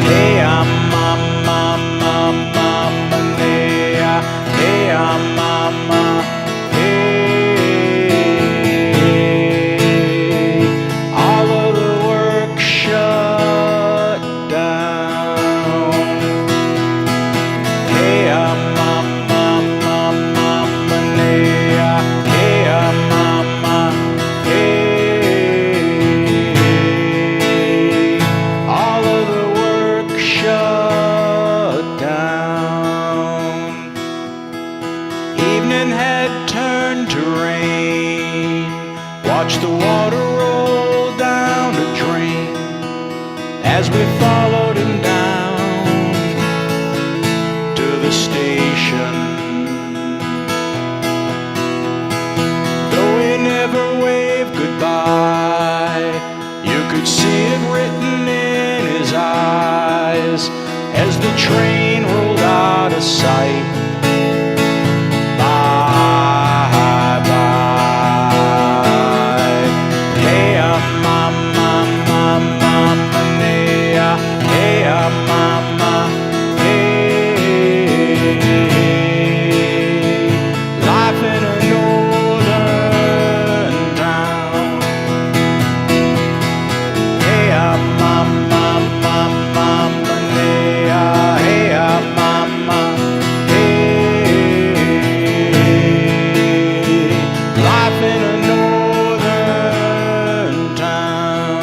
Hey, I'm mama, mama, mama, hey, I'm mama, hey. All of the work shut down. Hey, I'm mama, mama, mama, hey, I'm mama, hey. All of the work shut down. Evening had turned to rain. Watch the water roll down the drain as we followed him down to the station. Though he never waved goodbye, you could see it written in his eyes as the train rolled out of sight. Bye, bye. Hey, I'm mama, mama, mama, hey, I'm mama, hey. Life in a northern town. Hey, I'm mama, mama, mama, hey, I'm mama, hey. Life in a northern town.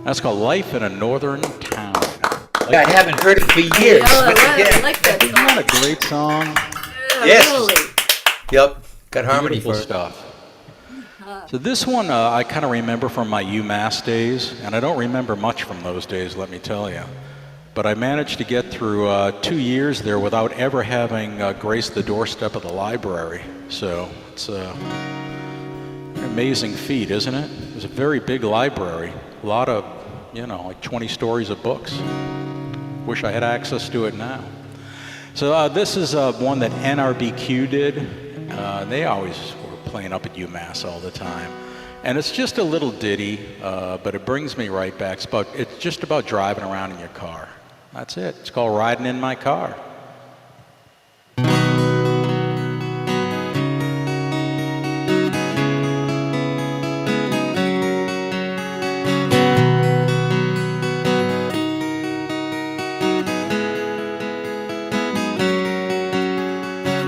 That's called Life in a Northern Town. I haven't heard it for years. Yeah, I like that Isn't that a great song? Yes. Really. Yep. Got harmony Beautiful for it. stuff. So this one I kind of remember from my UMass days, and I don't remember much from those days, let me tell you. But I managed to get through 2 years there without ever having graced the doorstep of the library. So it's an amazing feat, isn't it? It's a very big library. A lot of, like 20 stories of books. Wish I had access to it now. So this is one that NRBQ did. They always were playing up at UMass all the time. And it's just a little ditty, but it brings me right back. It's just about driving around in your car. That's it. It's called Riding in My Car.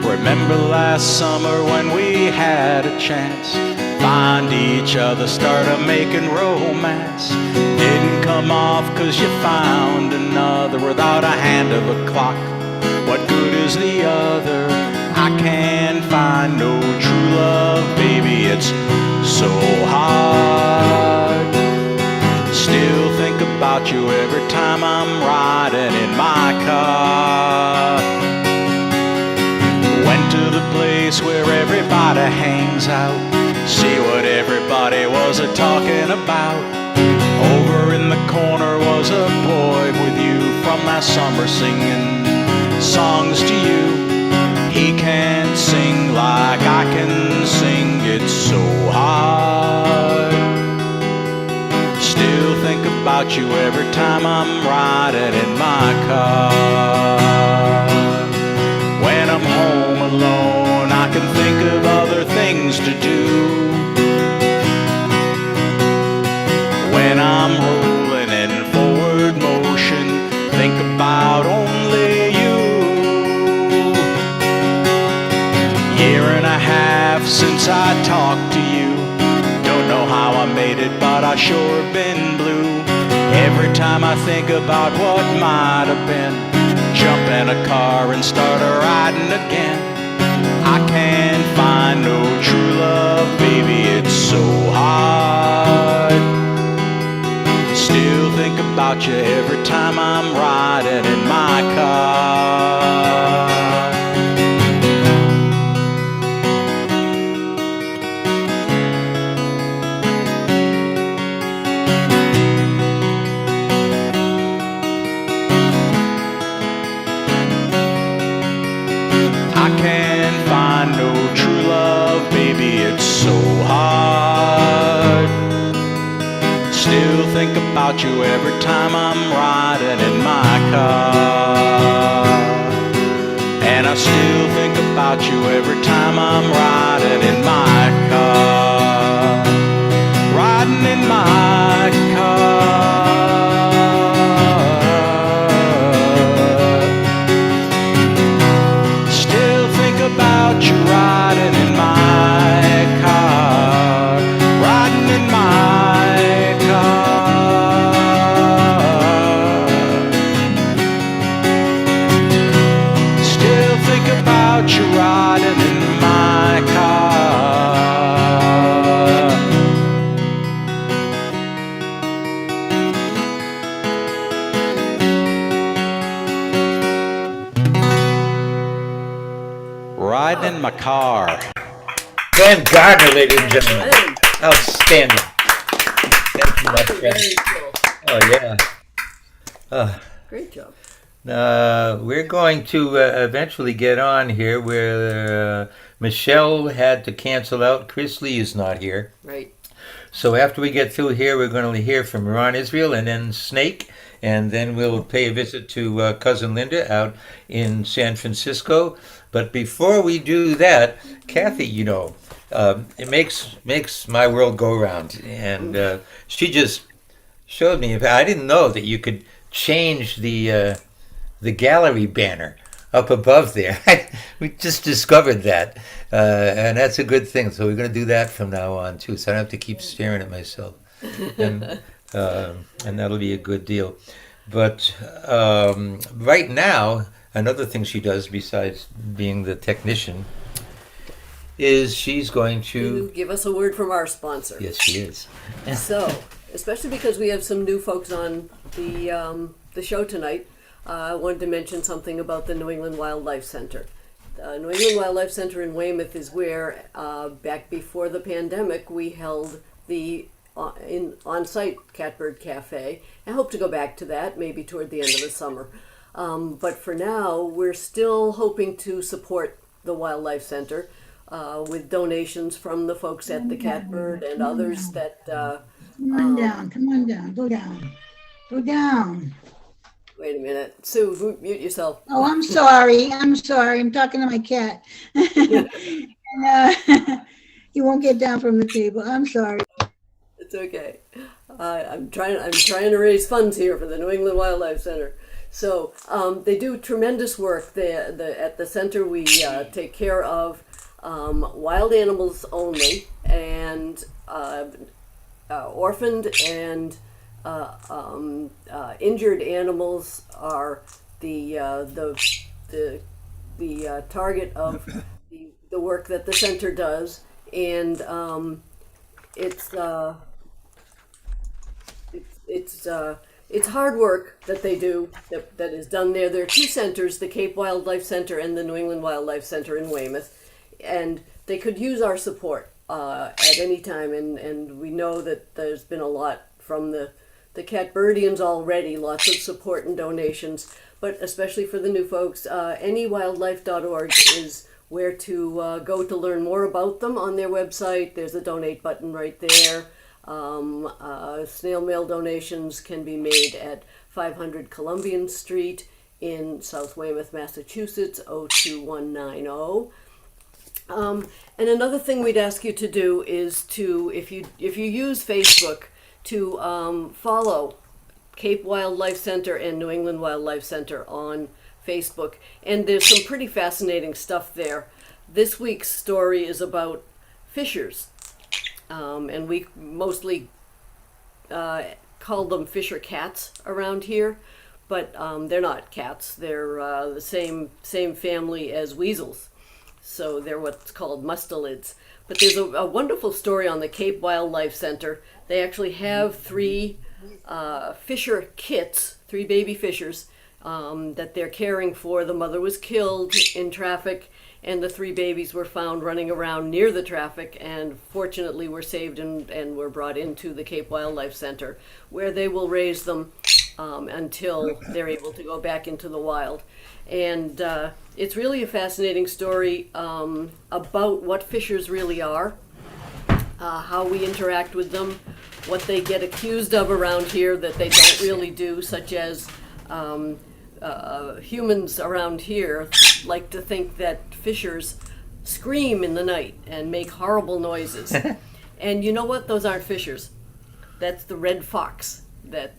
Remember last summer when we had a chance, find each other, started making romance. Didn't come off 'cause you found another without a hand of a clock. What good is the other? I can't find no true love, baby, it's so hard. Still think about you every time I'm riding in my car. Went to the place where everybody hangs out, see what everybody was a-talking about. Over in the corner was a boy with you from last summer singing songs to you. He can't sing like I can sing, it's so hard. Still think about you every time I'm riding in my car. When I'm home alone, I can think of other things to do. When I'm rolling in forward motion, think about only you. Year and a half since I talked to you, don't know how I faded, but I sure been blue. Every time I think about what might have been, jump in a car and start riding again. I can't find no true love, baby, it's so hard. Still think about you every time I'm riding in my car. I can't find no true love, baby, it's so hard. Still think about you every time I'm riding in my car. And I still think about you every time I'm riding in my car. Riding in my car. Still think about you riding in my car. Riding in my car. Still think about you riding in my car. Riding in my car. Van Gardner, ladies and gentlemen. Outstanding. Thank you, my friend. Oh, yeah. Great job. We're going to eventually get on here where Michelle had to cancel out. Chris Lee is not here. Right. So after we get through here, we're going to hear from Ron Israel and then Snake. And then we'll pay a visit to Cousin Linda out in San Francisco. But before we do that, Kathy, you know, it makes my world go round. And she just showed me. I didn't know that you could change the gallery banner up above there. We just discovered that, and that's a good thing. So we're going to do that from now on too. So I don't have to keep staring at myself, and that'll be a good deal. But right now, another thing she does besides being the technician is she's going to give us a word from our sponsor. Yes, she is. So, especially because we have some new folks on the show tonight, I wanted to mention something about the New England Wildlife Center. New England Wildlife Center in Weymouth is where, back before the pandemic, we held the on-site Catbird Café. I hope to go back to that, maybe toward the end of the summer. But for now, we're still hoping to support the Wildlife Center with donations from the folks at the Catbird and others that... Come on down, go down. Go down. Wait a minute. Sue, mute yourself. Oh, I'm sorry. I'm talking to my cat. And, he won't get down from the table. I'm sorry. It's okay. I'm trying to raise funds here for the New England Wildlife Center. So they do tremendous work. At the center, we take care of wild animals only, and orphaned and injured animals are the target of the work that the center does, and it's hard work that they do that is done there. There are two centers, the Cape Wildlife Center and the New England Wildlife Center in Weymouth, and they could use our support at any time, and we know that there's been a lot from the Catbirdians already, lots of support and donations, but especially for the new folks, anywildlife.org is where to go to learn more about them on their website. There's a donate button right there. Snail mail donations can be made at 500 Columbian Street in South Weymouth, Massachusetts, 02190. And another thing we'd ask you to do is to, if you use Facebook, to follow Cape Wildlife Center and New England Wildlife Center on Facebook. And there's some pretty fascinating stuff there. This week's story is about fishers. and we mostly call them Fisher cats around here, but they're not cats. They're the same family as weasels, so they're what's called mustelids. But there's a wonderful story on the Cape Wildlife Center. They actually have three Fisher kits, three baby Fishers, that they're caring for. The mother was killed in traffic, and the three babies were found running around near the traffic, and fortunately were saved and were brought into the Cape Wildlife Center, where they will raise them until they're able to go back into the wild. And it's really a fascinating story about what Fishers really are, how we interact with them, what they get accused of around here that they don't really do, such as humans around here like to think that Fishers scream in the night and make horrible noises. And you know what? Those aren't Fishers. That's the red fox that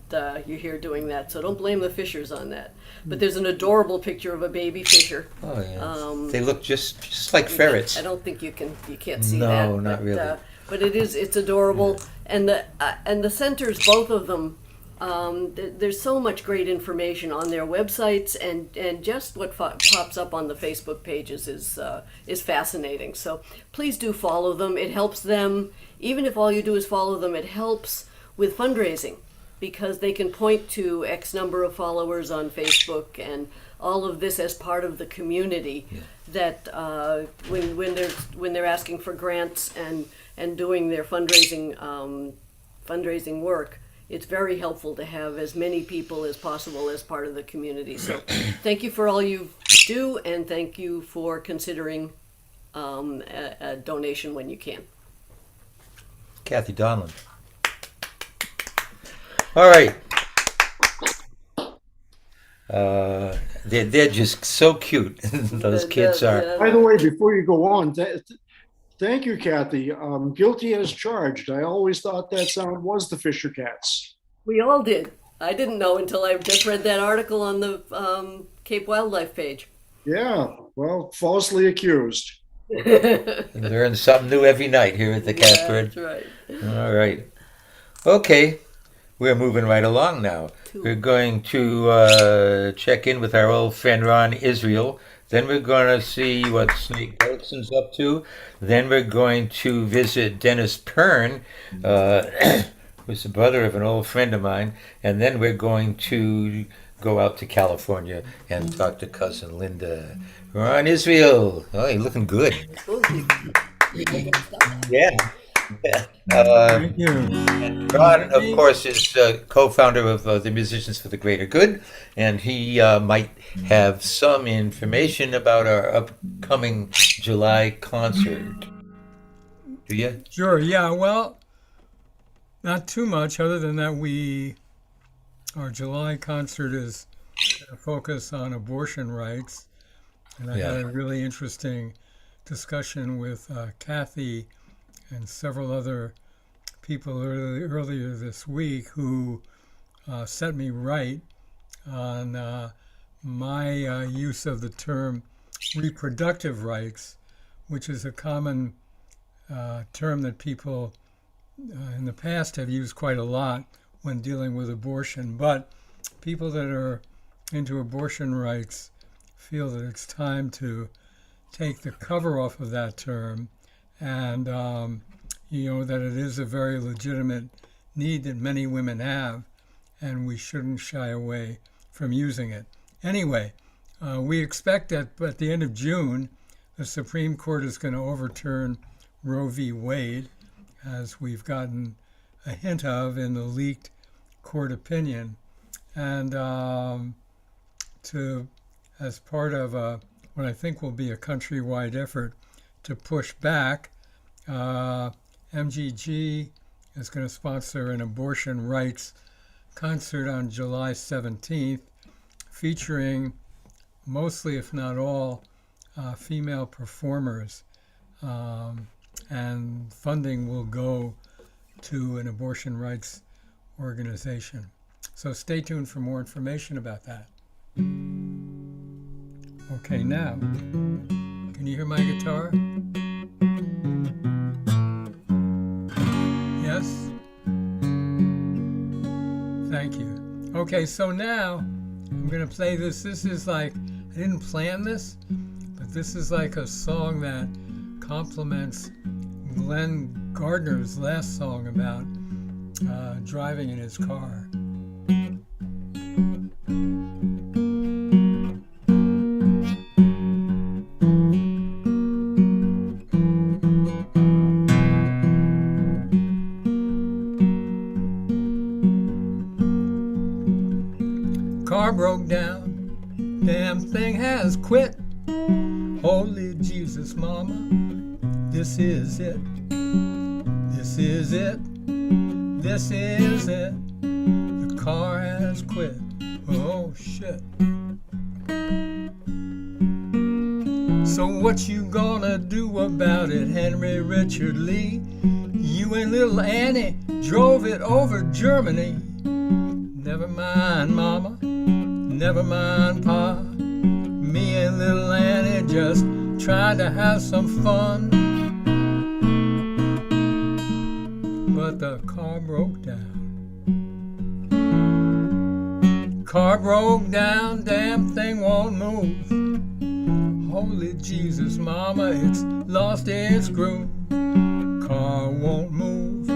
you hear doing that. So don't blame the Fishers on that. But there's an adorable picture of a baby Fisher. Oh yeah. They look just like ferrets. I don't think you can't see No, that. not but, really. But it's adorable, and the centers, both of them. There's so much great information on their websites, and just what pops up on the Facebook pages is fascinating. So please do follow them. It helps them. Even if all you do is follow them, it helps with fundraising, because they can point to X number of followers on Facebook and all of this as part of the community. Yeah. That when they're asking for grants and doing their fundraising work, it's very helpful to have as many people as possible as part of the community. So thank you for all you do, and thank you for considering a donation when you can. Kathy Donlan. All right. They're just so cute. Those kids are. By the way, before you go on, thank you, Kathy. Guilty as charged. I always thought that sound was the Fisher cats. We all did. I didn't know until I just read that article on the Cape Wildlife page. Yeah, well, falsely accused. You learn something new every night here at the Catbird. That's right. All right. Okay. We're moving right along now. We're going to check in with our old friend Ron Israel. Then we're going to see what Snake Wilson's up to. Then we're going to visit Dennis Pern, who's the brother of an old friend of mine. And then we're going to go out to California and talk to cousin Linda. Ron Israel. Oh, you're looking good. Yeah. Thank you. Ron, of course, is co-founder of the Musicians for the Greater Good, and he might have some information about our upcoming July concert. Do you? Sure, yeah, well, not too much other than that our July concert is a focus on abortion rights, and I had a really interesting discussion with Kathy and several other people earlier this week who set me right on my use of the term reproductive rights, which is a common term that people in the past have used quite a lot when dealing with abortion. But people that are into abortion rights feel that it's time to take the cover off of that term, and that it is a very legitimate need that many women have, and we shouldn't shy away from using it. Anyway, we expect that at the end of June, the Supreme Court is going to overturn Roe v. Wade, as we've gotten a hint of in the leaked court opinion. And as part of what I think will be a countrywide effort to push back, MGG is going to sponsor an abortion rights concert on July 17th, featuring mostly, if not all, female performers. And funding will go to an abortion rights organization. So stay tuned for more information about that. Okay, now, can you hear my guitar? this. Thank you. Okay, so now I'm going to play this. This is like, I didn't plan this, but this is like a song that complements Glenn Gardner's last song about driving in his car. Car broke down, damn thing has quit. Holy Jesus, mama, this is it. This is it. This is it. The car has quit. Oh shit. So what you gonna do about it, Henry Richard Lee? You and little Annie drove it over Germany. Never mind, mama. Never mind, pa. Me and little Annie just tried to have some fun. But the car broke down. Car broke down, damn thing won't move. Holy Jesus, mama, it's lost its groove. Car won't move.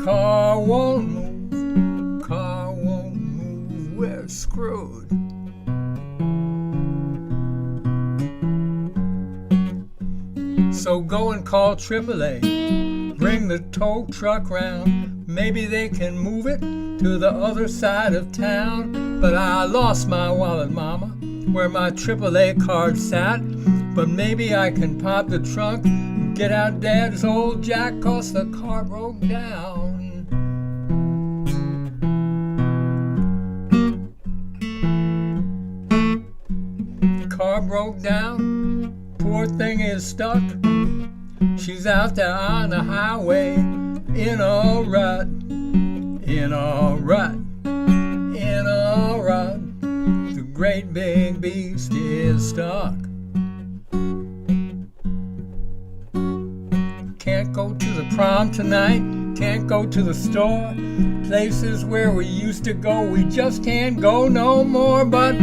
Car won't move. Car won't move. We're screwed. So go and call AAA. Bring the tow truck round. Maybe they can move it to the other side of town. But I lost my wallet, mama, where my AAA card sat. But maybe I can pop the trunk and get out Dad's old Jack, 'cause the car broke down. Car broke down, poor thing is stuck. She's out there on the highway in a rut, in a rut, in a rut. The great big beast is stuck. Can't go to the prom tonight, can't go to the store. Places where we used to go, we just can't go no more. But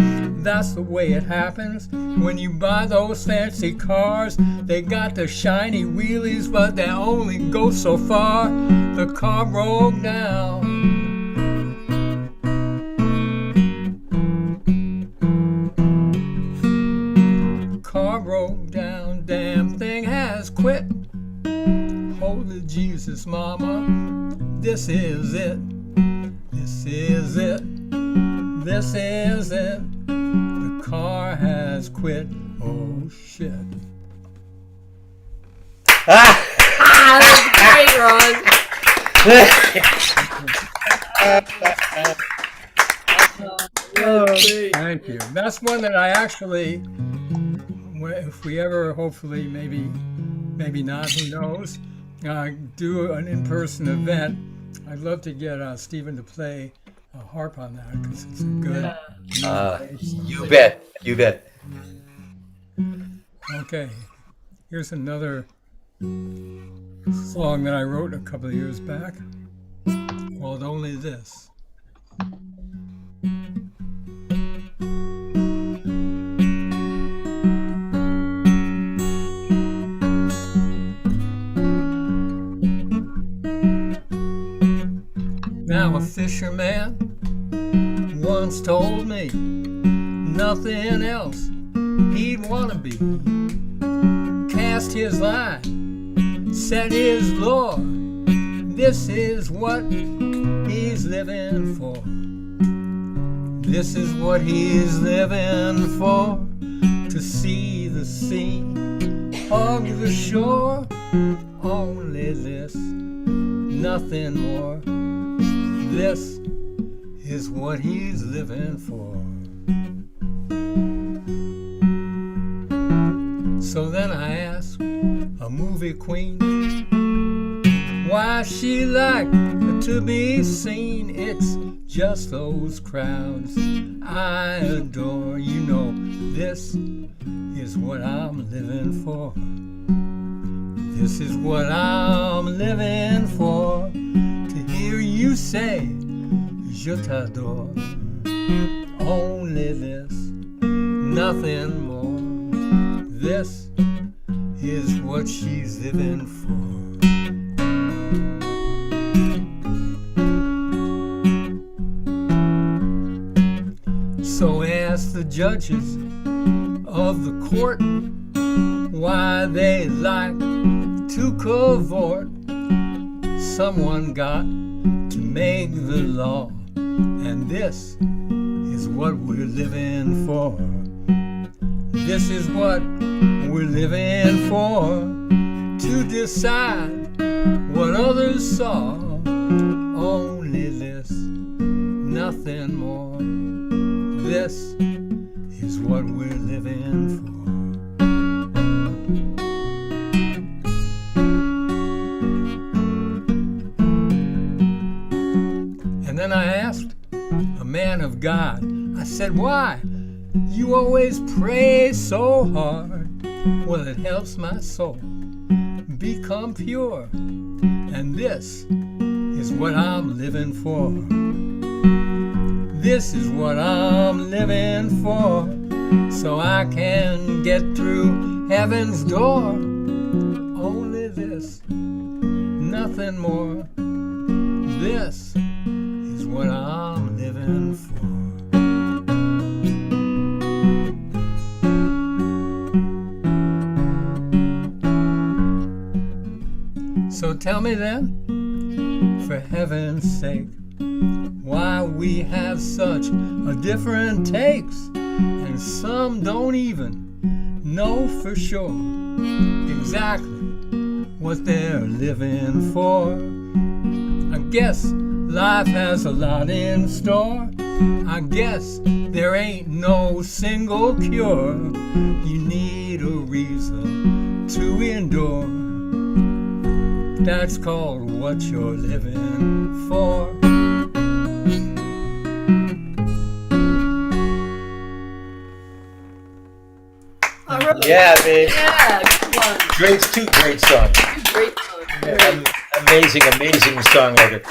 that's the way it happens when you buy those fancy cars. They got the shiny wheelies, but they only go so far. The car broke down. Car broke down, damn thing has quit. Holy Jesus, mama, this is it. This is it. This is it. The car has quit. Oh shit. That's great, Ron. Thank you. That's one that I actually, if we ever, hopefully, maybe not, who knows, do an in-person event, I'd love to get Stephen to play a harp on that, because it's a good. You bet. You bet. Okay, here's another song that I wrote a couple of years back called Only This. Now a fisherman once told me nothing else he'd want to be. Cast his line, set his lure. This is what he's living for. This is what he's living for. To see the sea, hug the shore. Only this, nothing more. This is what he's living for. So then I asked a movie queen why she liked to be seen. It's just those crowds I adore. You know, this is what I'm living for. This is what I'm living for, to hear you say, je t'adore. Only this, nothing more. This is what she's living for. So ask the judges of the court why they like to cavort. Someone got to make the law, and this is what we're living for. This is what we're living for, to decide what others saw. Only this, nothing more. This is what we're living for. And then I asked a man of God, I said, why? You always pray so hard. Well, it helps my soul become pure. And this is what I'm living for. This is what I'm living for, so I can get through heaven's door. Only this, nothing more. This is what I'm living for. So tell me then, for heaven's sake, why we have such a different takes, and some don't even know for sure exactly what they're living for. I guess life has a lot in store. I guess there ain't no single cure. You need a reason to endure. That's called what you're living for. All right. Yeah, babe. Yeah, good one. Great, two great songs. Great song. Amazing songwriter.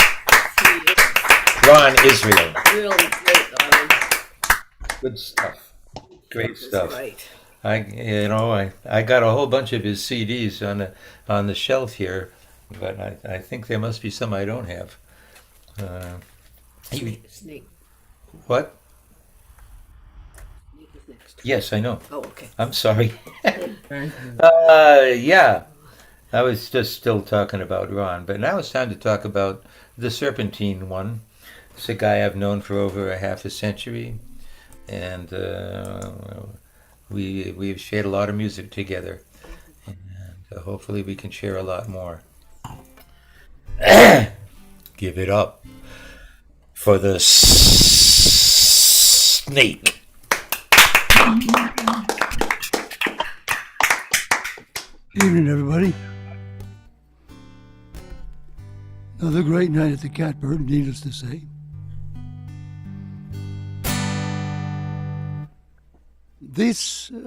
Ron Israel. Really great, Ron. Good stuff. Great stuff. Right. I got a whole bunch of his CDs on the shelf here, but I think there must be some I don't have. Snake. What? Snake is next. Yes, I know. Oh, okay. I'm sorry. Yeah, I was just still talking about Ron, but now it's time to talk about the Serpentine one. It's a guy I've known for over a half a century, and we've shared a lot of music together, and hopefully we can share a lot more. Give it up for the snake. Evening, everybody. Another great night at the Catbird, needless to say.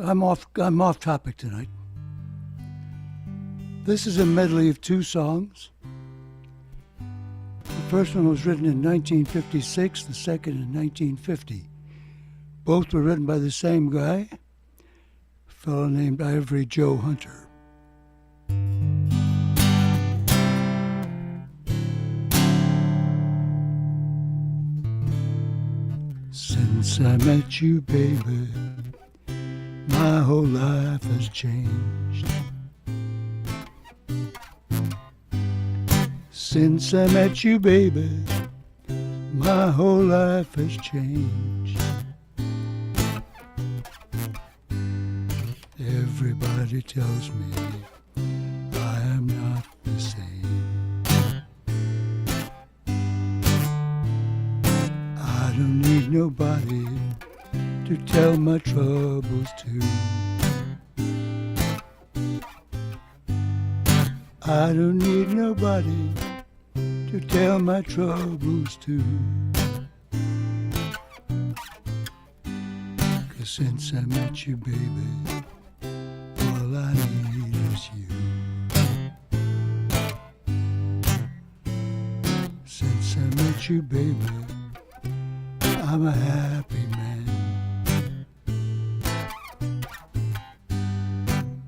I'm off topic tonight. This is a medley of two songs. The first one was written in 1956, the second in 1950. Both were written by the same guy, a fellow named Ivory Joe Hunter. Since I met you, baby, my whole life has changed. Since I met you, baby, my whole life has changed. Everybody tells me I am not the same. I don't need nobody to tell my troubles to. I don't need nobody to tell my troubles to. 'Cause since I met you, baby, all I need is you. met you, baby, I'm a happy man.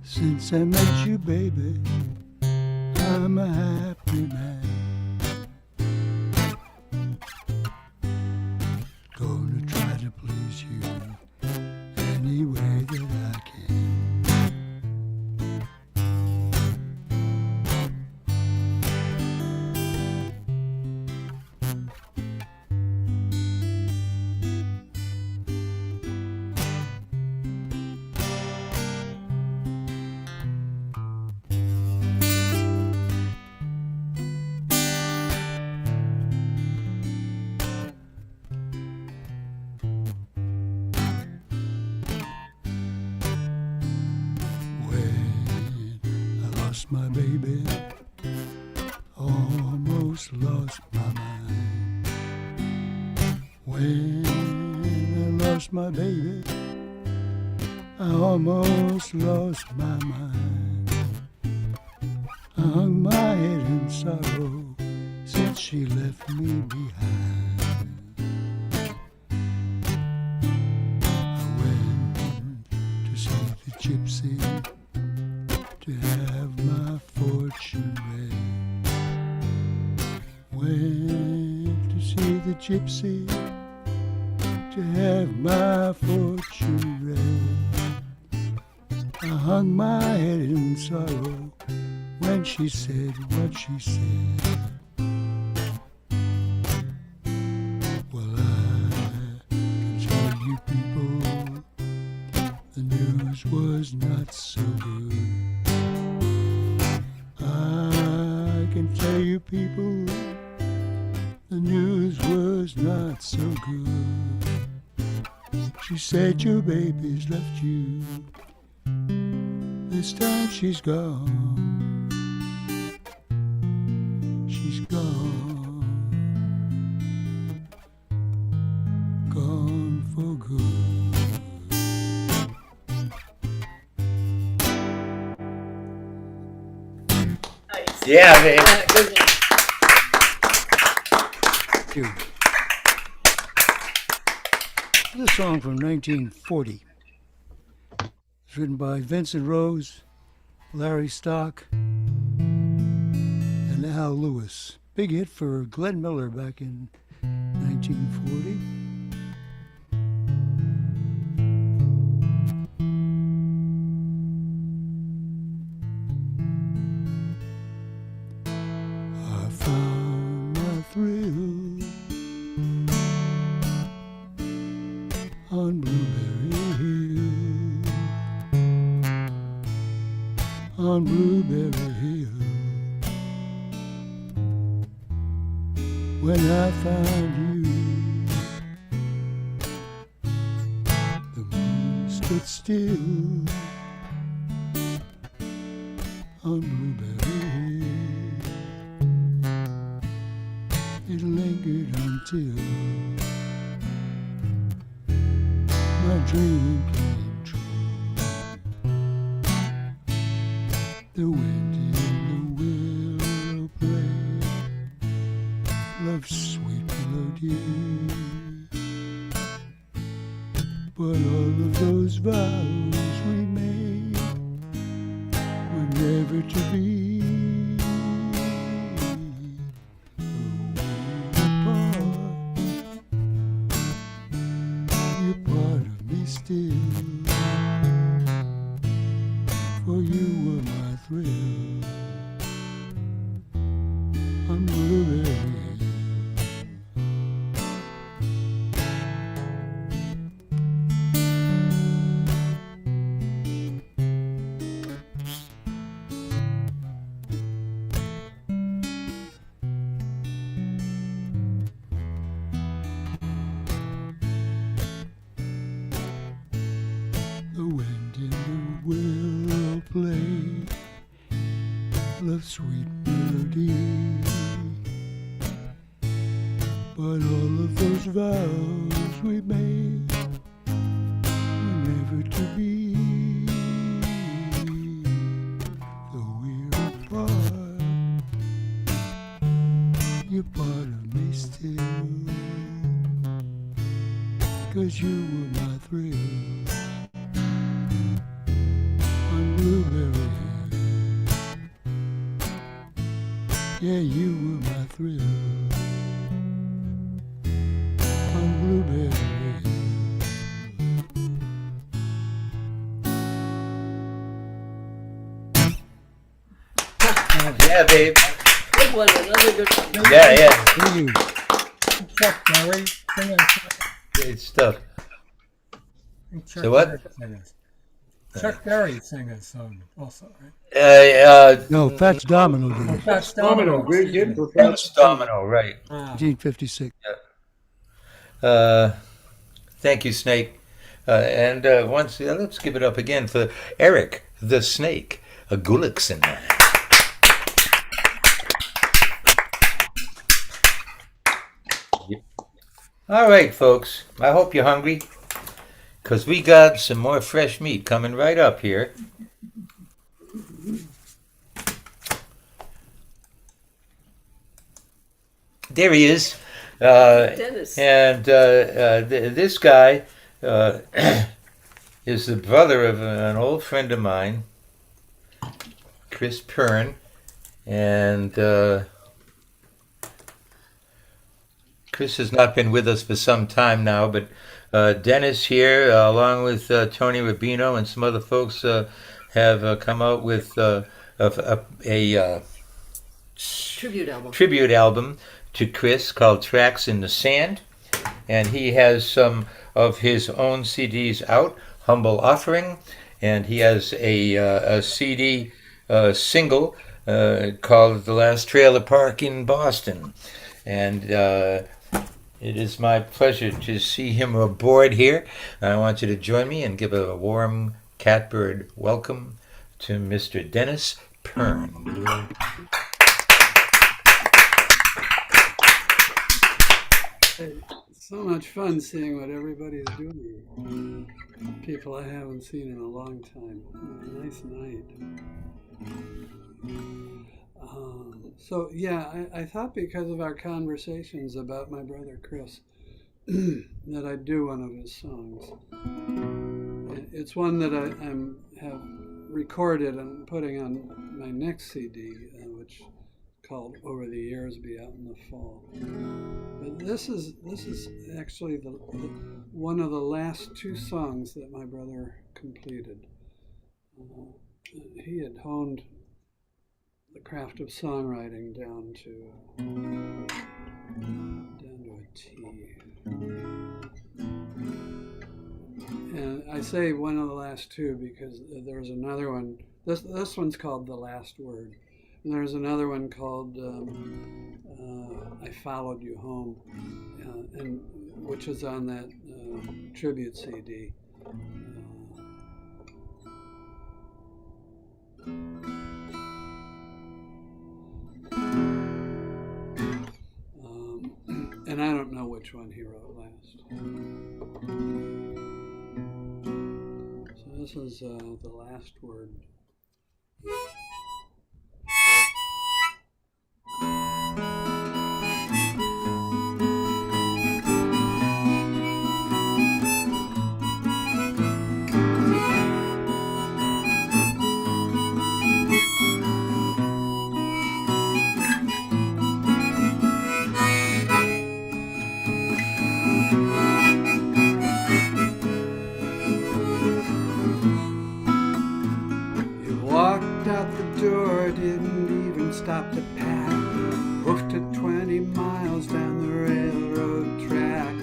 Since I met you, baby, I'm a happy man. Gonna try to please you any way that I can. My baby, almost lost my mind. When I lost my baby, I almost lost my mind. I hung my head in sorrow since she left me behind. I went to see the gypsy to have my fortune read. Went to see the gypsy to have my fortune read. I hung my head in sorrow when she said what she said. Well, I can tell you people, the news was not so good. I can tell you people, the news was not so good. She said your baby's left you, this time she's gone. She's gone, gone for good. Yeah, babe. Good one. Thank you. This is a song from 1940. It's written by Vincent Rose, Larry Stock, and Al Lewis. Big hit for Glenn Miller back in 1940. I found my thrill on Blueberry Hill, on Blueberry Hill. When I found you, the moon stood still on Blueberry Hill. It lingered until my dream came true. The wind in the willow played love's sweet melody, but all of those vows we made were never to be. You're part of me still, for you were my thrill on Blueberry Hill. The wind in the willow played love's sweet melody, but all of those vows we made were never to be. Though we're apart, you're part of love me still, 'cause you were my thrill on Blueberry Hill. Yeah, you were my thrill on Blueberry Hill. Yeah, babe. Good one, another good one. Yeah, yeah. Thank you. Chuck Berry, sing us. Great stuff. Chuck So what? Berry sang us. Chuck Berry sang us song also, right? No, Fats Domino did it. Fats Domino. Big hit for Fats Domino, right. 1956. Thank you, Snake. Let's give it up again for Eric the Snake, a Gullikson. All right, folks. I hope you're hungry, because we got some more fresh meat coming right up here. There he is. Dennis. And this guy is the brother of an old friend of mine, Chris Pern. And Chris has not been with us for some time now, but Dennis here, along with Tony Rubino and some other folks, have come out with a tribute album to Chris called Tracks in the Sand. And he has some of his own CDs out, Humble Offering, and he has a CD single called The Last Trailer Park in Boston. And it is my pleasure to see him aboard here. I want you to join me and give a warm Catbird welcome to Mr. Dennis Pern. So much fun seeing what everybody's doing. People I haven't seen in a long time. Nice night. I thought because of our conversations about my brother Chris that I'd do one of his songs. It's one that I have recorded and putting on my next CD, which called Over the Years, be out in the fall. But this is actually one of the last two songs that my brother completed. He had honed the craft of songwriting down to a T. And I say one of the last two because there's another one. This one's called The Last Word. And there's another one called I Followed You Home, and which is on that tribute CD. And I don't know which one he wrote last. So this is The Last Word. Stopped to pack, hoofed it 20 miles down the railroad track,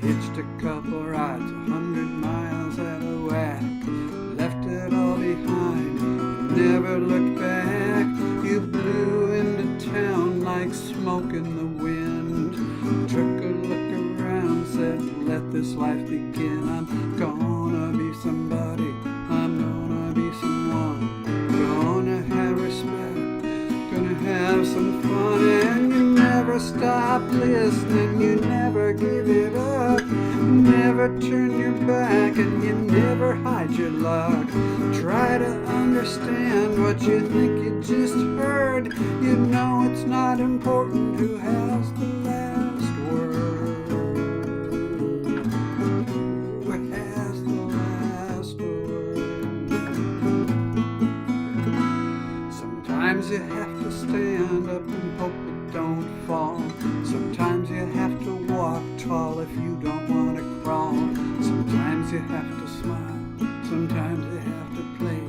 hitched a couple rides 100 miles at a whack, left it all behind, never looked back. You blew into town like smoke in the wind, took a look around, said let this life begin. I'm gonna be somebody, I'm gonna be someone, gonna have respect, gonna have some fun. And you never stop listening, you never give it up, never turn your back, and you never hide your luck. Try to understand what you think you just heard. You know it's not important who has the last tall if you don't want to crawl. Sometimes you have to smile, sometimes you have to play,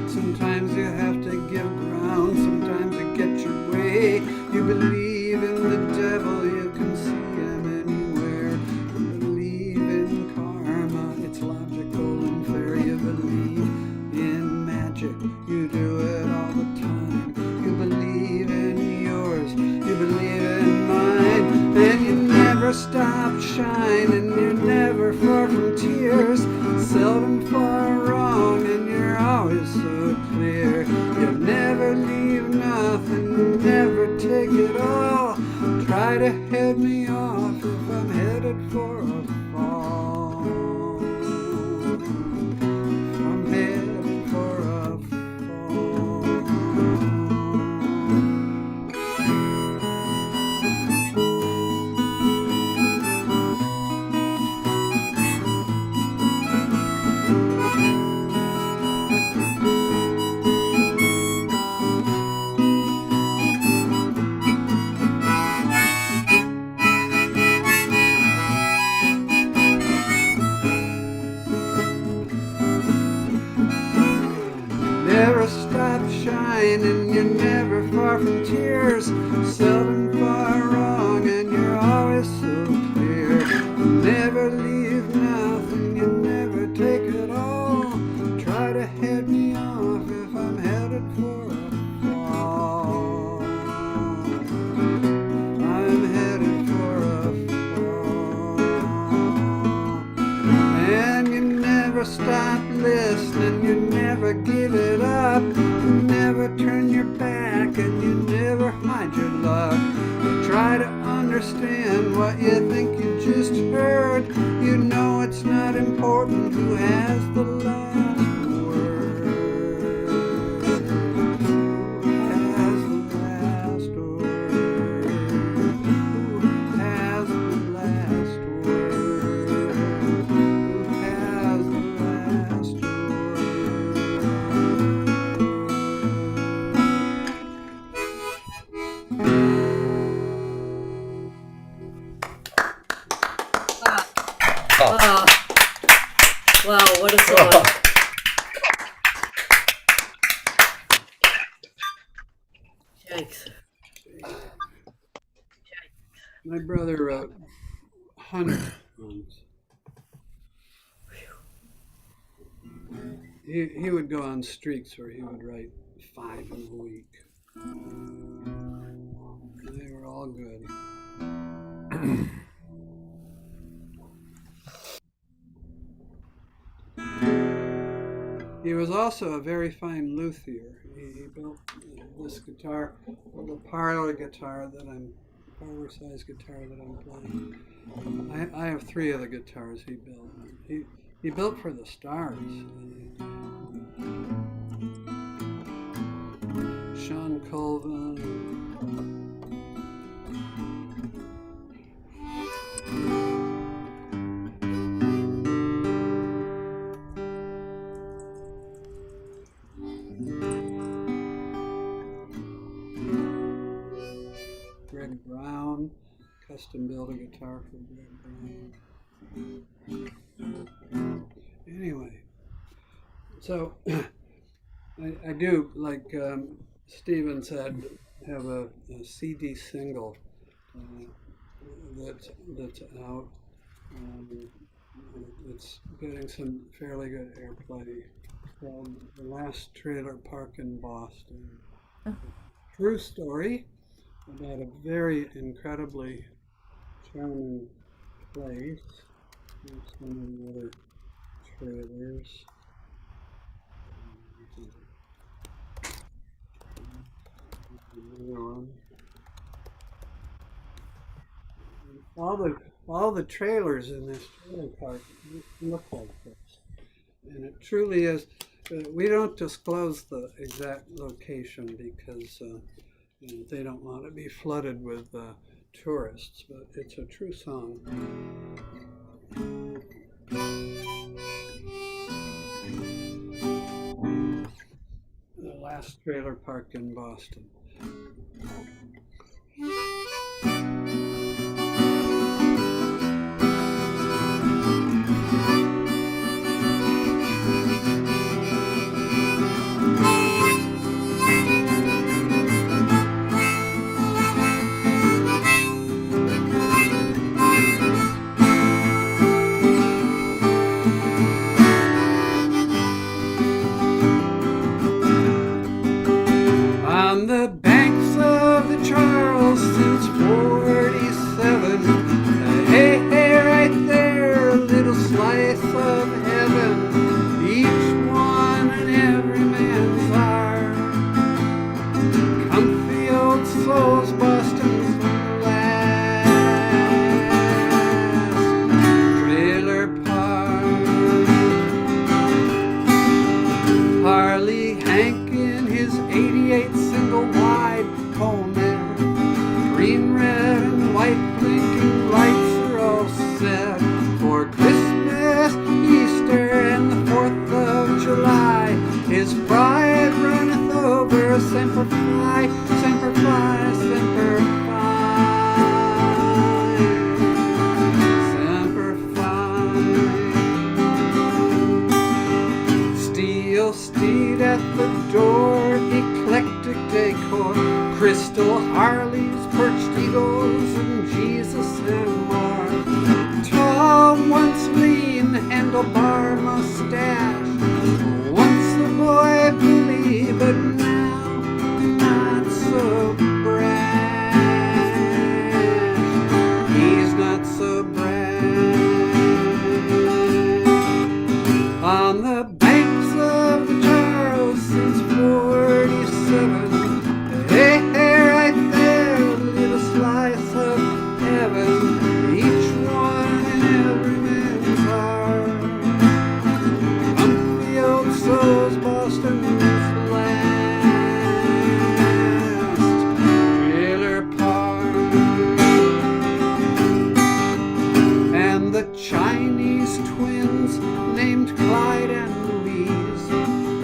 sometimes you have to give ground, sometimes you get your way. You believe in the devil, you can see him anywhere. You believe in karma, it's logical and fair. You believe in magic, you do it all the time. You believe in yours, you believe in mine, and you never stop shining. You're never far from tears, seldom far wrong, and you're always so clear. You never leave nothing, you never take it all. Try to head me off if I'm headed for a fall. If I'm headed for a never stop shining, you're never far from tears, seldom far wrong, and you're always so clear. You never leave nothing, you never take it all. Try to head me off if I'm headed for a fall. I'm headed for a fall. And you never stop listening, you never give it up, you never turn your back, and you never hide your luck. You try to understand what you think you just heard. You know it's not important who has the last word. Who has the last word? Who has the last word? Who has the last word? Wow. Wow, what a song. Yikes. My brother wrote hundreds of songs. He would go on streaks where he would write 5 in a week. They were all good. He was also a very fine luthier. He built this guitar, the parlor guitar that parlor size guitar that I'm playing. I have 3 of the guitars he built. He built for the stars. Sean Colvin. Greg Brown, custom built a guitar for Greg Brown. Anyway, so I do, like Stephen said, have a CD single that's out. It's getting some fairly good airplay, called The Last Trailer Park in Boston. True story about a very incredibly charming place. Here's some of the other trailers. Another one. All the trailers in this trailer park look like this, and it truly is. We don't disclose the exact location because they don't want to be flooded with tourists, but it's a true song. The Last Trailer Park in Boston. handlebar mustache. Once a boy bully, but now not so brash. He's not so brash. On the banks of the Charles since 47. Hey, hey, right there, a little slice of heaven. Each one in every man's heart. Comfy old souls, Boston's last trailer park. And the Chinese twins named Clyde and Louise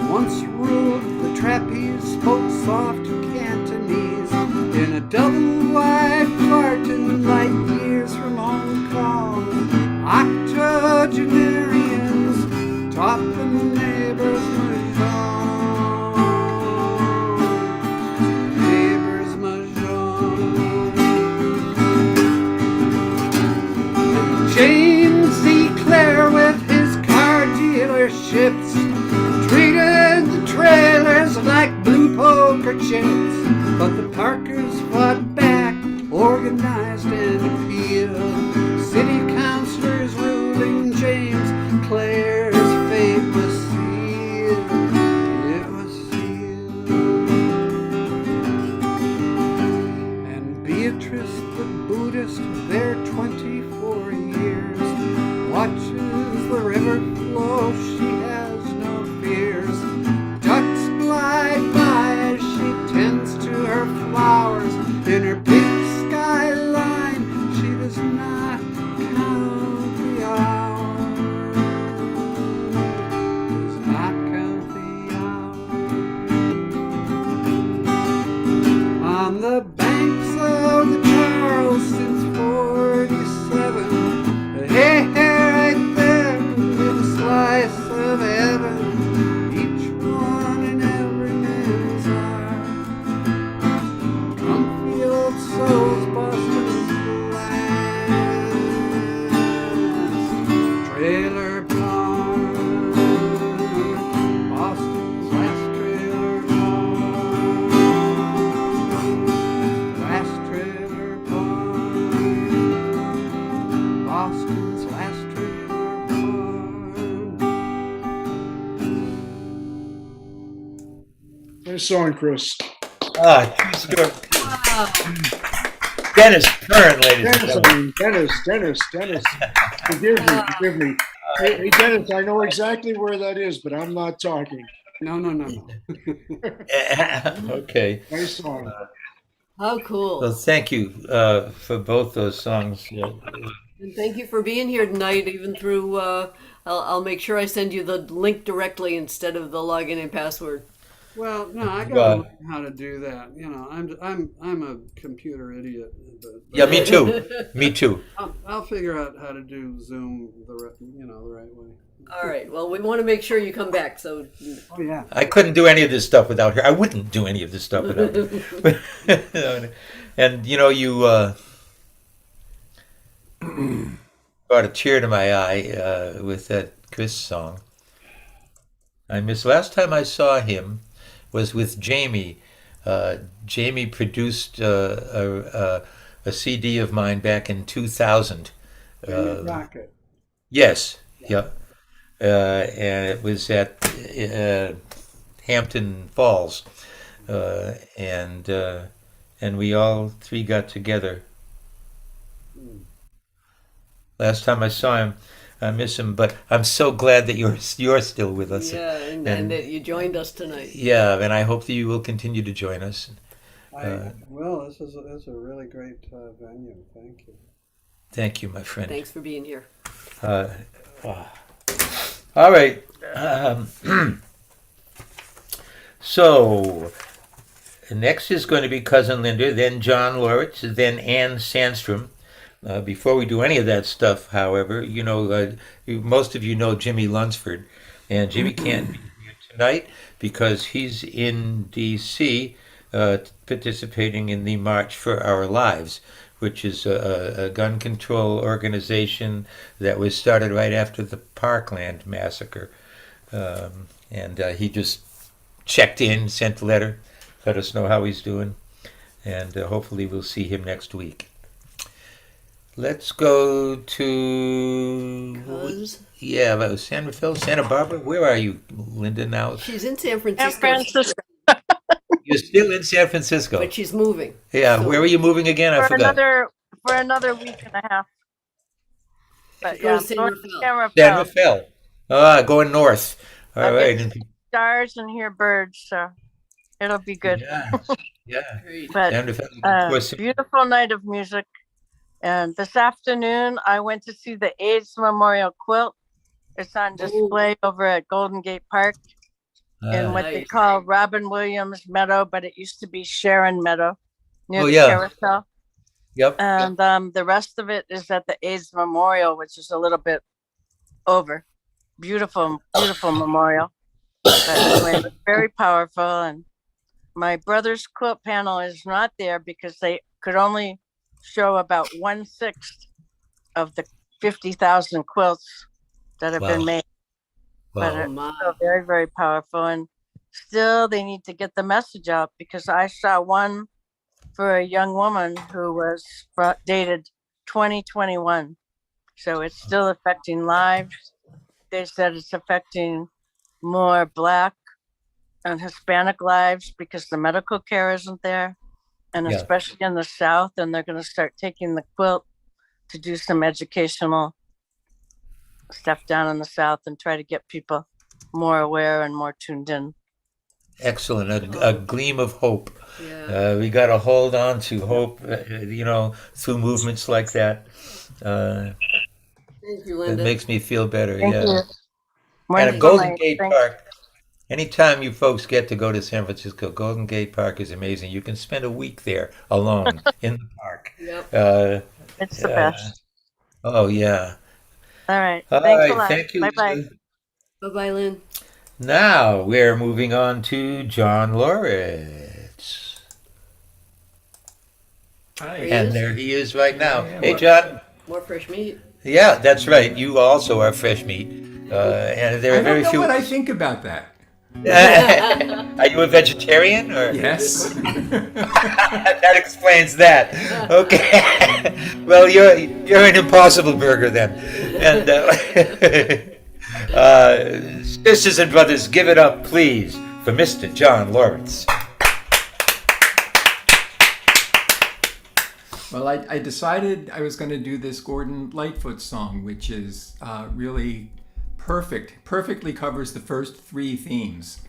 once ruled the trapeze, spoke soft Cantonese in a double-wide carton light years from Hong Kong. Octogenarians taught the neighbors mahjong. Neighbors mahjong. James E. Clare with his car dealerships treated the trailers like blue poker chips. But the Parkers fought back, organized and appealed. City councilors ruling James Clare's fate was sealed. It was sealed. And Beatrice the Buddhist, there 24 years, watches the river flow. She has no fears. Ducks glide by as she tends to her flowers. In her big skyline, she does not count the hours. Does not count the hours. On the banks of the Charles since 47. Hey, hey, right there, little slice of heaven. Each one in every man's heart. Comfy old souls, Boston's last trailer park. Boston's last trailer park. Last trailer park. Boston's last trailer park. Nice song, Chris. True story. Dennis Kern, ladies and gentlemen. Dennis. Forgive me. Hey, Dennis, I know exactly where that is, but I'm not talking. No. Okay. Nice song. How cool. Well, thank you for both those songs. And thank you for being here tonight, even through, I'll make sure I send you the link directly instead of the login and password. Well, no, I gotta learn how to do that. You know, I'm a computer idiot. But Yeah, me too. Me too. I'll figure out how to do Zoom the right way. All right. Well, we want to make sure you come back. So. Oh yeah. I couldn't do any of this stuff without her. I wouldn't do any of this stuff without her. And you brought a tear to my eye with that Chris song. Last time I saw him was with Jamie. Jamie produced a CD of mine back in 2000. Rocket. Yes, yeah. And it was at Hampton Falls. And we all three got together. Last time I saw him, I miss him, but I'm so glad that you're still with us. Yeah, and that you joined us tonight. Yeah, and I hope that you will continue to join us. Well, this is a really great venue. Thank you. Thank you, my friend. Thanks for being here. All right. So next is going to be Cousin Linda, then John Loritz, then Ann Sandstrom. Before we do any of that stuff, however, most of you know Jimmy Lunsford, and Jimmy can't be here tonight because he's in D.C. Participating in the March for Our Lives, which is a gun control organization that was started right after the Parkland massacre. And he just checked in, sent a letter, let us know how he's doing, and hopefully we'll see him next week. Let's go to San Rafael, Santa Barbara. Where are you, Linda? Now She's in San Francisco. San Francisco. You're still in San Francisco, But she's moving. Yeah, so, where are you moving again? I forgot. For another week and a half. But yeah, San Rafael. San Rafael. Going north. All right. Stars and hear birds, so it'll be good. Yeah. But beautiful night of music. And this afternoon, I went to see the AIDS Memorial Quilt. It's on display over at Golden Gate Park in what they call Robin Williams Meadow, but it used to be Sharon Meadow near the carousel. Yep. And the rest of it is at the AIDS Memorial, which is a little bit over. Beautiful, beautiful memorial. But anyway, very powerful. And my brother's quilt panel is not there because they could only show about 1/6 of the 50,000 quilts that have been made. But it's still very, very powerful. And still they need to get the message out, because I saw one for a young woman who was dated 2021. So it's still affecting lives. They said it's affecting more Black and Hispanic lives because the medical care isn't there. And especially in the South, and they're going to start taking the quilt to do some educational stuff down in the South and try to get people more aware and more tuned in. Excellent. A gleam of hope. Yeah. We got to hold on to hope, through movements like that. Thank you, Linda. It makes me feel better. Thank you. And Golden Gate Park. Anytime you folks get to go to San Francisco, Golden Gate Park is amazing. You can spend a week there alone in the park. Yep. It's the best. Oh, yeah. All right. Thanks a lot. Thank you. Bye-bye. Bye-bye, Lynn. Now we're moving on to John Loritz. Hi. And there he is right now. Hey, John. More fresh meat. Yeah, that's right. You also are fresh meat. And there are very few. I don't know what I think about that. Are you a vegetarian? Or? Yes. That explains that. Okay. Well, you're an Impossible Burger then. And sisters and brothers, give it up, please, for Mr. John Loritz. Well, I decided I was going to do this Gordon Lightfoot song, which is really perfectly covers the first 3 themes.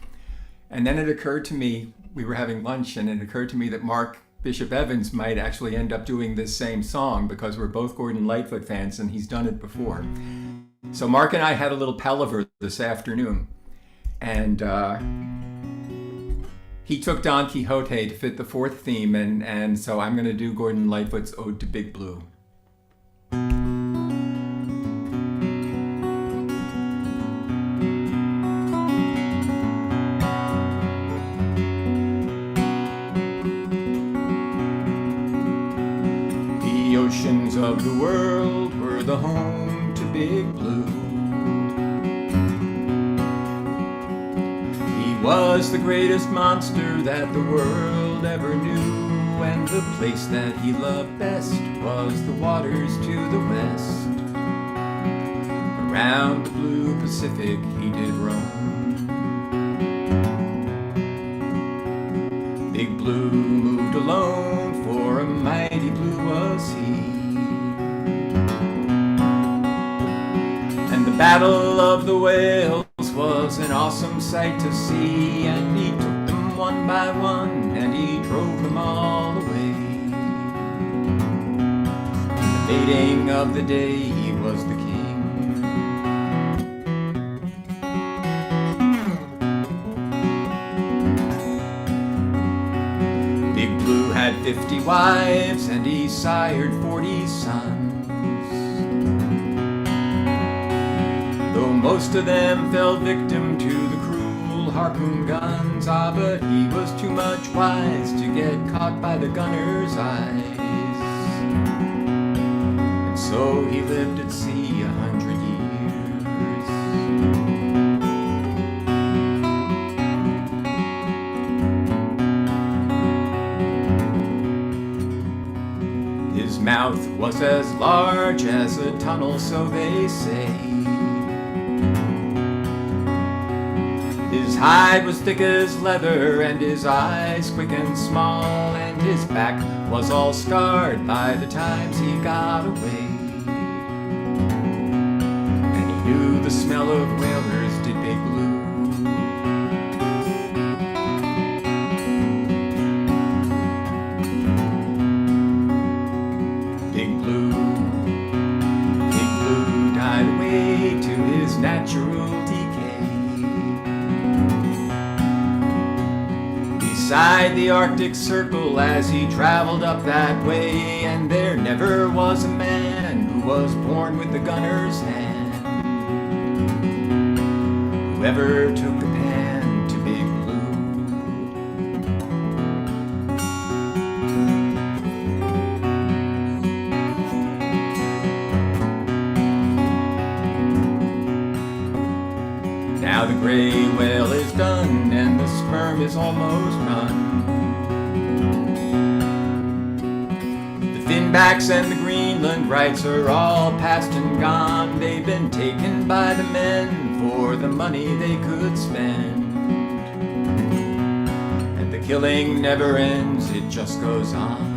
And then it occurred to me, we were having lunch, and it occurred to me that Mark Bishop Evans might actually end up doing this same song, because we're both Gordon Lightfoot fans and he's done it before. So Mark and I had a little palaver this afternoon, and he took Don Quixote to fit the 4th theme, and so I'm going to do Gordon Lightfoot's Ode to Big Blue. The oceans of the world were the home to Big Blue. He was the greatest monster that the world ever knew, and the place that he loved best was the waters to the west. Around the blue Pacific he did roam. Big Blue moved alone, for a mighty blue was he. And the Battle of the Whales was an awesome sight to see, and he took them one by one, and he drove them all away. And the mating of the day, he was the king. Big Blue had 50 wives, and he sired 40 sons. Though most of them fell victim to the cruel harpoon guns, but he was too much wise to get caught by the gunner's eyes. so he lived at sea 100 years. His mouth was as large as a tunnel, so they say. His hide was thick as leather, and his eyes quick and small, and his back was all scarred by the times he got away. And he knew the smell of whalers, did Big Blue. Big Blue died away to his natural decay. Beside the Arctic Circle as he traveled up that way, and there never was a man who was born with the gunner's hand, who ever took a pan to Big Blue. Now the gray whale is done, and the sperm is almost run. The finbacks and the Greenland rights are all past and gone. They've been taken by the men for the money they could spend. And the killing never ends, it just goes on.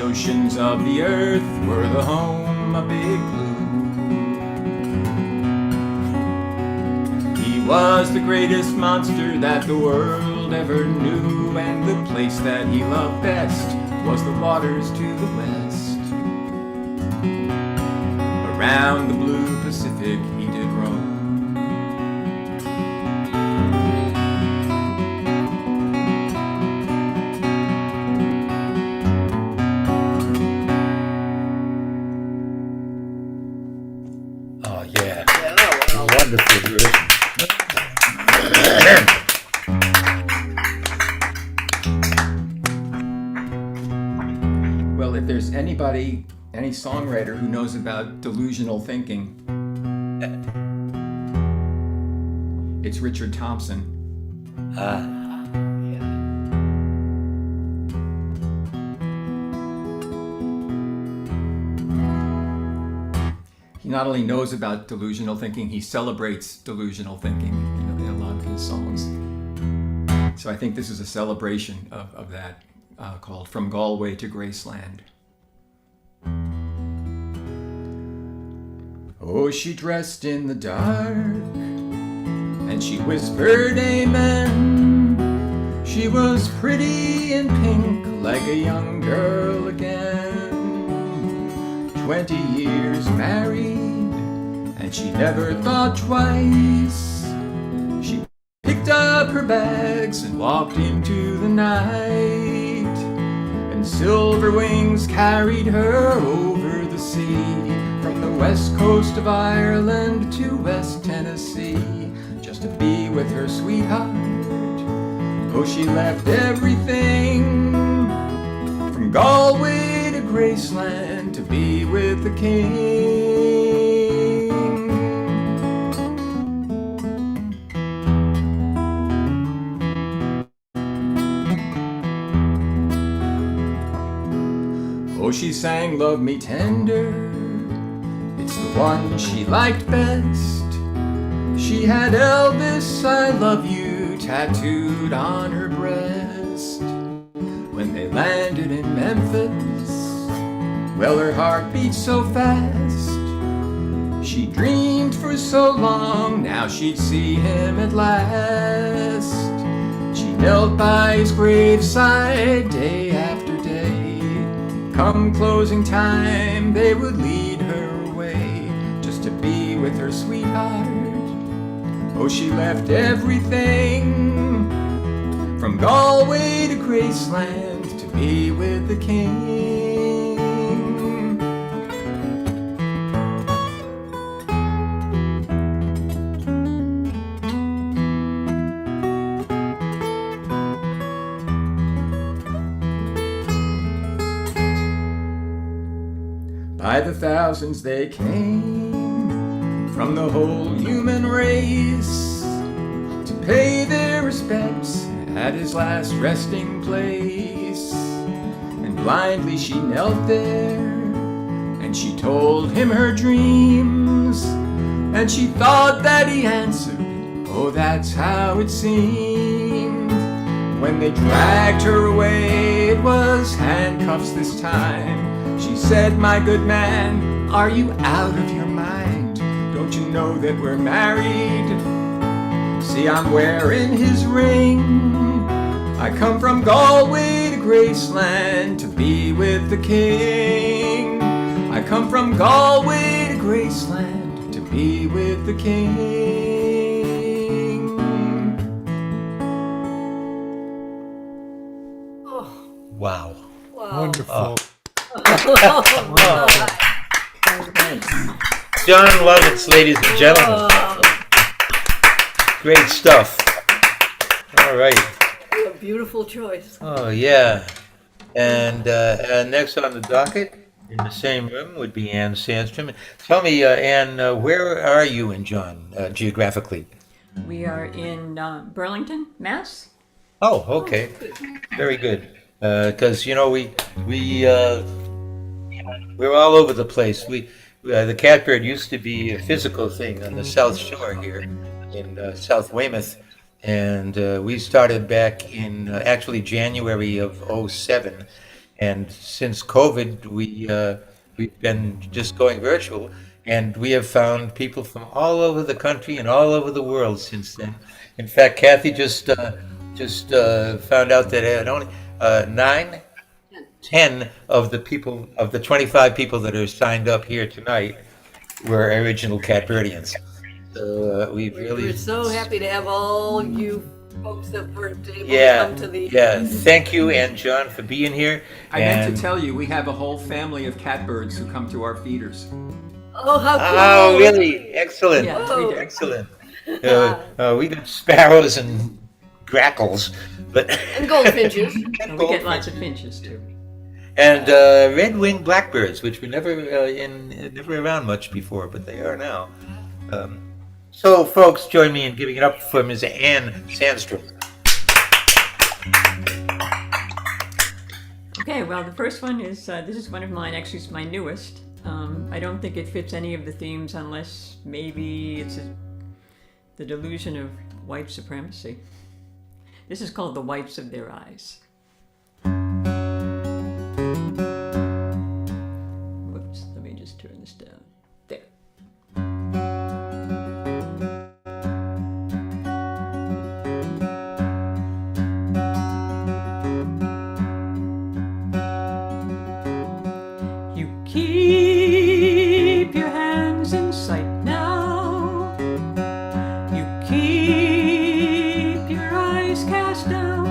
Oceans of the earth were the home of Big Blue. He was the greatest monster that the world ever knew, and the place that he loved best was the waters to the west. Around the blue Pacific he did roam. Wonderful version. Well, if there's anybody, any songwriter who knows about delusional thinking, it's Richard Thompson. He not only knows about delusional thinking, he celebrates delusional thinking in a lot of his songs. So I think this is a celebration of that, called From Galway to Graceland. Oh, she dressed in the dark, and she whispered amen. She was pretty in pink, like a young girl again. 20 years married, and she never thought twice. She picked up her bags and walked into the night, and silver wings carried her over the sea, from the west coast of Ireland to West Tennessee, just to be with her sweetheart. Oh, she left everything, from Galway to Graceland, to be with the king. Oh, she sang Love Me Tender, it's the one she liked best. She had Elvis, I love you, tattooed on her breast. When they landed in Memphis, well, her heart beat so fast. She dreamed for so long, now she'd see him at last. She knelt by his graveside day after day. Come closing time, they would lead her away, just to be with her sweetheart. Oh, she left everything, from Galway to Graceland, to be with the king. by the thousands they came from the whole human race to pay their respects at his last resting place. And blindly she knelt there, and she told him her dreams, and she thought that he answered, oh, that's how it seemed. When they dragged her away, it was handcuffs this time. She said, my good man, are you out of your mind? Don't you know that we're married? See, I'm wearing his ring. I come from Galway to Graceland to be with the king. I come from Galway to Graceland to be with the king. Wow. Wonderful. John Lovitz, ladies and gentlemen. Great stuff. All right. A beautiful choice. Oh, yeah. And next on the docket, in the same room, would be Ann Sandstrom. Tell me, Ann, where are you and John geographically? We are in Burlington, Mass. Oh, okay. Very good. Because we're all over the place. The Catbird used to be a physical thing on the South Shore here in South Weymouth, and we started back in actually January of '07. And since COVID, we've been just going virtual, and we have found people from all over the country and all over the world since then. In fact, Kathy just found out that only 10 of the people, of the 25 people that are signed up here tonight were original Catbirdians. So We're so happy to have all you folks that weren't able to Yeah, come to the. yeah. Thank you, and John, for being here. I meant And- to tell you, we have a whole family of catbirds who come to our feeders. Oh, how cool! Oh, really? Excellent. Yeah, we do. Excellent. We got sparrows and grackles, but And goldfinches. And we get lots of finches too. and red-winged blackbirds, which were never around much before, but they are now. So, folks, join me in giving it up for Ms. Ann Sandstrom. Okay, well, the first one is this is one of mine. Actually, it's my newest. I don't think it fits any of the themes unless maybe it's the delusion of white supremacy. This is called The Whites of Their Eyes. Whoops, let me just turn this down. There. You keep your hands in sight now. You keep your eyes cast down.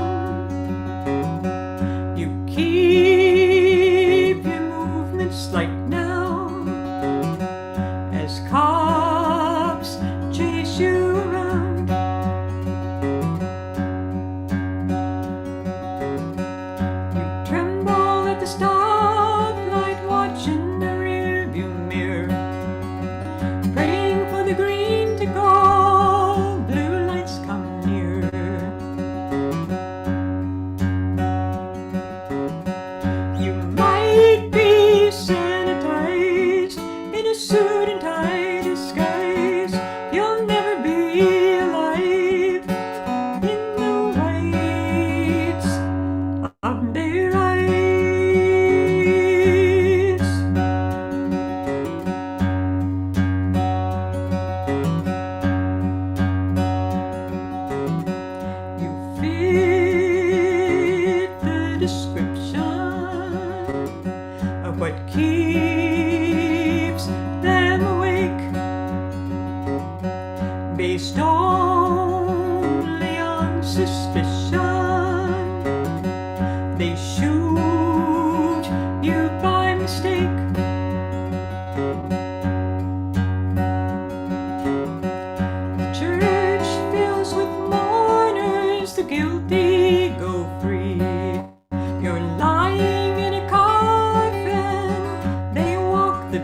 You keep your movements light now. As cops chase you around. You tremble at the stoplight, watching the rearview mirror, praying for the green to go. Blue lights come nearer. You might be sanitized in a suit and tie disguise. You'll never be alive in the whites of their eyes. You fit the description of what keeps them awake, based only on suspicion. They shoot you by mistake. The church fills with mourners, the guilty go free. You're lying in a coffin, they walk the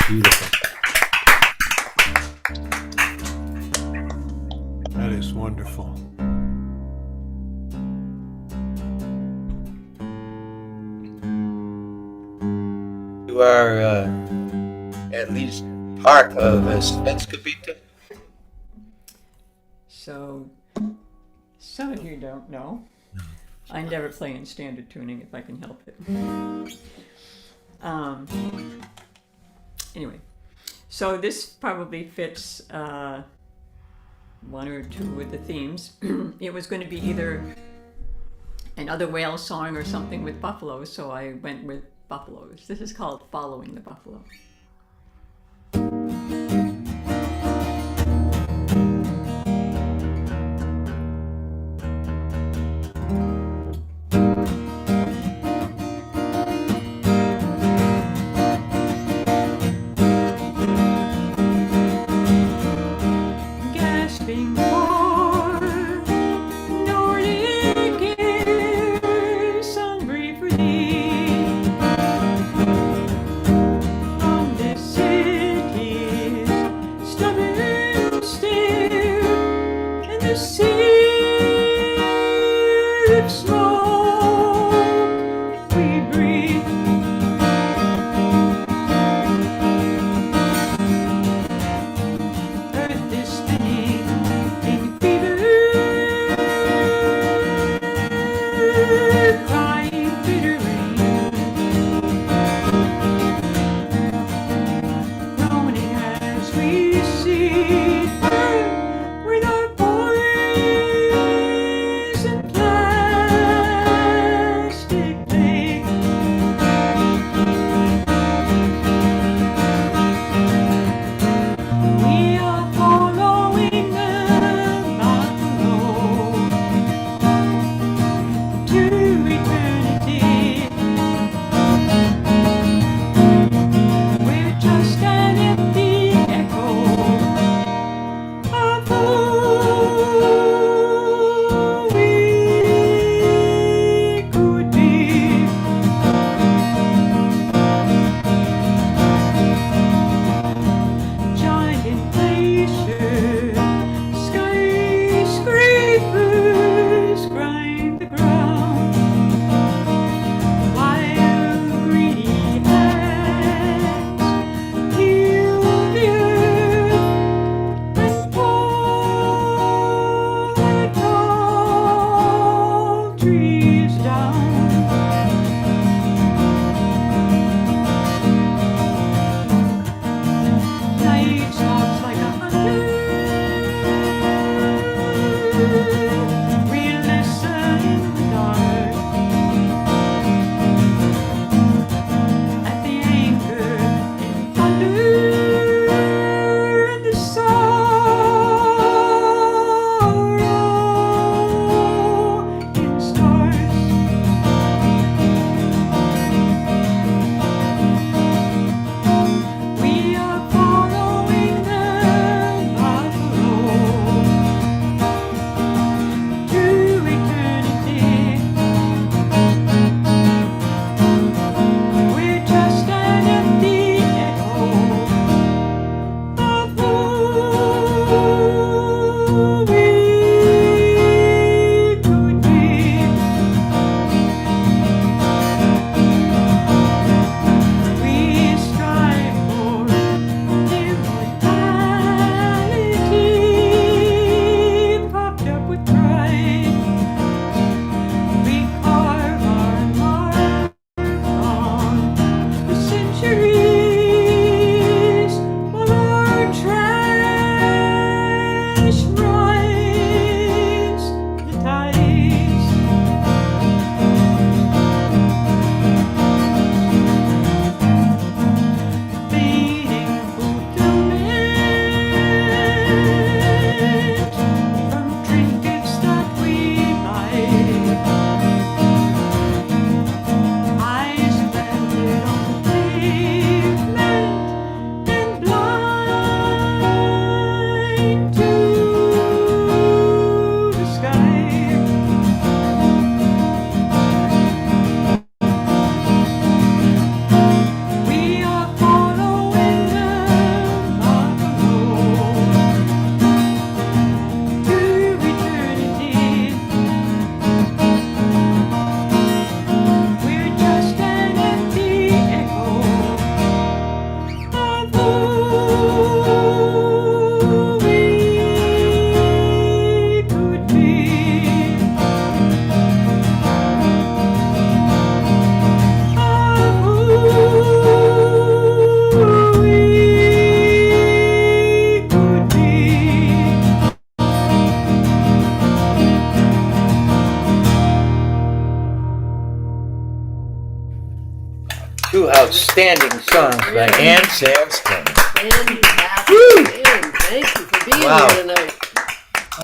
Beautiful. That is wonderful. You are at least part of a Svenskabita. So, some of you don't know. I never play in standard tuning if I can help it. Anyway, so this probably fits one or two of the themes. It was going to be either another whale song or something with buffaloes, so I went with buffaloes. This is called Following the Buffalo. Gasping for Nordic air, sun breathe free. From outstanding songs by Ann Sandstone. Fantastic. Ann, thank you for being Wow. here tonight.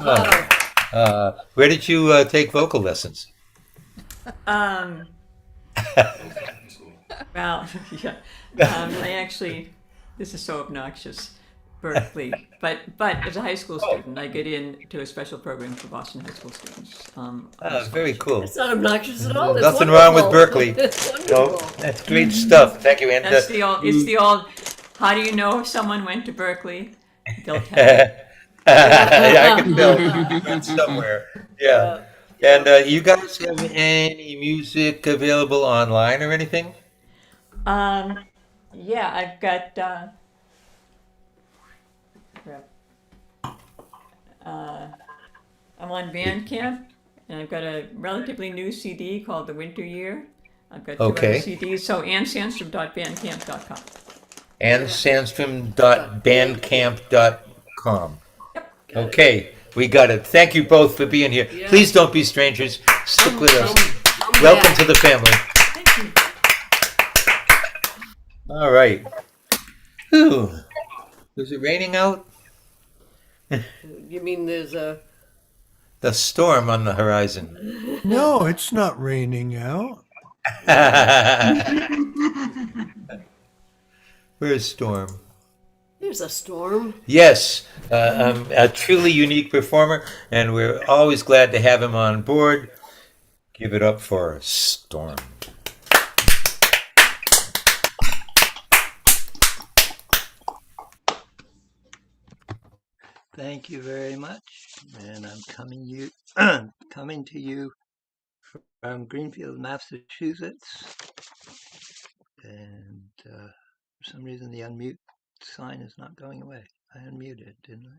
Wow. Where did you take vocal lessons? Well, yeah. I actually, this is so obnoxious, Berkeley. But as a high school student, I get into a special program for Boston high school students. Very cool. It's not obnoxious at all. It's Nothing wrong with wonderful. Berkeley. It's No, wonderful. that's great stuff. Thank you. And That's the old. It's the old. How do you know if someone went to Berkeley? They'll tell you. I can tell you went somewhere. Yeah. And you guys have any music available online or anything? Yeah, I've got. I'm on Bandcamp, and I've got a relatively new CD called The Winter Year. I've got two other CDs. So AnnSandstrom.bandcamp.com. AnnSandstrom.bandcamp.com. Okay, we got it. Thank you both for being here. Yeah. Please don't be strangers. Stick with us. Come Welcome back. to the family. Thank you. All right. Whew. Was it raining out? You mean there's a... The storm on the horizon. No, it's not raining out. Where's Storm? There's a storm. Yes, a truly unique performer, and we're always glad to have him on board. Give it up for Storm. Thank you very much, and I'm coming to you from Greenfield, Massachusetts, and for some reason the unmute sign is not going away. I unmuted, didn't I?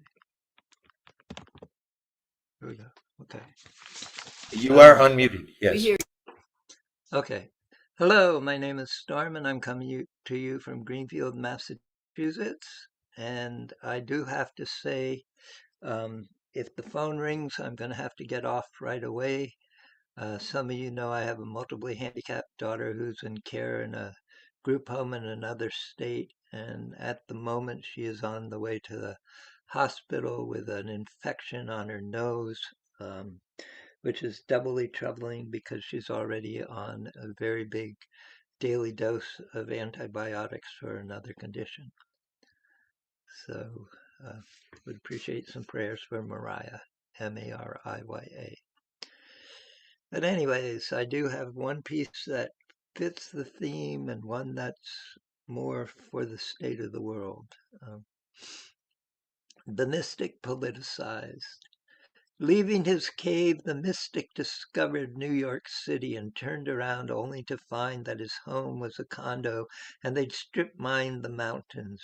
Here we go. Okay. You are unmuted. Yes. We hear Okay. Hello, my name is Storm, and I'm coming to you from Greenfield, Massachusetts. And I do have to say, if the phone rings, I'm going to have to get off right away. Some of you know I have a multiply handicapped daughter who's in care in a group home in another state. And at the moment, she is on the way to the hospital with an infection on her nose, which is doubly troubling because she's already on a very big daily dose of antibiotics for another condition. So would appreciate some prayers for Mariah, Mariya. But anyways, I do have one piece that fits the theme and one that's more for the state of the world. The mystic politicized. Leaving his cave, the mystic discovered New York City and turned around only to find that his home was a condo and they'd strip mined the mountains.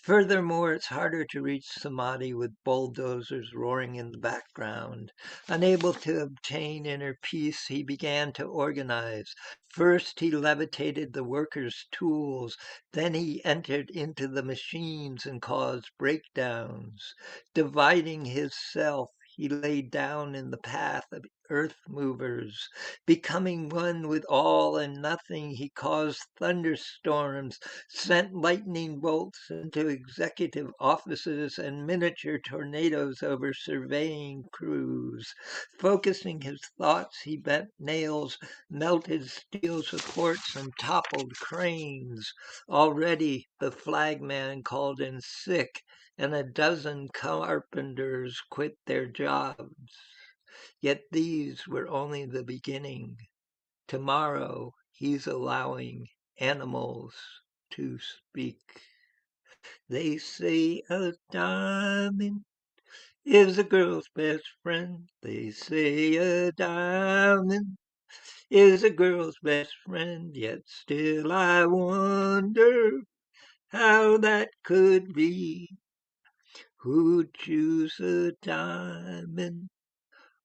Furthermore, it's harder to reach Samadhi with bulldozers roaring in the background. Unable to obtain inner peace, he began to organize. First, he levitated the workers' tools. Then he entered into the machines and caused breakdowns. Dividing his self, he lay down in the path of earth movers. Becoming one with all and nothing, he caused thunderstorms, sent lightning bolts into executive offices and miniature tornadoes over surveying crews. Focusing his thoughts, he bent nails, melted steel supports, and toppled cranes. Already the flagman called in sick, and a dozen carpenters quit their jobs. Yet these were only the beginning. Tomorrow he's allowing animals to speak. They say a diamond is a girl's best friend. They say a diamond is a girl's best friend. Yet still I wonder how that could be. Who'd choose a diamond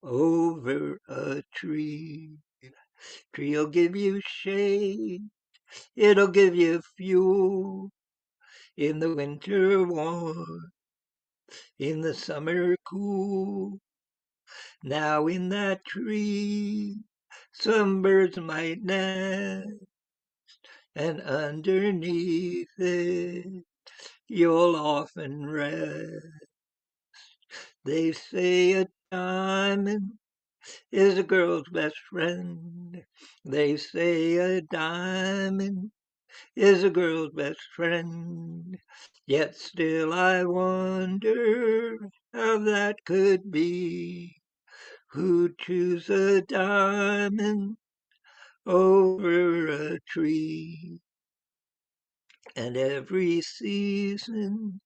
over a tree? Tree'll give you shade, it'll give you fuel in the winter warm, in the summer cool. Now in that tree, some birds might nest, and underneath it you'll often rest. They say a diamond is a girl's best friend. They say a diamond is a girl's best friend. Yet still I wonder how that could be. Who'd choose a diamond over a tree? And every season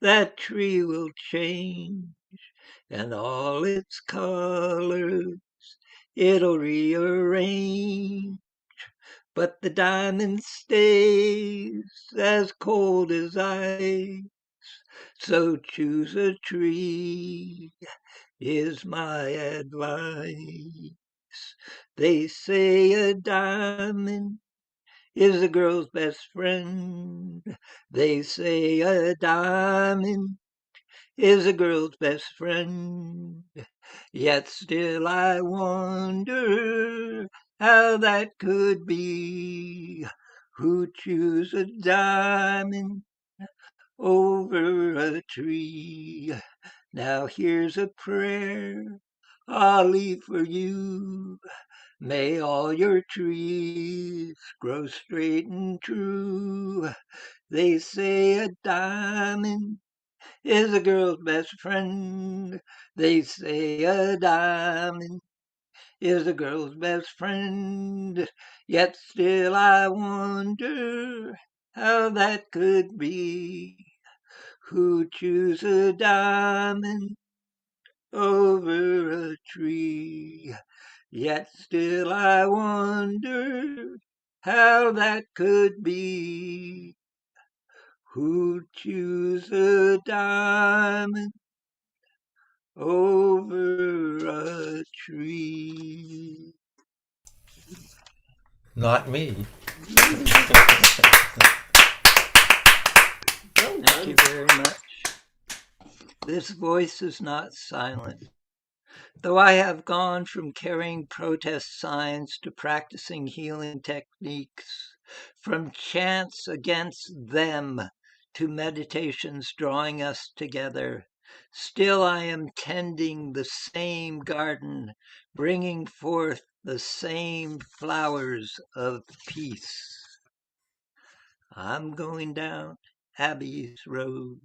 that tree will change, and all its colors it'll rearrange. But the diamond stays as cold as ice. So choose a tree, is my advice. They say a diamond is a girl's best friend. They say a diamond is a girl's best friend. Yet still I wonder how that could be. Who'd choose a diamond over a tree? Now here's a prayer I'll leave for you. May all your trees grow straight and true. They say a diamond is a girl's best friend. They say a diamond is a girl's best friend. Yet still I wonder how that could be. Who choose a diamond over a tree? Yet still I wonder how that could be. Who choose a diamond over a tree? Not me. Thank you very much. This voice is not silent. Though I have gone from carrying protest signs to practicing healing techniques, from chants against them to meditations drawing us together, still I am tending the same garden, bringing forth the same flowers of peace. I'm going down Abbey's Road.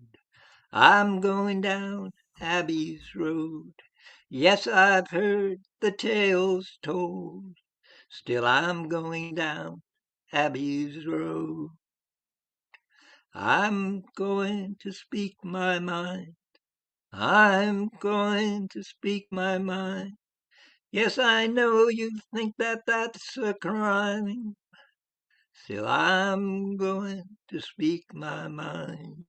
I'm going down Abbey's Road. Yes, I've heard the tales told. Still I'm going down Abbey's Road. I'm going to speak my mind. I'm going to speak my mind. Yes, I know you think that that's a crime. Still I'm going to speak my mind.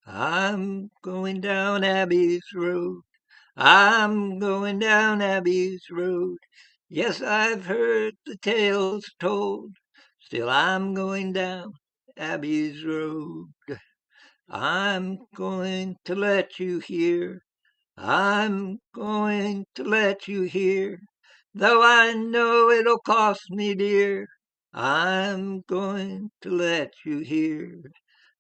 I'm going down Abbey's Road. I'm going down Abbey's Road. Yes, I've heard the tales told. Still I'm going down Abbey's Road. I'm going to let you hear. I'm going to let you hear. Though I know it'll cost me dear. I'm going to let you hear.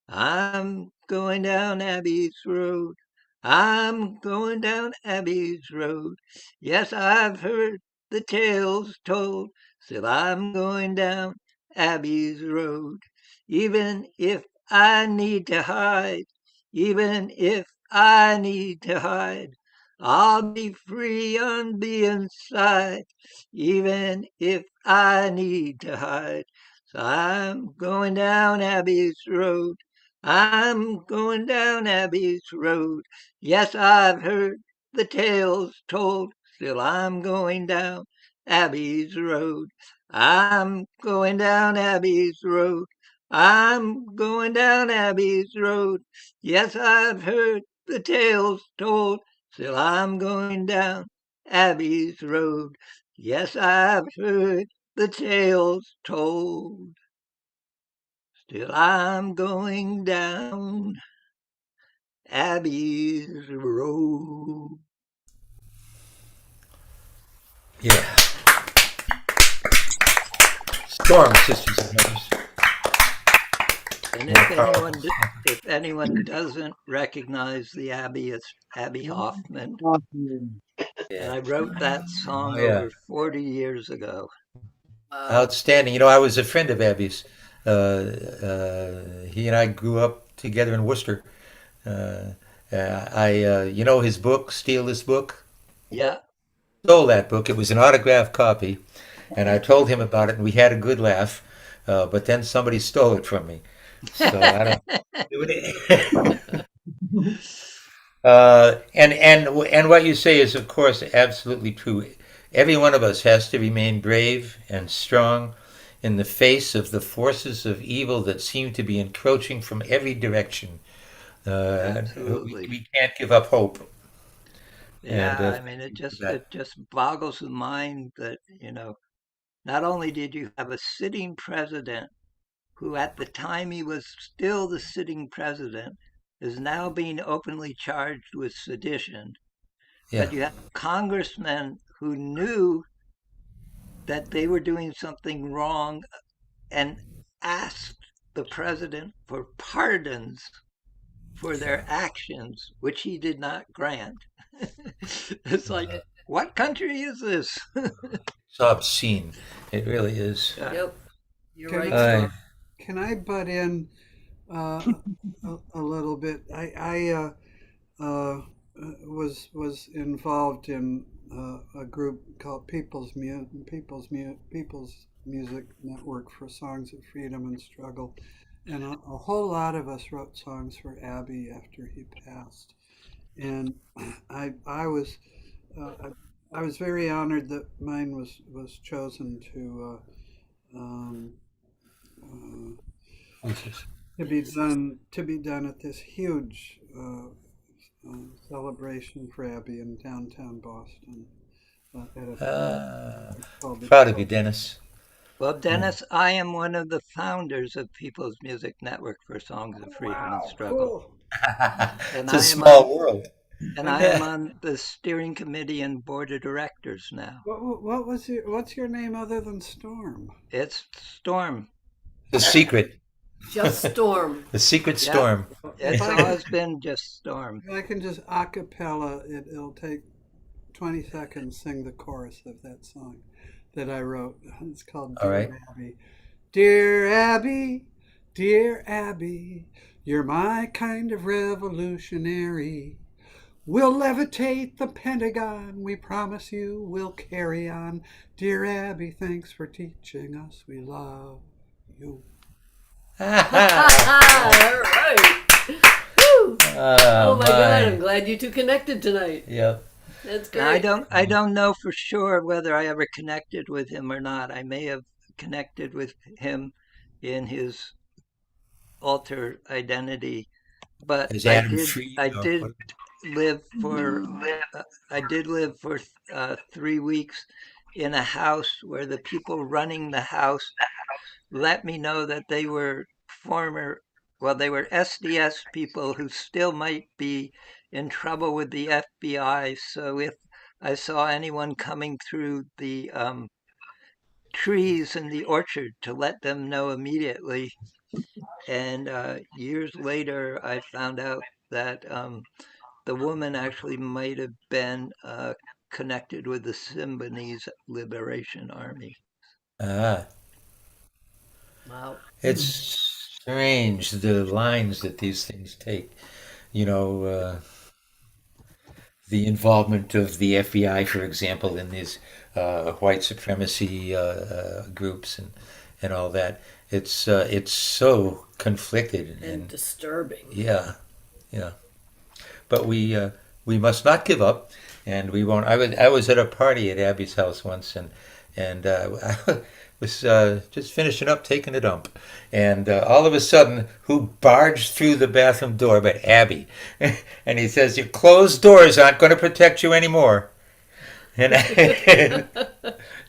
I'm going down Abbey's Road. I'm going down Abbey's Road. Yes, I've heard the tales told. Still I'm going down Abbey's Road. Even if I need to hide, even if I need to hide, I'll be free on the inside, even if I need to hide. So I'm going down Abbey's Road. I'm going down Abbey's Road. Yes, I've heard the tales told. Still I'm going down Abbey's Road. I'm going down Abbey's Road. I'm going down Abbey's Road. Yes, I've heard the tales told. Still I'm going down Abbey's Road. Yes, I've heard the tales told. Still I'm going down Abbey's Road. Yeah. Storm, sisters and brothers. And if anyone doesn't recognize the Abbey, it's Abby Hoffman. And I wrote that song Oh, yeah. over 40 years ago. Outstanding. You know, I was a friend of Abby's. He and I grew up together in Worcester. You know his book, Steal This Book? Yeah. Stole that book. It was an autographed copy, and I told him about it, and we had a good laugh. But then somebody stole it from me. So I don't. And what you say is, of course, absolutely true. Every one of us has to remain brave and strong in the face of the forces of evil that seem to be encroaching from every direction. Absolutely. We can't give up hope. Yeah, And I mean, it just boggles the mind that, not only did you have a sitting president who at the time he was still the sitting president is now being openly charged with sedition, yeah, but you have congressmen who knew that they were doing something wrong and asked the president for pardons for their actions, which he did not grant. It's like, what country is this? it's obscene. It really is. Yep. You're Can right, I, Storm. can I butt in a little bit? I was involved in a group called People's Music Network for Songs of Freedom and Struggle, and a whole lot of us wrote songs for Abbey after he passed, and I was I was very honored that mine was chosen um, to be done at this huge celebration for Abbey in downtown Boston. At a, called the Proud of you, Dennis. Well, Dennis, I am one of the founders of People's Music Network for Songs of Freedom and Struggle. And It's a small world. And I am on the steering committee and board of directors now. What's your name other than Storm? It's Storm. The secret. Just Storm. The secret Storm. It's always been just Storm. I can just a cappella, it'll take 20 seconds, sing the chorus of that song that I wrote. It's called All right. Dear Abby. Dear Abby, dear Abby, you're my kind of revolutionary. We'll levitate the Pentagon, we promise you we'll carry on. Dear Abby, thanks for teaching us, we love you. All right. Woo. Oh my God! I'm glad you two connected tonight. Yep. That's great. I don't know for sure whether I ever connected with him or not. I may have connected with him in his alter identity, but I did live for 3 weeks in a house where the people running the house let me know that they were they were SDS people who still might be in trouble with the FBI. So if I saw anyone coming through the trees in the orchard, to let them know immediately. And years later, I found out that the woman actually might have been connected with the Symbionese Liberation Army. Ah. Wow. It's strange the lines that these things take. You know, the involvement of the FBI, for example, in these white supremacy groups and all that. It's so conflicted and disturbing. Yeah, yeah. But we must not give up, and we won't. I was at a party at Abby's house once, and I was just finishing up taking a dump, and all of a sudden, who barged through the bathroom door but Abby, and he says, "Your closed doors aren't going to protect you anymore." And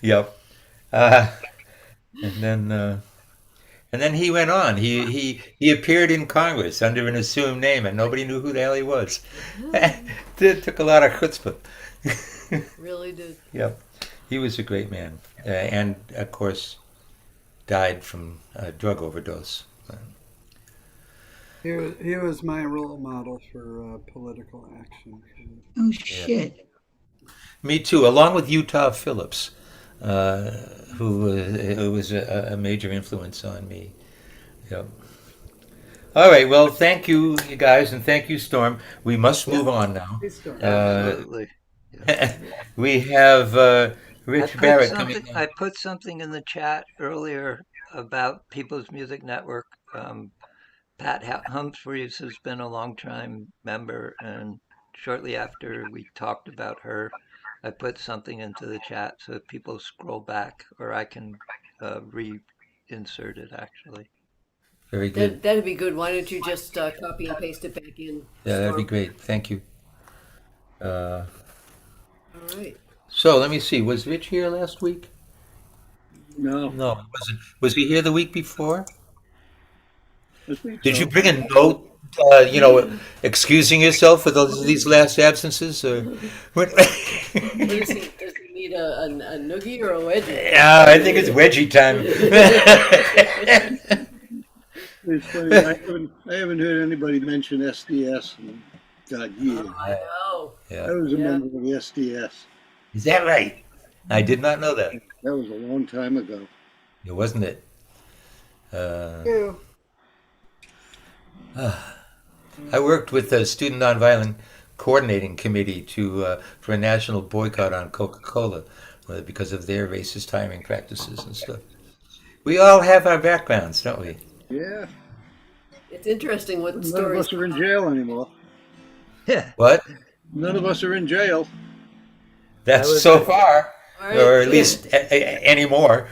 yep, and then he went on. He appeared in Congress under an assumed name, and nobody knew who the hell he was. It took a lot of chutzpah. Really did. Yep, he was a great man, and of course, died from a drug overdose. He was my role model for political action. Oh, Yeah. shit. Me too, along with Utah Phillips, uh, who was a major influence on me. Yep. All right. Well, thank you, you guys, and thank you, Storm. We must Yeah, move on now. absolutely. We have Rich Barrett coming on. I put something in the chat earlier about People's Music Network. Pat Humphreys has been a long time member, and shortly after we talked about her, I put something into the chat so if people scroll back, or I can reinsert it actually. Very good. That'd be good. Why don't you just copy and paste it back in, Yeah, that'd be Storm? great. Thank you. All right. So let me see. Was Rich here last week? No, No, he wasn't. Was he here the week before? I think Did you so. bring a note, excusing yourself for these last absences? Or what? What is he? Does he need a noogie or a wedgie? Yeah, I think it's wedgie time. It's funny. I haven't heard anybody mention SDS in God years. I know. Yeah. I was a Yeah. member of the SDS. Is that right? I did not know that. That was a long time ago. It wasn't it. Yeah. I worked with the Student Nonviolent Coordinating Committee for a national boycott on Coca-Cola because of their racist hiring practices and stuff. We all have our backgrounds, don't we? Yeah. It's interesting what None of stories. us are in jail anymore. Yeah. What? None of us are in jail. That's was so a- far, All right, or at good. least anymore.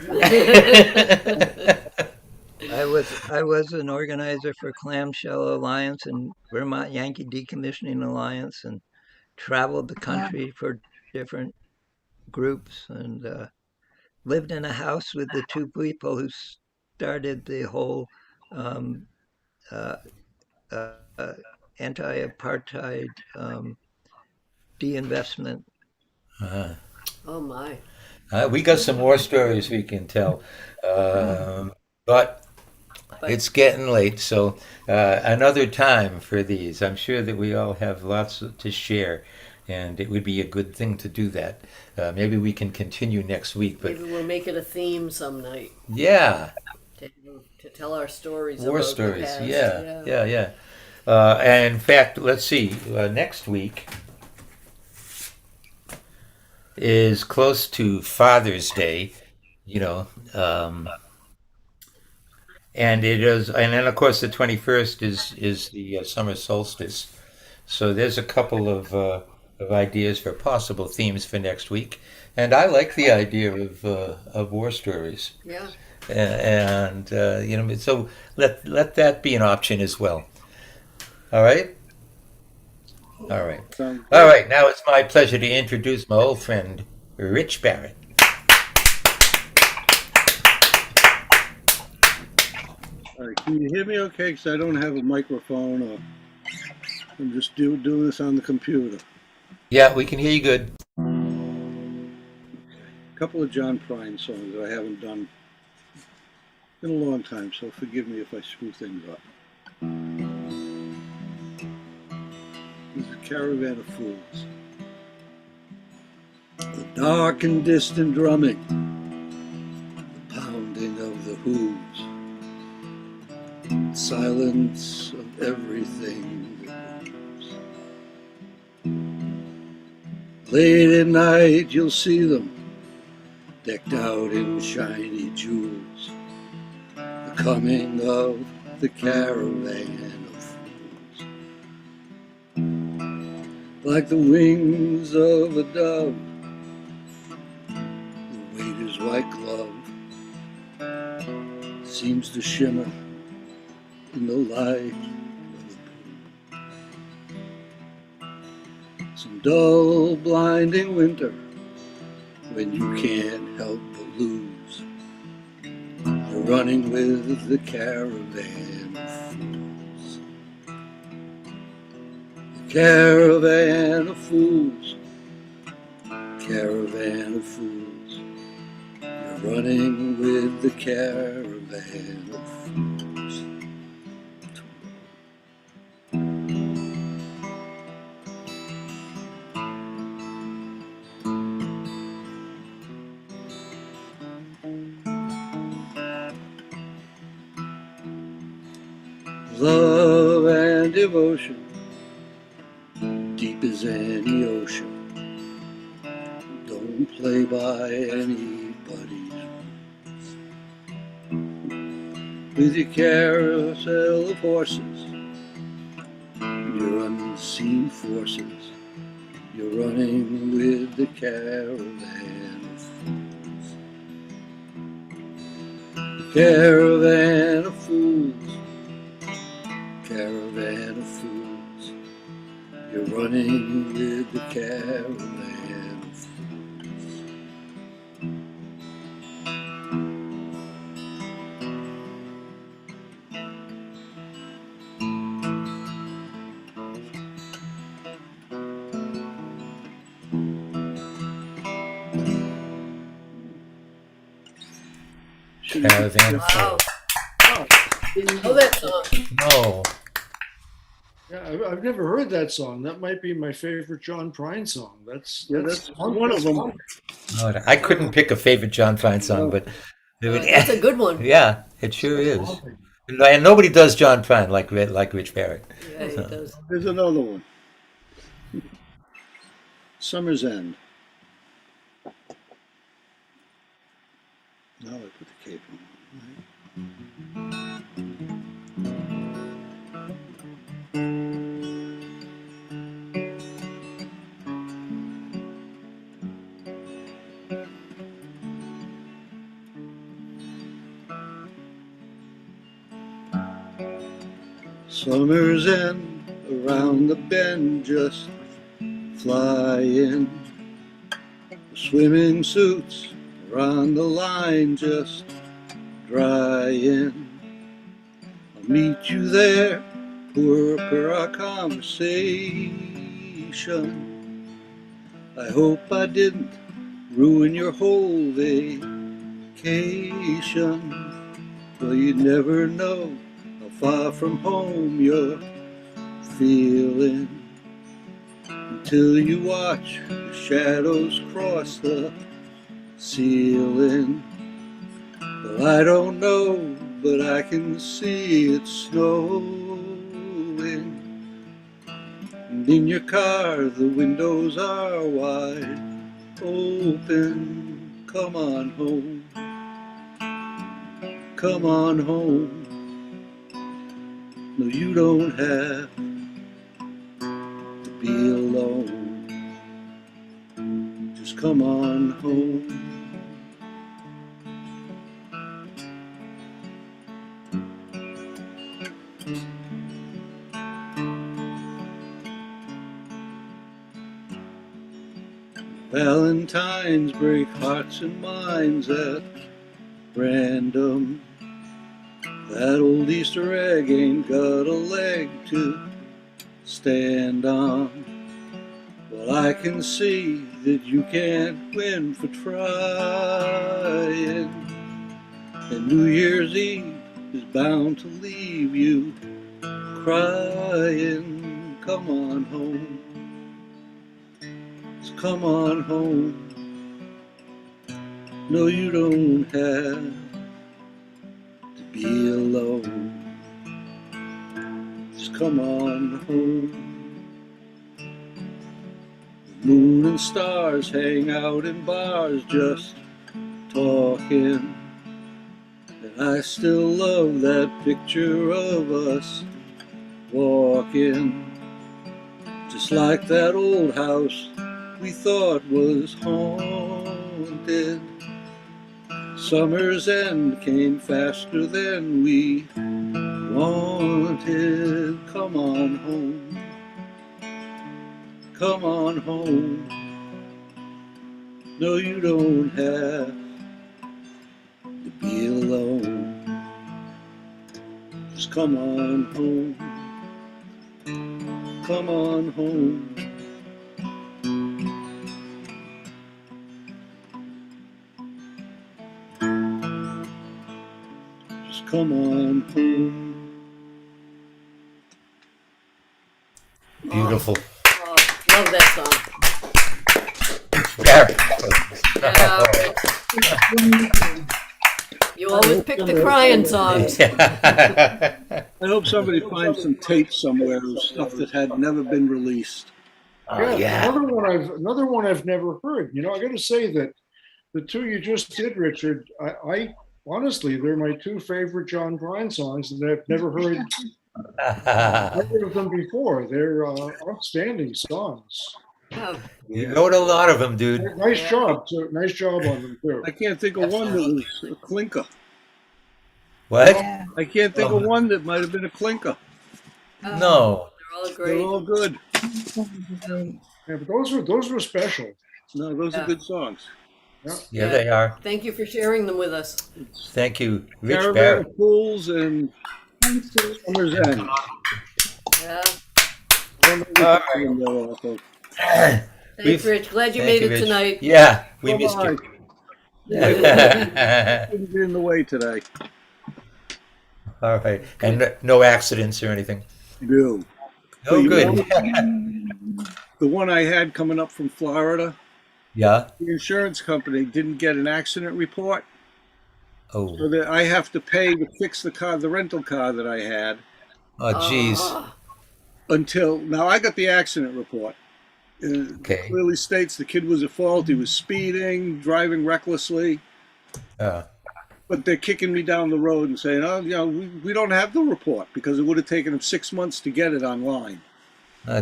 I was an organizer for Clamshell Alliance and Vermont Yankee Decommissioning Alliance, and traveled the country for different groups, and lived in a house with the two people who started the whole um, uh, uh, anti-apartheid de-investment. Uh-huh. Oh my. We got some more stories we can tell, but it's getting late, so another time for these. I'm sure that we all have lots to share, and it would be a good thing to do that. Maybe we can continue next week, but Maybe we'll make it a theme some night yeah, to tell our stories. war about stories. The past. Yeah. And in fact, let's see. Next week is close to Father's Day, you know. And it is, and then of course the 21st is the summer solstice. So there's a couple of ideas for possible themes for next week, and I like the idea of war stories. Yeah. And so let that be an option as well. All right. All right. All right. Now it's my pleasure to introduce my old friend Rich Barrett. All right, can you hear me okay? Because I don't have a microphone, or I'm just doing this on the computer. Yeah, we can hear you good. A couple of John Prine songs that I haven't done in a long time, so forgive me if I screw things up. This is a Caravan of Fools. The dark and distant drumming, the pounding of the hooves, silence of everything that moves. Late at night you'll see them, decked out in shiny jewels, the coming of the caravan of fools. Like the wings of a dove, the waiter's white glove seems to shimmer in the light of the pool. Some dull, blinding winter when you can't help but lose. You're running with the caravan of fools. The caravan of fools. Caravan of fools. You're running with the caravan of fools. Love and devotion, deep as any ocean. Don't play by anybody's rules. With your carousel of horses, your unseen forces, you're running with the caravan of fools. The caravan of fools, caravan of fools, you're running with the caravan of fools. Caravan. Wow. Didn't know that song. No. Yeah, I've never heard that song. That might be my favorite John Prine song. That's one of them. Oh, I couldn't pick a favorite John Prine song, but That's a good one. Yeah, it sure is. And nobody does John Prine like Rich Barrett. Yeah, he does. There's another one. Summer's End. Now I put the cape on. Summer's End, around the bend, just flying. The swimming suits are on the line, just drying. I'll meet you there, pour up our conversation. I hope I didn't ruin your whole vacation. Well, you never know how far from home you're feeling until you watch the shadows cross the ceiling. Well, I don't know, but I can see it snowing. And in your car the windows are wide open. Come on home, come on home. No, you don't have to be alone. Just come on home. Valentines break hearts and minds at random. That old Easter egg ain't got a leg to stand on. Well, I can see that you can't win for trying. And New Year's Eve is bound to leave you crying. Come on home. Just come on home. No, you don't have to be alone. Just come on home. The moon and stars hang out in bars just talking. And I still love that picture of us walking. Just like that old house we thought was haunted. Summer's End came faster than we wanted. Come on home, come on home. No, you don't have to be alone. Just come on home, come on home. come on home. Beautiful. Oh, love that song. Barry. You always pick the crying songs. I hope somebody finds some tapes somewhere of stuff that had never been released. Yeah, another one I've never heard. You know, I got to say that the two you just did, Richard, I honestly, they're my two favorite John Prine songs, and I've never heard of them before. They're outstanding songs. You wrote a lot of them, dude. Nice job. Nice job on them too. I can't think of one that was a clinker. What? I can't think of one that might have been a clinker. No. They're all great. They're all good. Yeah, but those were special. No, those are good songs. Yeah, they are. Thank you for sharing them with us. Thank you, Rich Caravan Barrett. of Fools and Summer's End. Yeah. We've- Thanks, Rich. Glad you thank made it Rich. tonight. Yeah, we missed you. Couldn't be in the way today. All right, and no accidents or anything. No. Oh, You good. know, the one I had coming up from Florida, Yeah. the insurance company didn't get an accident report. Oh. So that I have to pay to fix the car, the rental car that I had. Oh, geez. Until now, I got the accident report. It clearly states the kid was at fault. He was speeding, driving recklessly. But they're kicking me down the road and saying, "Oh, you know, we don't have the report because it would have taken them 6 months to get it online."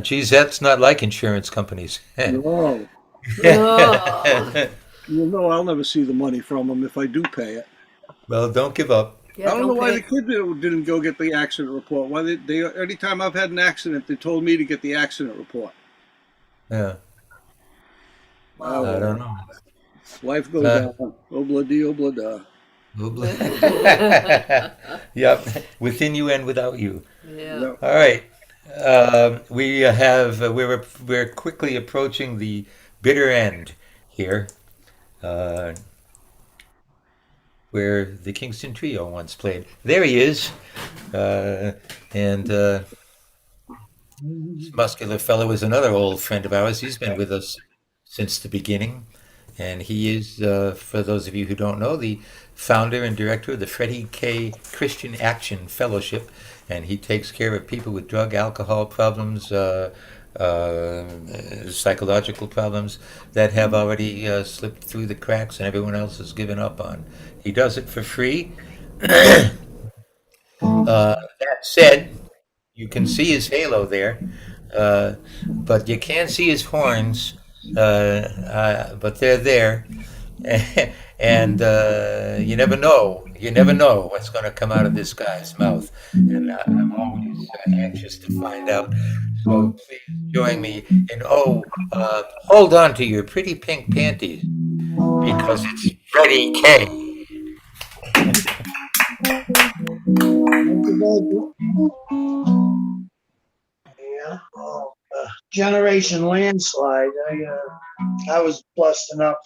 Geez, that's not like insurance companies. No. You know, I'll never see the money from them if I do pay it. Well, don't give up. I don't know why the kid didn't go get the accident report. Why they anytime I've had an accident, they told me to get the accident report. Yeah. I don't know. Life goes on. Obla-dee, obla-da. Yep, within you and without you. Yeah. All right. We're quickly approaching the bitter end here, where the Kingston Trio once played. There he is, and this muscular fellow is another old friend of ours. He's been with us since the beginning, and he is, for those of you who don't know, the founder and director of the Freddie K. Christian Action Fellowship, and he takes care of people with drug, alcohol problems, psychological problems that have already slipped through the cracks and everyone else has given up on. He does it for free. That said, you can see his halo there, but you can't see his horns, but they're there. And you never know. You never know what's going to come out of this guy's mouth. And I'm always anxious to find out. So please join me in, hold on to your pretty pink panties, because it's Freddie K. Yeah, Generation Landslide. I was blessed enough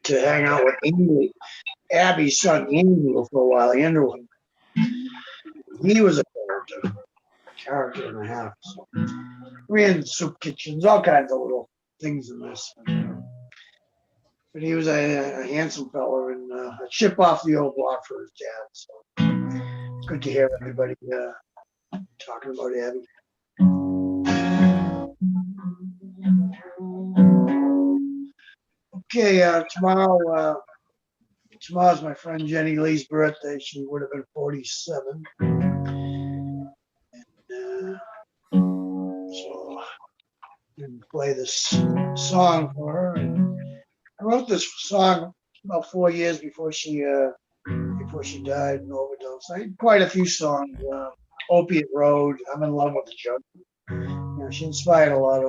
to hang out with Andy, Abby's son Andrew, for a while. Andrew, he was a character and a half. So. We had soup kitchens, all kinds of little things in this. But he was a handsome fellow and a chip off the old block for his dad. So it's good to hear everybody talking about Abby. Okay, tomorrow's my friend Jenny Lee's birthday. She would have been 47. And, so I can play this song for her. And I wrote this song about 4 years before she died and overdosed. I had quite a few songs. Opiate Road, I'm in Love with the Jug. You know, she inspired a lot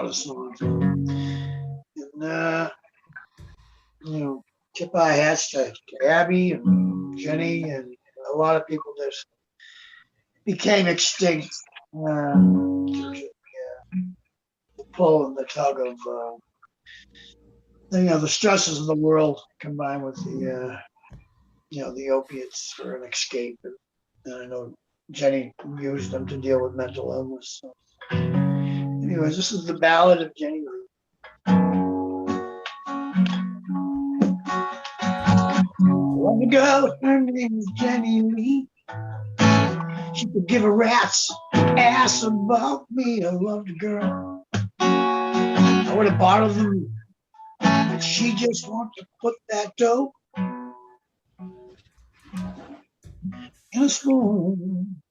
of songs. And you know, tip our hats to Abby and Jenny and a lot of people that became extinct. The pull and the tug of the stresses of the world combined with the the opiates for an escape. And I know Jenny used them to deal with mental illness. So. Anyways, this is the ballad of Jenny Lee. One girl, her name is Jenny Lee. She could give a rat's ass about me. I loved a girl. I would have bottled them, but she just wanted to put that dope in a spoon.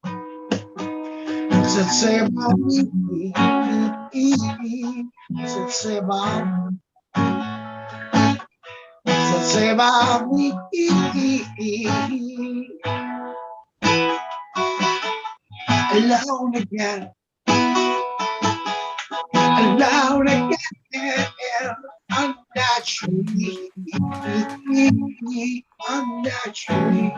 What's it say about me? What's it say about me? What's it say about me? Alone again. Alone again. Unnaturally. Unnaturally.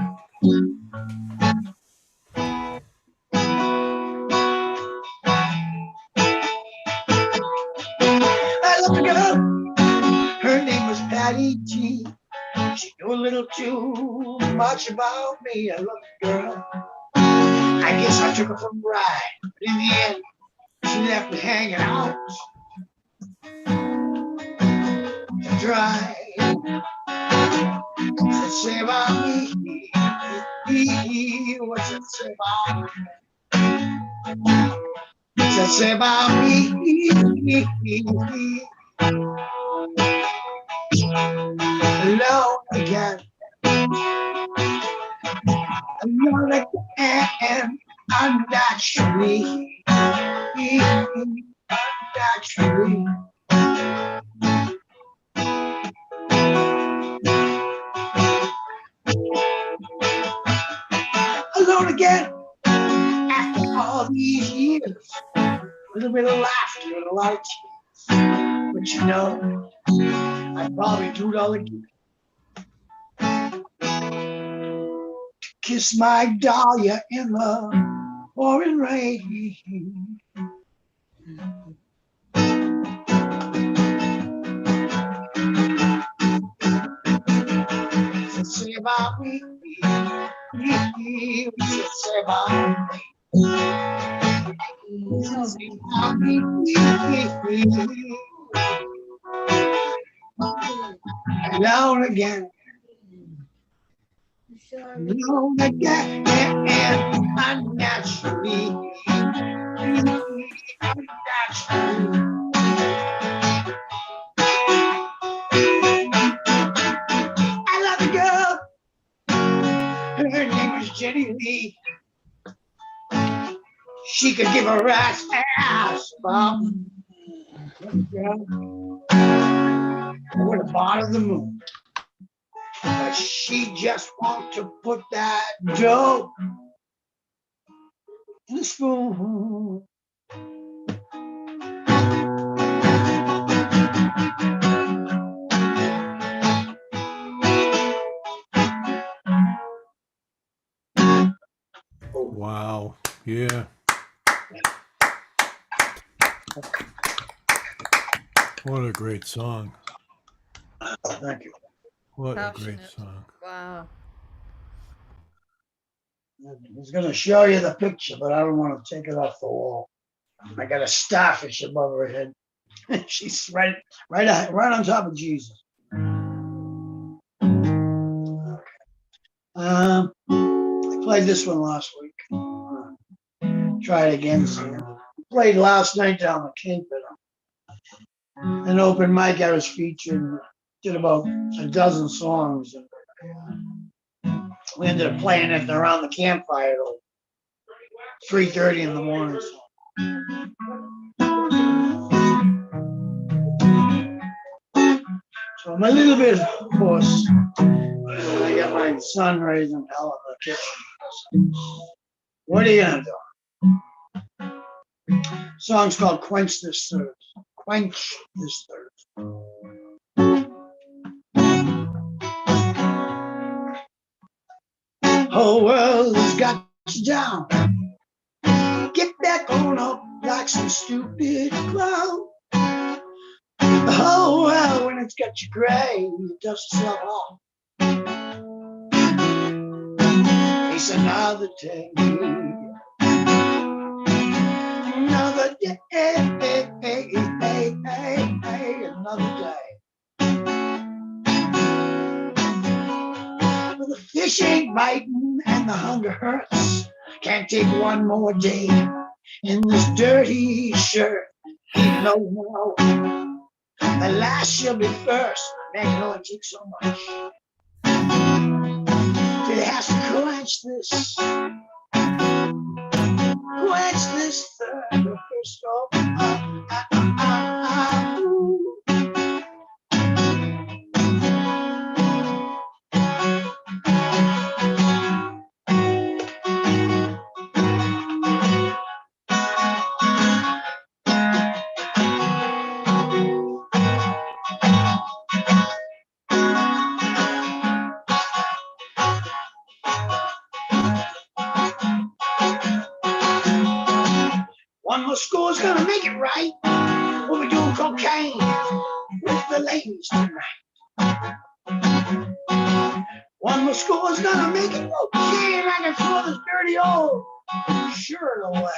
I love a girl. Her name was Patty G. She knew a little too much about me. I love the girl. I guess I took her for a ride, but in the end, she left me hanging out to dry. What's it say about me? What's it say about me? What's it say about me? Alone again. Alone again. Unnaturally. Unnaturally. Alone again. After all these years. A little bit of laughter and a lot of tears. But you know, I'd probably do it all again. Kiss my dahlia in the pouring rain. What's it say about me? What's it say about me? What's it say about me? Alone again. Alone again. Unnaturally. Unnaturally. I love the girl. Her name was Jenny Lee. She could give a rat's ass about me. I would have bought her the moon. But she just wanted to put that dough in a spoon. Wow. Yeah. What a great song. Thank you. What a great song. Wow. I was going to show you the picture, but I don't want to take it off the wall. I got a starfish above her head. She's right on top of Jesus. I played this one last week. Try it again soon. Played last night down the Cape at an open mic. I was featured. Did about a dozen songs. We ended up playing it around the campfire till 3:30 in the morning. So I'm a little bit hoarse. I got my son raising hell in the kitchen. What are you gonna do? Song's called Quench This Thirst. Quench This Thirst. Whole world has got you down. Get back on up like some stupid clown. The whole world, when it's got you gray, you dust yourself off. face another day. Another day, another day. Well, the fish ain't biting and the hunger hurts. Can't take one more day in this dirty shirt. Ain't no more. The last shall be first. Man, it only takes so much. It has to quench this thirst. One more score's gonna make it right. We'll be doing cocaine with the ladies tonight. One more score's gonna make it okay, and I can throw this dirty old shirt away.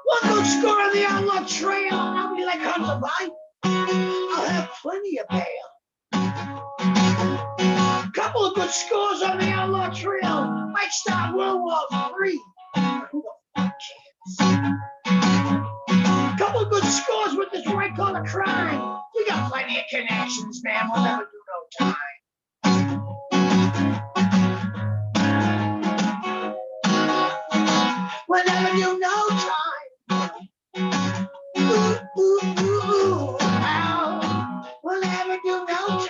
One good score on the outlaw trail, and I'll be like Hunter Biden. I'll have plenty of bail. Couple of good scores on the outlaw trail might start World War III. Who the fuck cares? Couple of good scores with this white collar crime. We got plenty of connections, man. We'll never do no time. We'll never do no time. Ooh, ooh, ooh, ooh, ow. We'll never do no time.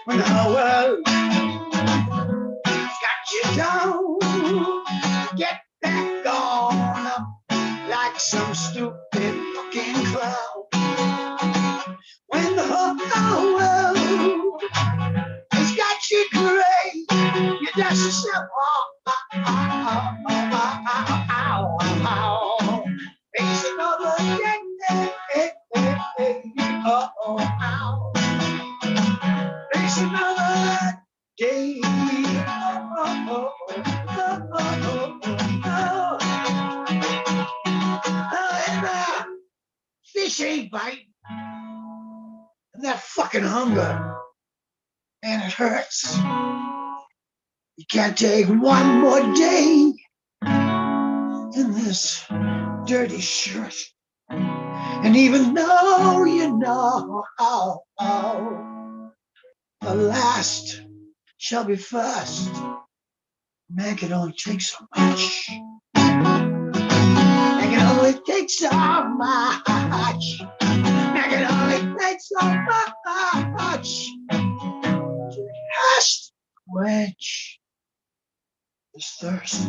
When the world got you down, get back on up like some stupid fucking clown. When the whole world has got you crazy, you dust yourself off. Face another day. Face another day. And fish ain't biting. And that fucking hunger, man, it hurts. You can't take one more day in this dirty shirt. And even though you know the last shall be first, man can only take so much. Man can only take so much. Man can only take so much. Just quench this thirst.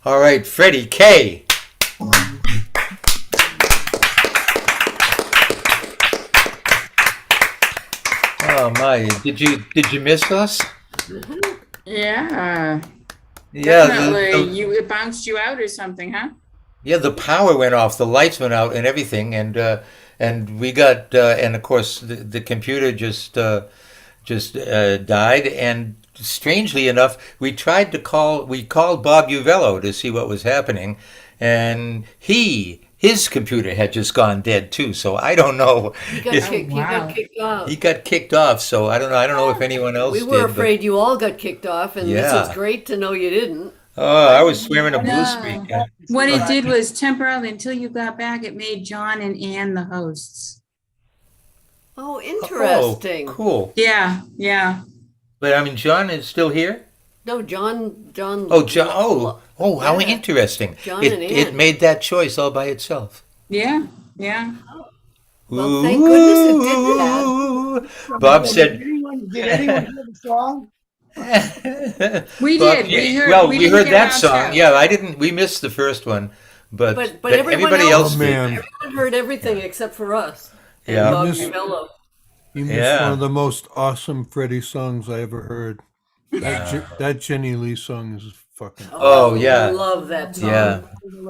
All right, Freddie K. Oh my! Did you miss us? Yeah, Yeah, definitely. It bounced you out or something, huh? yeah. The power went off, the lights went out, and everything, and we got and of course the computer just died. And strangely enough, we called Bob Uvello to see what was happening, and his computer had just gone dead too. So I don't know. He got kicked off. He got kicked off. So I don't know. I don't know if anyone else We were did. afraid you all got kicked off, and this was Yeah. great to know you didn't. Oh, I was swearing a blue No. streak. What it did was temporarily, until you got back, it made John and Ann the hosts. Oh, interesting. Oh, cool. Yeah. But I mean, John is still here? No, John. Oh, John. Oh, how Yeah. interesting. John It and it Ann. made that choice all by itself. Yeah. Well, thank goodness it did that. Ooh. Bob said. Did anyone hear the song? We Bob, did. We heard. well, we we didn't heard get that around song. to. Yeah, I didn't. We missed the first one, but Everyone everybody else else, did. everyone heard everything except for us. And Yeah. Bob You missed- Mello. You missed Yeah. one of the most awesome Freddie songs I ever heard. That Jenny Lee song is fucking. Oh, yeah. I love that song. Yeah.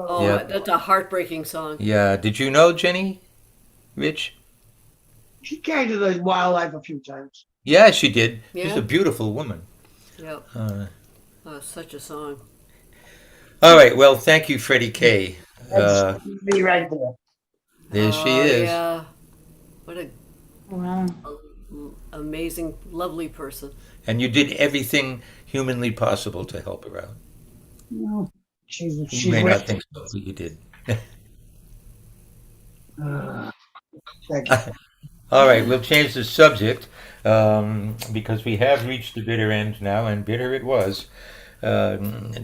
Oh, Yeah. that's a heartbreaking song. Yeah. Did you know Jenny, Rich? She came to the wildlife a few times. Yeah, she did. She's Yeah. a beautiful woman. Yep. Such a song. All right. Well, thank you, Freddie K. That's me right there. There she is. Yeah. What a Wow. amazing, lovely person. And you did everything humanly possible to help her out. No, she's You may not think so, but you did. Thank you. All right, we'll change the subject because we have reached the bitter end now, and bitter it was.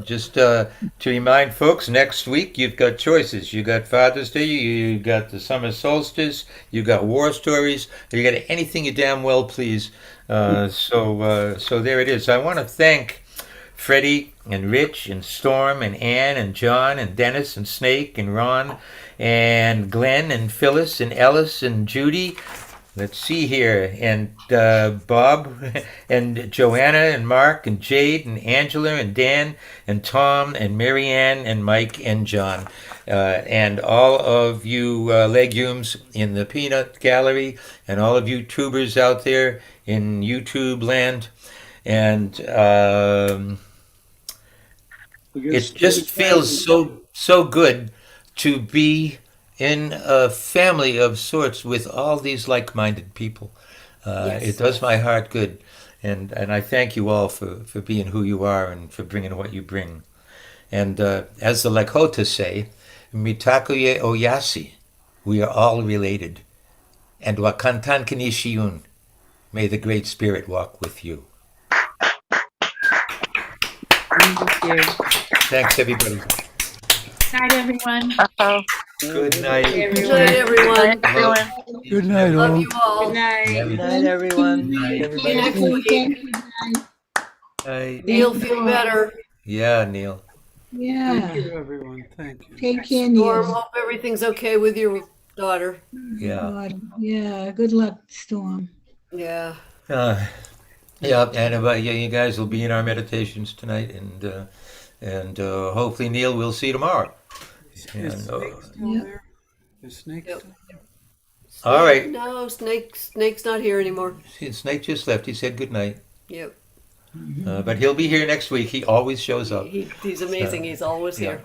Just to remind folks, next week you've got choices. You got Father's Day, you got the summer solstice, you got war stories, you got anything you damn well please. So there it is. I want to thank Freddie and Rich and Storm and Ann and John and Dennis and Snake and Ron and Glenn and Phyllis and Ellis and Judy. Let's see here, and Bob and Joanna and Mark and Jade and Angela and Dan and Tom and Marianne and Mike and John and all of you legumes in the peanut gallery and all of you tubers out there in YouTube land. And it just feels so good to be in a family of sorts with all these like-minded people. It does my heart good, and I thank you all for being who you are and for bringing what you bring. And as the Lakota say, mitakuye oyasi, we are all related. And wakantan kanishiyun, may the Great Spirit walk with you. Thanks, everybody. Night, everyone. Good night. Good night, everyone. Good night, Love all. you all. Good night. Good night, everyone. See you Everybody. next week. Bye. Neil, feel better. Yeah, Neil. Yeah. Thank you, everyone. Thank you. Take care, Storm, Neil. hope everything's okay with your daughter. Yeah. God. Yeah. Good luck, Storm. Yeah. Yeah, and you guys will be in our meditations tonight, and hopefully Neil we'll see tomorrow. And, Is Snake still there? Is Snake still there? all right. No, Snake's not here anymore. See, Snake just left. He said good night, Yep. but he'll be here next week. He always shows up. He's amazing. He's always Yeah. here.